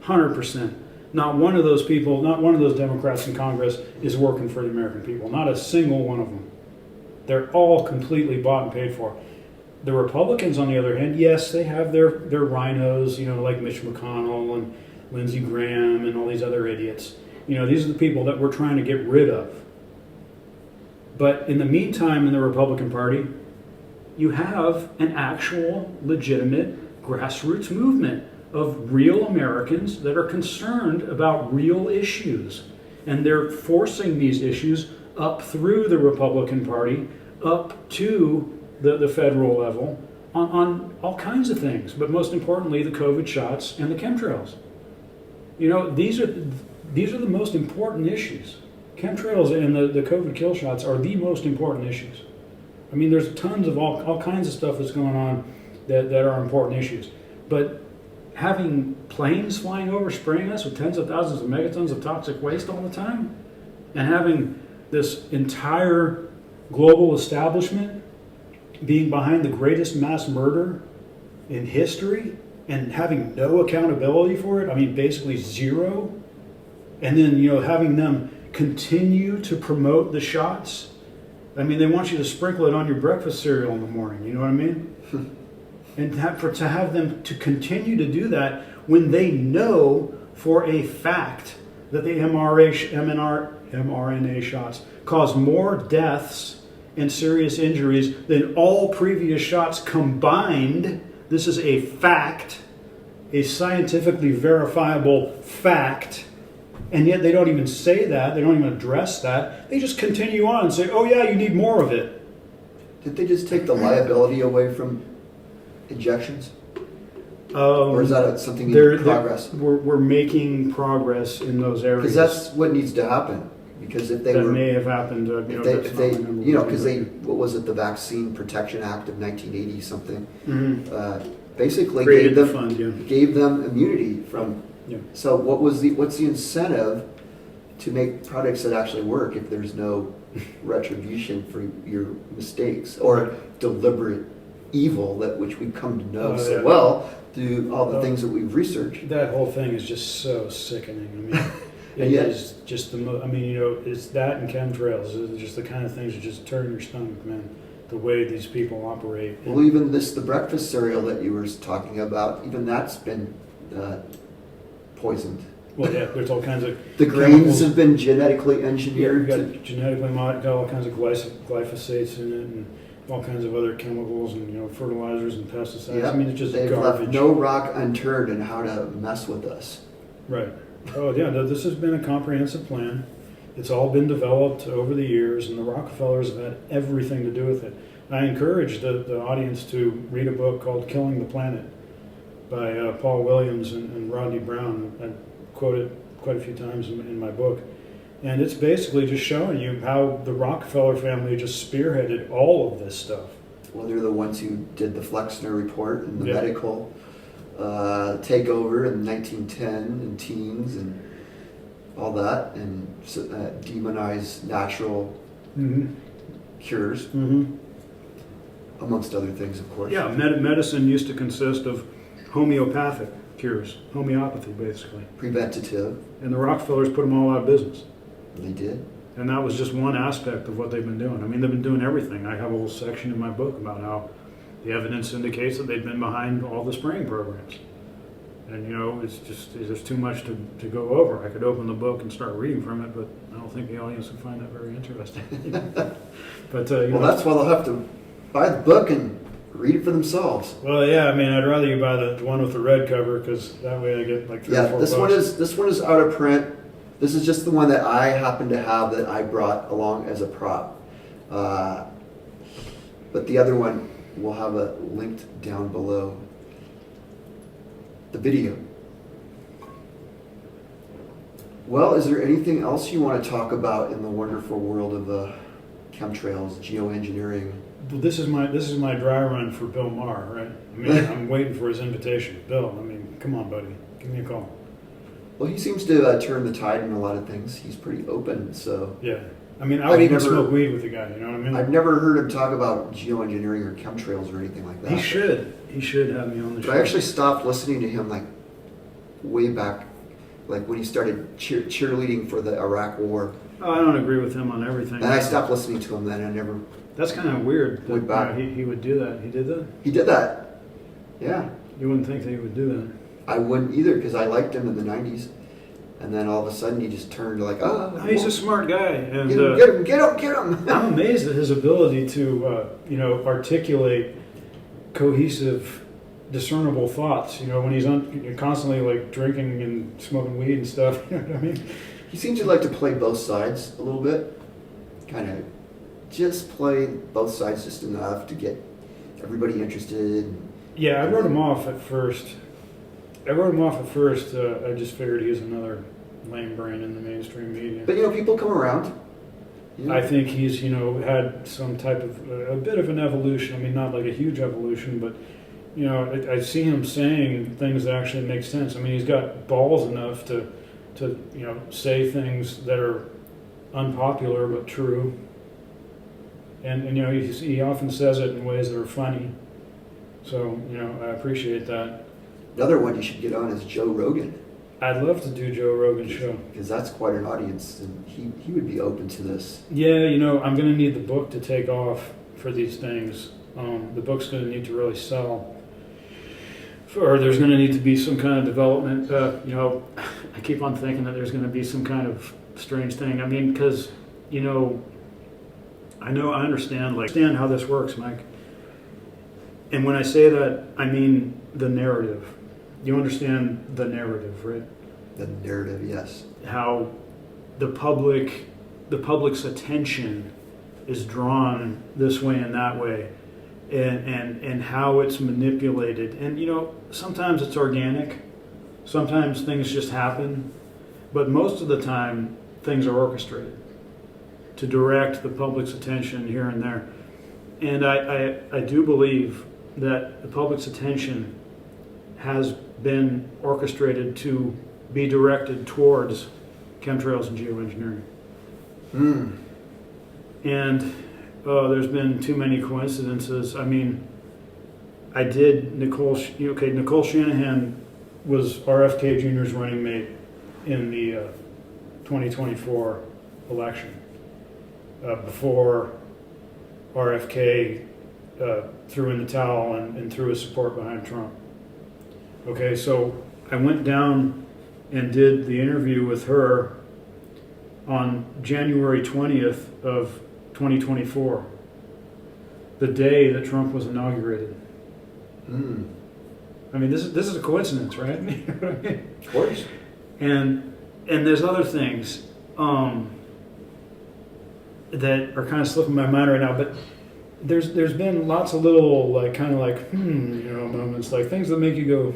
100%. Not one of those people, not one of those Democrats in Congress is working for the American people. Not a single one of them. They're all completely bought and paid for. The Republicans, on the other hand, yes, they have their rhinos, you know, like Mitch McConnell and Lindsey Graham and all these other idiots. You know, these are the people that we're trying to get rid of. But in the meantime, in the Republican Party, you have an actual, legitimate grassroots movement of real Americans that are concerned about real issues. And they're forcing these issues up through the Republican Party, up to the federal level, on all kinds of things. But most importantly, the COVID shots and the chemtrails. You know, these are the most important issues. Chemtrails and the COVID kill shots are the most important issues. I mean, there's tons of all kinds of stuff that's going on that are important issues. But having planes flying over spraying us with tens of thousands of megatons of toxic waste all the time, and having this entire global establishment being behind the greatest mass murder in history and having no accountability for it, I mean, basically zero, and then, you know, having them continue to promote the shots. I mean, they want you to sprinkle it on your breakfast cereal in the morning, you know what I mean? And to have them to continue to do that when they know for a fact that the mRNA shots cause more deaths and serious injuries than all previous shots combined. This is a fact, a scientifically verifiable fact, and yet they don't even say that, they don't even address that. They just continue on and say, oh yeah, you need more of it. Did they just take the liability away from injections? Or is that something in progress? We're making progress in those areas. Because that's what needs to happen. Because if they that may have happened. Because what was it? The Vaccine Protection Act of 1980 something. Mm-hmm. Basically gave them immunity from. Yeah. So what's the incentive to make products that actually work if there's no retribution for your mistakes or deliberate evil which we've come to know so well through all the things that we've researched? That whole thing is just so sickening. I mean, it is just I mean, you know, it's that and chemtrails. It's just the kind of things that just turn your stomach, man. The way these people operate. Well, even the breakfast cereal that you were talking about, even that's been poisoned. Well, yeah, there's all kinds of the grains have been genetically engineered. Yeah, got all kinds of glyphosates in it, and all kinds of other chemicals, and, you know, fertilizers and pesticides. Yep. I mean, it's just they've garbage. Left no rock unturned in how to mess with us. Right. Oh yeah, this has been a comprehensive plan. It's all been developed over the years, and the Rockefellers have had everything to do with it. I encourage the audience to read a book called Killing the Planet by Paul Williams and Rodney Brown. I quote it quite a few times in my book. And it's basically just showing you how the Rockefeller family just spearheaded all of this stuff. Well, they're the ones who did the Flexner Report and the medical takeover in 1910 and teens and all that, and demonize natural cures, amongst other things, of course. Yeah, medicine used to consist of homeopathic cures, homeopathy basically. Preventative. And the Rockefellers put them all out of business. They did. And that was just one aspect of what they've been doing. I mean, they've been doing everything. I have a whole section in my book about how the evidence indicates that they've been behind all the spraying programs. And, you know, it's just, there's too much to go over. I could open the book and start reading from it, but I don't think the audience would find that very interesting. But, you know, that's why they'll have to buy the book and read it for themselves. well, yeah, I mean, I'd rather you buy the one with the red cover, because that way I get like 3 or 4 This bucks. this one is out of print. This is just the one that I happen to have that I brought along as a prop. But the other one we'll have it linked down below the video. Well, is there anything else you want to talk about in the wonderful world of chemtrails, geoengineering? Well, this is my dry run for Bill Maher, right? I mean, I'm waiting for his invitation. Bill, I mean, come on, buddy, give me a call. Well, he seems to turn the tide in a lot of things. He's pretty open, so. Yeah, I mean, I would even smoke weed with the guy. You know what I mean? I've never heard him talk about geoengineering or chemtrails or anything like that. He should. He should have me on the show. But I actually stopped listening to him like way back, like when he started cheerleading for the Iraq War. Oh, I don't agree with him on everything. And I stopped listening to him then. I never. That's kind of weird. That, Went back. he would do that. He did that? He did that. Yeah. You wouldn't think that he would do that. I wouldn't either because I liked him in the 90s. And then all of a sudden he just turned like, oh. He's a smart guy. And, get him. I'm amazed at his ability to, articulate cohesive, discernible thoughts. You know, when he's constantly like drinking and smoking weed and stuff. You know what I mean? He seems to like to play both sides a little bit. Kind of just play both sides just enough to get everybody interested. Yeah, I wrote him off at first. I just figured he was another lame brain in the mainstream media. But people come around. I think he's had some type of a bit of an evolution. I mean, not like a huge evolution, but I see him saying things that actually make sense. I mean, he's got balls enough to say things that are unpopular but true. And he often says it in ways that are funny. So I appreciate that. Another one you should get on is Joe Rogan. I'd love to do Joe Rogan's show. Because that's quite an audience, and he would be open to this. Yeah, I'm going to need the book to take off for these things. The book's going to need to really sell. Or there's going to need to be some kind of development. I keep on thinking that there's going to be some kind of strange thing. I mean, because, I understand how this works, Mike. And when I say that, I mean the narrative. You understand the narrative, right? The narrative, yes. How the public's attention is drawn this way and that way, and how it's manipulated. And sometimes it's organic, sometimes things just happen, but most of the time things are orchestrated to direct the public's attention here and there. And I do believe that the public's attention has been orchestrated to be directed towards chemtrails and geoengineering. And there's been too many coincidences. I mean, Nicole Shanahan was RFK Jr.'s running mate in the 2024 election before RFK threw in the towel and threw his support behind Trump. Okay, so I went down and did the interview with her on January 20th of 2024, the day that Trump was inaugurated. I mean, this is a coincidence, right? Of course. And there's other things that are kind of slipping my mind right now, but there's been lots of little moments, like things that make you go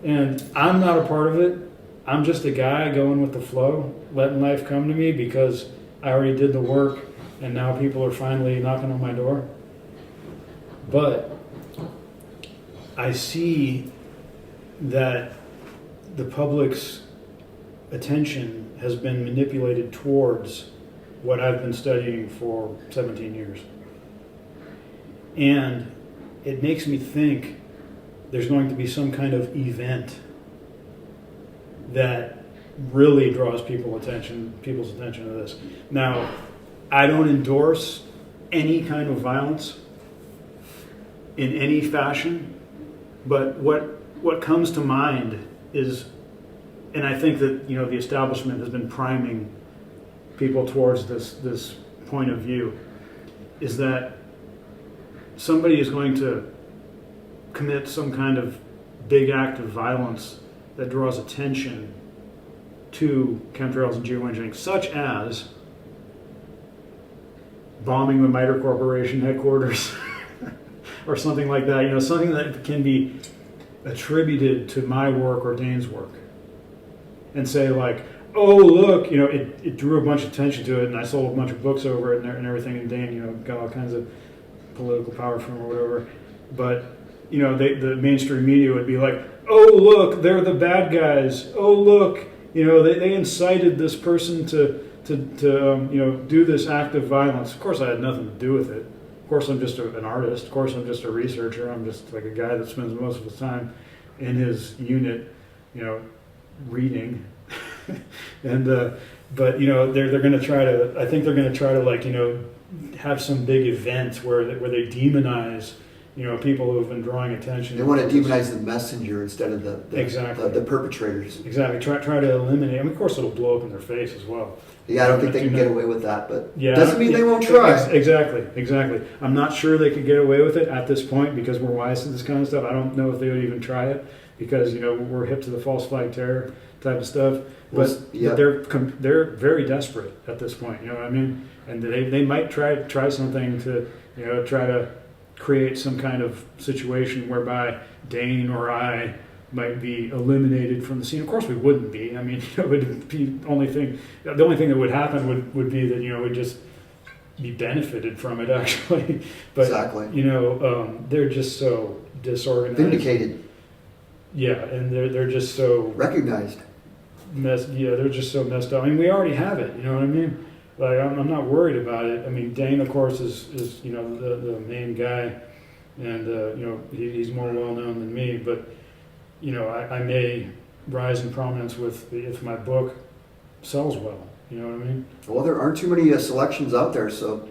and I'm not a part of it. I'm just a guy going with the flow, letting life come to me because I already did the work and now people are finally knocking on my door. But I see that the public's attention has been manipulated towards what I've been studying for 17 years. And it makes me think there's going to be some kind of event that really draws people's attention to this. Now, I don't endorse any kind of violence in any fashion, but what what comes to mind is, and I think that, you know, the establishment has been priming people towards this point of view, is that somebody is going to commit some kind of big act of violence that draws attention to chemtrails and geoengineering, such as bombing the MITRE Corporation headquarters or something like that, you know, something that can be attributed to my work or Dane's work, and say like, oh look, you know, it drew a bunch of attention to it, and I sold a bunch of books over it and everything, and Dane, you know, got all kinds of political power from it or whatever. But you know, the mainstream media would be like, oh look, they're the bad guys. Oh look, you know, they incited this person to you know, do this act of violence. Of course, I had nothing to do with it. Of course, I'm just an artist. Of course, I'm just a researcher. I'm just like a guy that spends most of his time in his unit, you know, reading. And but you know, they're going to try to. I think they're going to try to, like, you know, have some big event where they demonize, you know, people who have been drawing attention. They want to demonize the messenger instead of the perpetrators. Exactly. Try to eliminate. I mean, of course, it'll blow up in their face as well. Yeah, I don't think they can get away with that, but doesn't mean they won't try. Exactly. I'm not sure they could get away with it at this point because we're wise to this kind of stuff. I don't know if they would even try it because, you know, we're hip to the false flag terror type of stuff. But they're very desperate at this point. You know what I mean? And they might try something to, you know, try to create some kind of situation whereby Dane or I might be eliminated from the scene. Of course, we wouldn't be. I mean, it would be the only thing that would happen would be that, you know, we'd just be benefited from it, actually. But exactly. You know, they're just so disorganized. Vindicated. Yeah, and they're just so recognized. They're just so messed up. I mean, we already have it. You know what I mean? Like, I'm not worried about it. I mean, Dane, of course, is you know, the main guy, and you know, he's more well known than me. But you know, I may rise in prominence if my book sells well. You know what I mean? Well, there aren't too many selections out there, so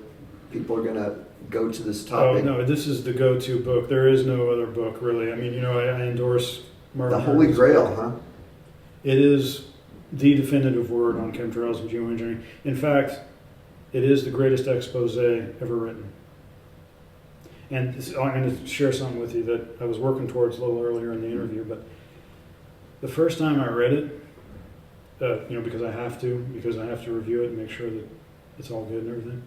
people are gonna go to this topic. Oh no, this is the go-to book. There is no other book really. I mean, you know, I endorse Martin. The Holy Grail, huh? It is the definitive word on chemtrails and geoengineering. In fact, it is the greatest expose ever written. And I'm going to share something with you that I was working towards a little earlier in the interview, but the first time I read it, you know, because I have to review it and make sure that it's all good and everything,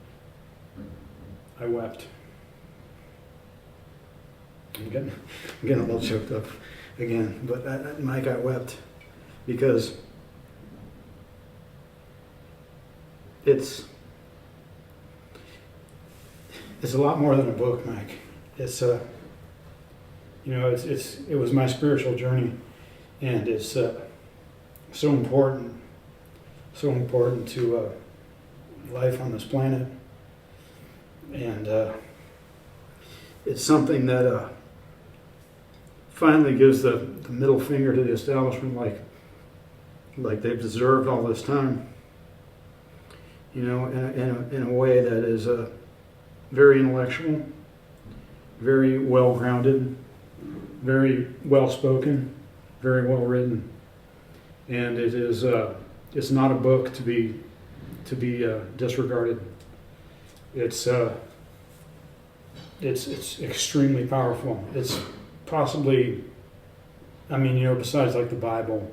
I wept. I'm getting a little choked up again, but Mike, I wept because it's a lot more than a book, Mike. It's you know, it was my spiritual journey, and it's so important to life on this planet, and it's something that finally gives the middle finger to the establishment, like they've deserved all this time. You know, in a way that is very intellectual, very well grounded, very well spoken, very well written, and it is it's not a book to be disregarded. It's extremely powerful. It's possibly, I mean, you know, besides like the Bible,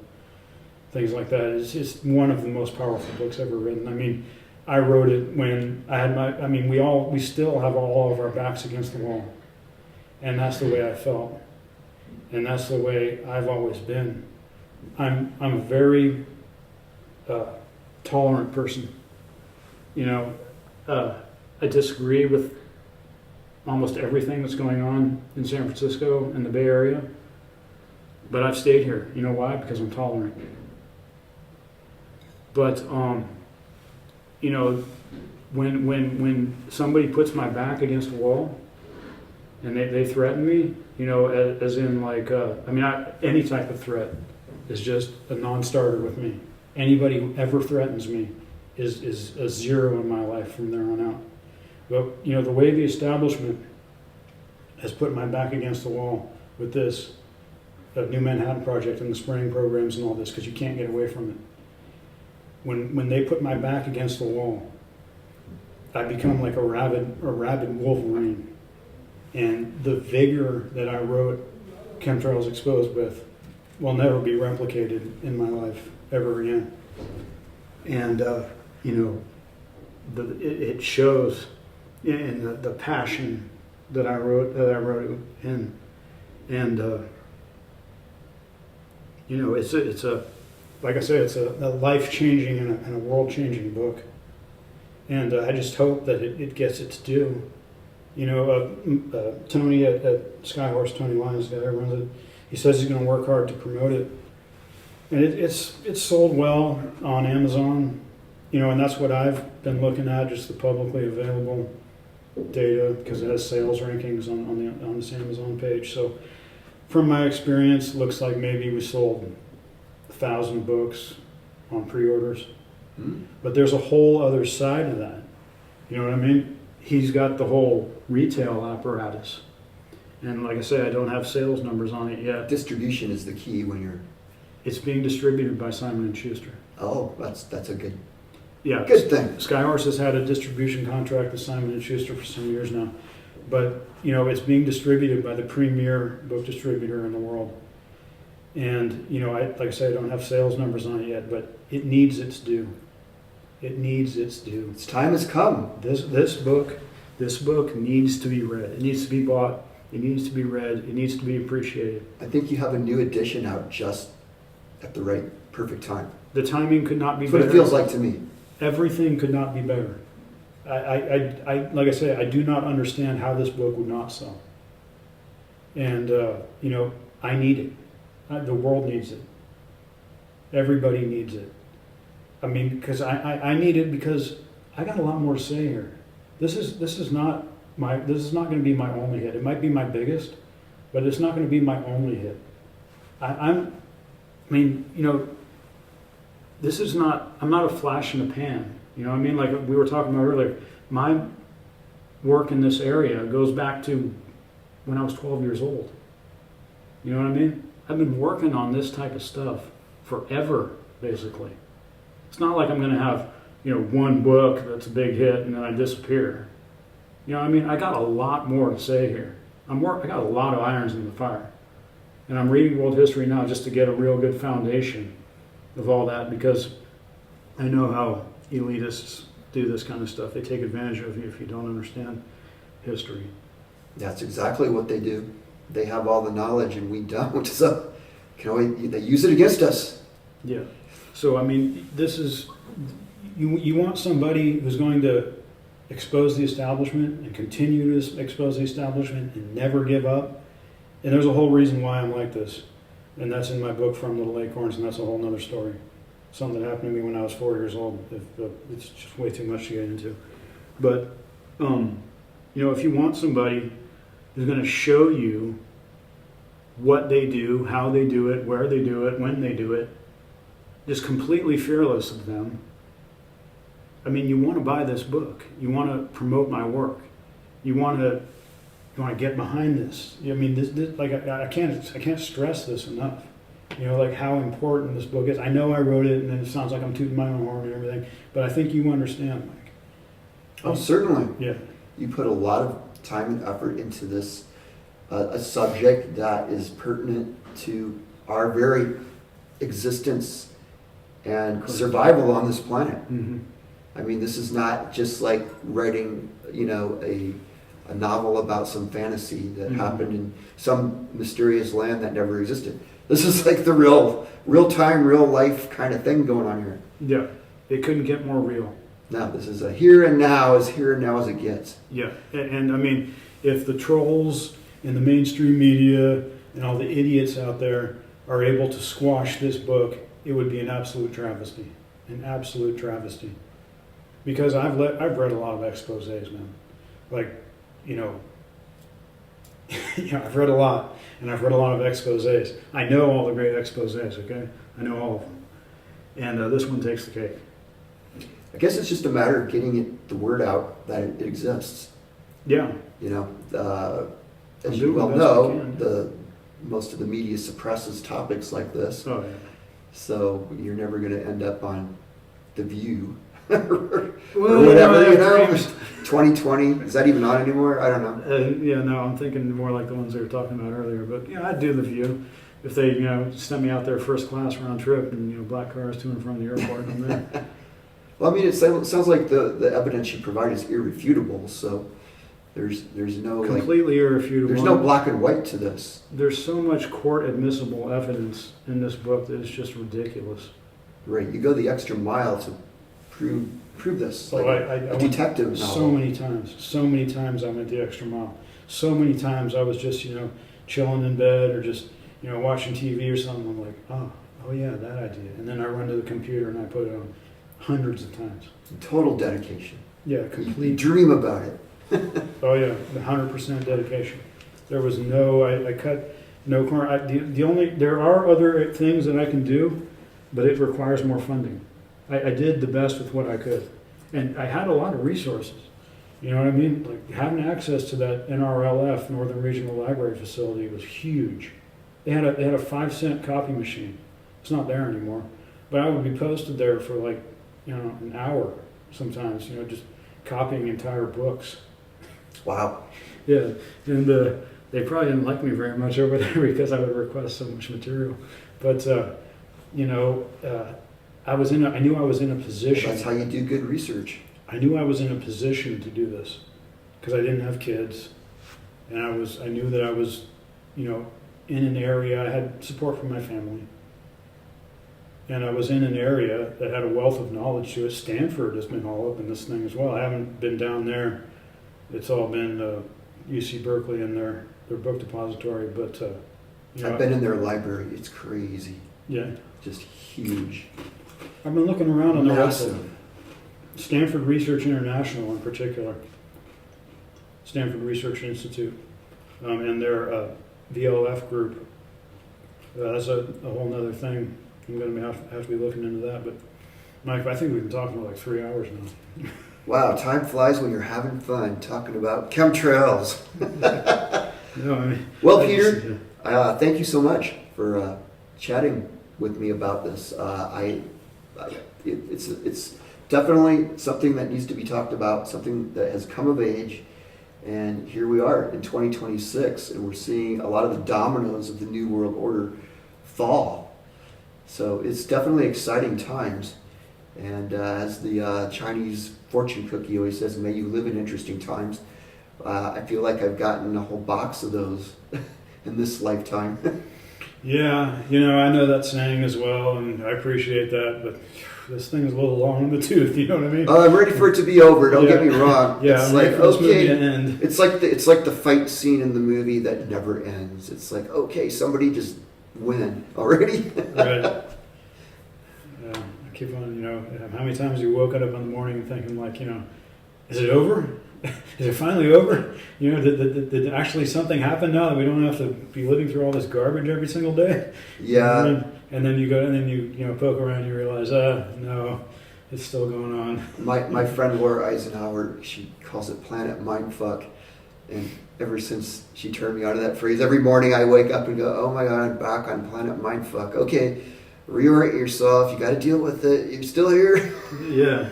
things like that, it's just one of the most powerful books ever written. I mean, I wrote it when I had I mean, we still have all of our backs against the wall. And that's the way I felt. And that's the way I've always been. I'm a very tolerant person. You know, I disagree with almost everything that's going on in San Francisco and the Bay Area. But I've stayed here. You know why? Because I'm tolerant. But you know, when somebody puts my back against the wall and they threaten me, you know, as in like, I mean, any type of threat is just a non-starter with me. Anybody who ever threatens me is a zero in my life from there on out. But, you know, the way the establishment has put my back against the wall with this, New Manhattan Project and the spraying programs and all this, because you can't get away from it. When they put my back against the wall, I become like a rabid Wolverine. And the vigor that I wrote Chemtrails Exposed with will never be replicated in my life ever again. And, it shows in the passion that I wrote it in. And, it's a like I say, it's a life-changing and a world-changing book. And I just hope that it gets its due. Tony at Skyhorse, Tony Lyons, the guy that runs it, he says he's going to work hard to promote it. And it's sold well on Amazon, and that's what I've been looking at, just the publicly available data, because it has sales rankings on this Amazon page. So from my experience, it looks like maybe we sold 1,000 books on pre-orders. But there's a whole other side of that. You know what I mean? He's got the whole retail apparatus. And like I say, I don't have sales numbers on it yet. Distribution is the key when you're... It's being distributed by Simon & Schuster. Oh, that's a good thing. Skyhorse has had a distribution contract with Simon & Schuster for some years now. But, it's being distributed by the premier book distributor in the world. And, like I say, I don't have sales numbers on it yet, but it needs its due. It needs its due. Its time has come. This book needs to be read. It needs to be bought. It needs to be read. It needs to be appreciated. I think you have a new edition out just at the right, perfect time. The timing could not be That's better. what it feels like to me. Everything could not be better. I like I say, I do not understand how this book would not sell. And, I need it. The world needs it. Everybody needs it. I mean, because I need it because I got a lot more to say here. This is not going to be my only hit. It might be my biggest, but it's not going to be my only hit. I'm not a flash in the pan. Like we were talking about earlier, my work in this area goes back to when I was 12 years old. You know what I mean? I've been working on this type of stuff forever, basically. It's not like I'm going to have, one book that's a big hit and then I disappear. I got a lot more to say here. I got a lot of irons in the fire. And I'm reading world history now just to get a real good foundation of all that, because I know how elitists do this kind of stuff. They take advantage of you if you don't understand history. That's exactly what they do. They have all the knowledge and we don't. So they use it against us. Yeah. So, this is, you want somebody who's going to expose the establishment and continue to expose the establishment and never give up. And there's a whole reason why I'm like this. And that's in my book, From Little Acorns, and that's a whole nother story. Something that happened to me when I was 4 years old. It's just way too much to get into. But, if you want somebody who's going to show you what they do, how they do it, where they do it, when they do it, just completely fearless of them, you want to buy this book. You want to promote my work. You want to get behind this. I can't stress this enough. How important this book is. I know I wrote it, and then it sounds like I'm tooting my own horn and everything, but I think you understand, Mike. Oh, certainly. Yeah. You put a lot of time and effort into this, a subject that is pertinent to our very existence and survival on this planet. Mm-hmm. This is not just like writing, a novel about some fantasy that happened in some mysterious land that never existed. This is like the real time, real life kind of thing going on here. Yeah, it couldn't get more real. No, this is a here and now as it gets. Yeah, and if the trolls in the mainstream media and all the idiots out there are able to squash this book, it would be an absolute travesty. An absolute travesty. Because I've read a lot of exposés, man. I've read a lot, and I've read a lot of exposés. I know all the great exposés, okay? I know all of them. And this one takes the cake. I guess it's just a matter of getting the word out that it exists. Yeah. As you well know, most of the media suppresses topics like this. Oh yeah. So you're never going to end up on The View or Well, whatever, you know, 2020. Is that even on anymore? I don't know. Yeah, no, I'm thinking more like the ones they were talking about earlier. But yeah, I'd do The View if they, sent me out there first class round trip and black cars to and from the airport. And there. Well, I mean, it sounds like the evidence you provide is irrefutable. So there's no Completely irrefutable. There's no black and white to this. There's so much court admissible evidence in this book that is just ridiculous. Right. You go the extra mile to prove this, like I a detective novel. So many times I went the extra mile. So many times I was just, chilling in bed or just, watching TV or something. I'm like, oh yeah, that idea. And then I run to the computer and I put it on hundreds of times. Total dedication. Yeah, complete. You dream about it. Oh yeah, 100% dedication. There was I cut no corner. There are other things that I can do, but it requires more funding. I did the best with what I could. And I had a lot of resources. You know what I mean? Like having access to that NRLF, Northern Regional Library facility, was huge. They had a 5-cent copy machine. It's not there anymore. But I would be posted there for an hour sometimes, just copying entire books. Wow. Yeah. And they probably didn't like me very much over there because I would request so much material. But I knew I was in a position. That's how you do good research. I knew I was in a position to do this because I didn't have kids, and I knew that I was, in an area. I had support from my family, and I was in an area that had a wealth of knowledge to it. Stanford has been all up in this thing as well. I haven't been down there. It's all been UC Berkeley and their book depository, but I've been in their library. It's crazy. Yeah, just huge. I've been looking around on the Massive. website. Stanford Research International in particular, Stanford Research Institute, and their VLF group. That's a whole other thing. I'm going to have to be looking into that. But Mike, I think we've been talking for like 3 hours now. Wow, time flies when you're having fun talking about chemtrails. Well, Peter, thank you so much for chatting with me about this. It's definitely something that needs to be talked about, something that has come of age, and here we are in 2026, and we're seeing a lot of the dominoes of the New World Order fall. So it's definitely exciting times, and as the Chinese fortune cookie always says, may you live in interesting times. I feel like I've gotten a whole box of those in this lifetime. Yeah, I know that saying as well, and I appreciate that, but this thing is a little long in the tooth, you know what I mean? I'm ready for it to be over, don't get me wrong. Yeah, it's I'm like, ready for this movie to end. It's like the fight scene in the movie that never ends. It's like, okay, somebody just win already. Right. I keep on, how many times you woke up in the morning thinking like, is it over? Is it finally over? Did actually something happen now that we don't have to be living through all this garbage every single day? Yeah. And then you go and then you poke around and you realize, no, it's still going on. My friend Laura Eisenhower, she calls it Planet Mindfuck. And ever since she turned me on to that phrase, every morning I wake up and go, oh my God, I'm back on Planet Mindfuck. Okay, reorient yourself. You got to deal with it. You're still here. Yeah.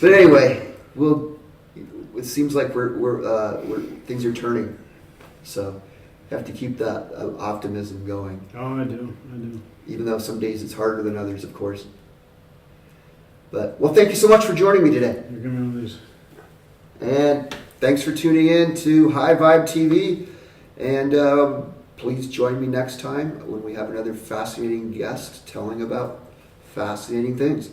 But anyway. Well, it seems like we're things are turning, so have to keep that optimism going. Oh, I do. Even though some days it's harder than others, of course. But well, thank you so much for joining me today. You're gonna lose. And thanks for tuning in to High Vibe TV. And please join me next time when we have another fascinating guest telling about fascinating things.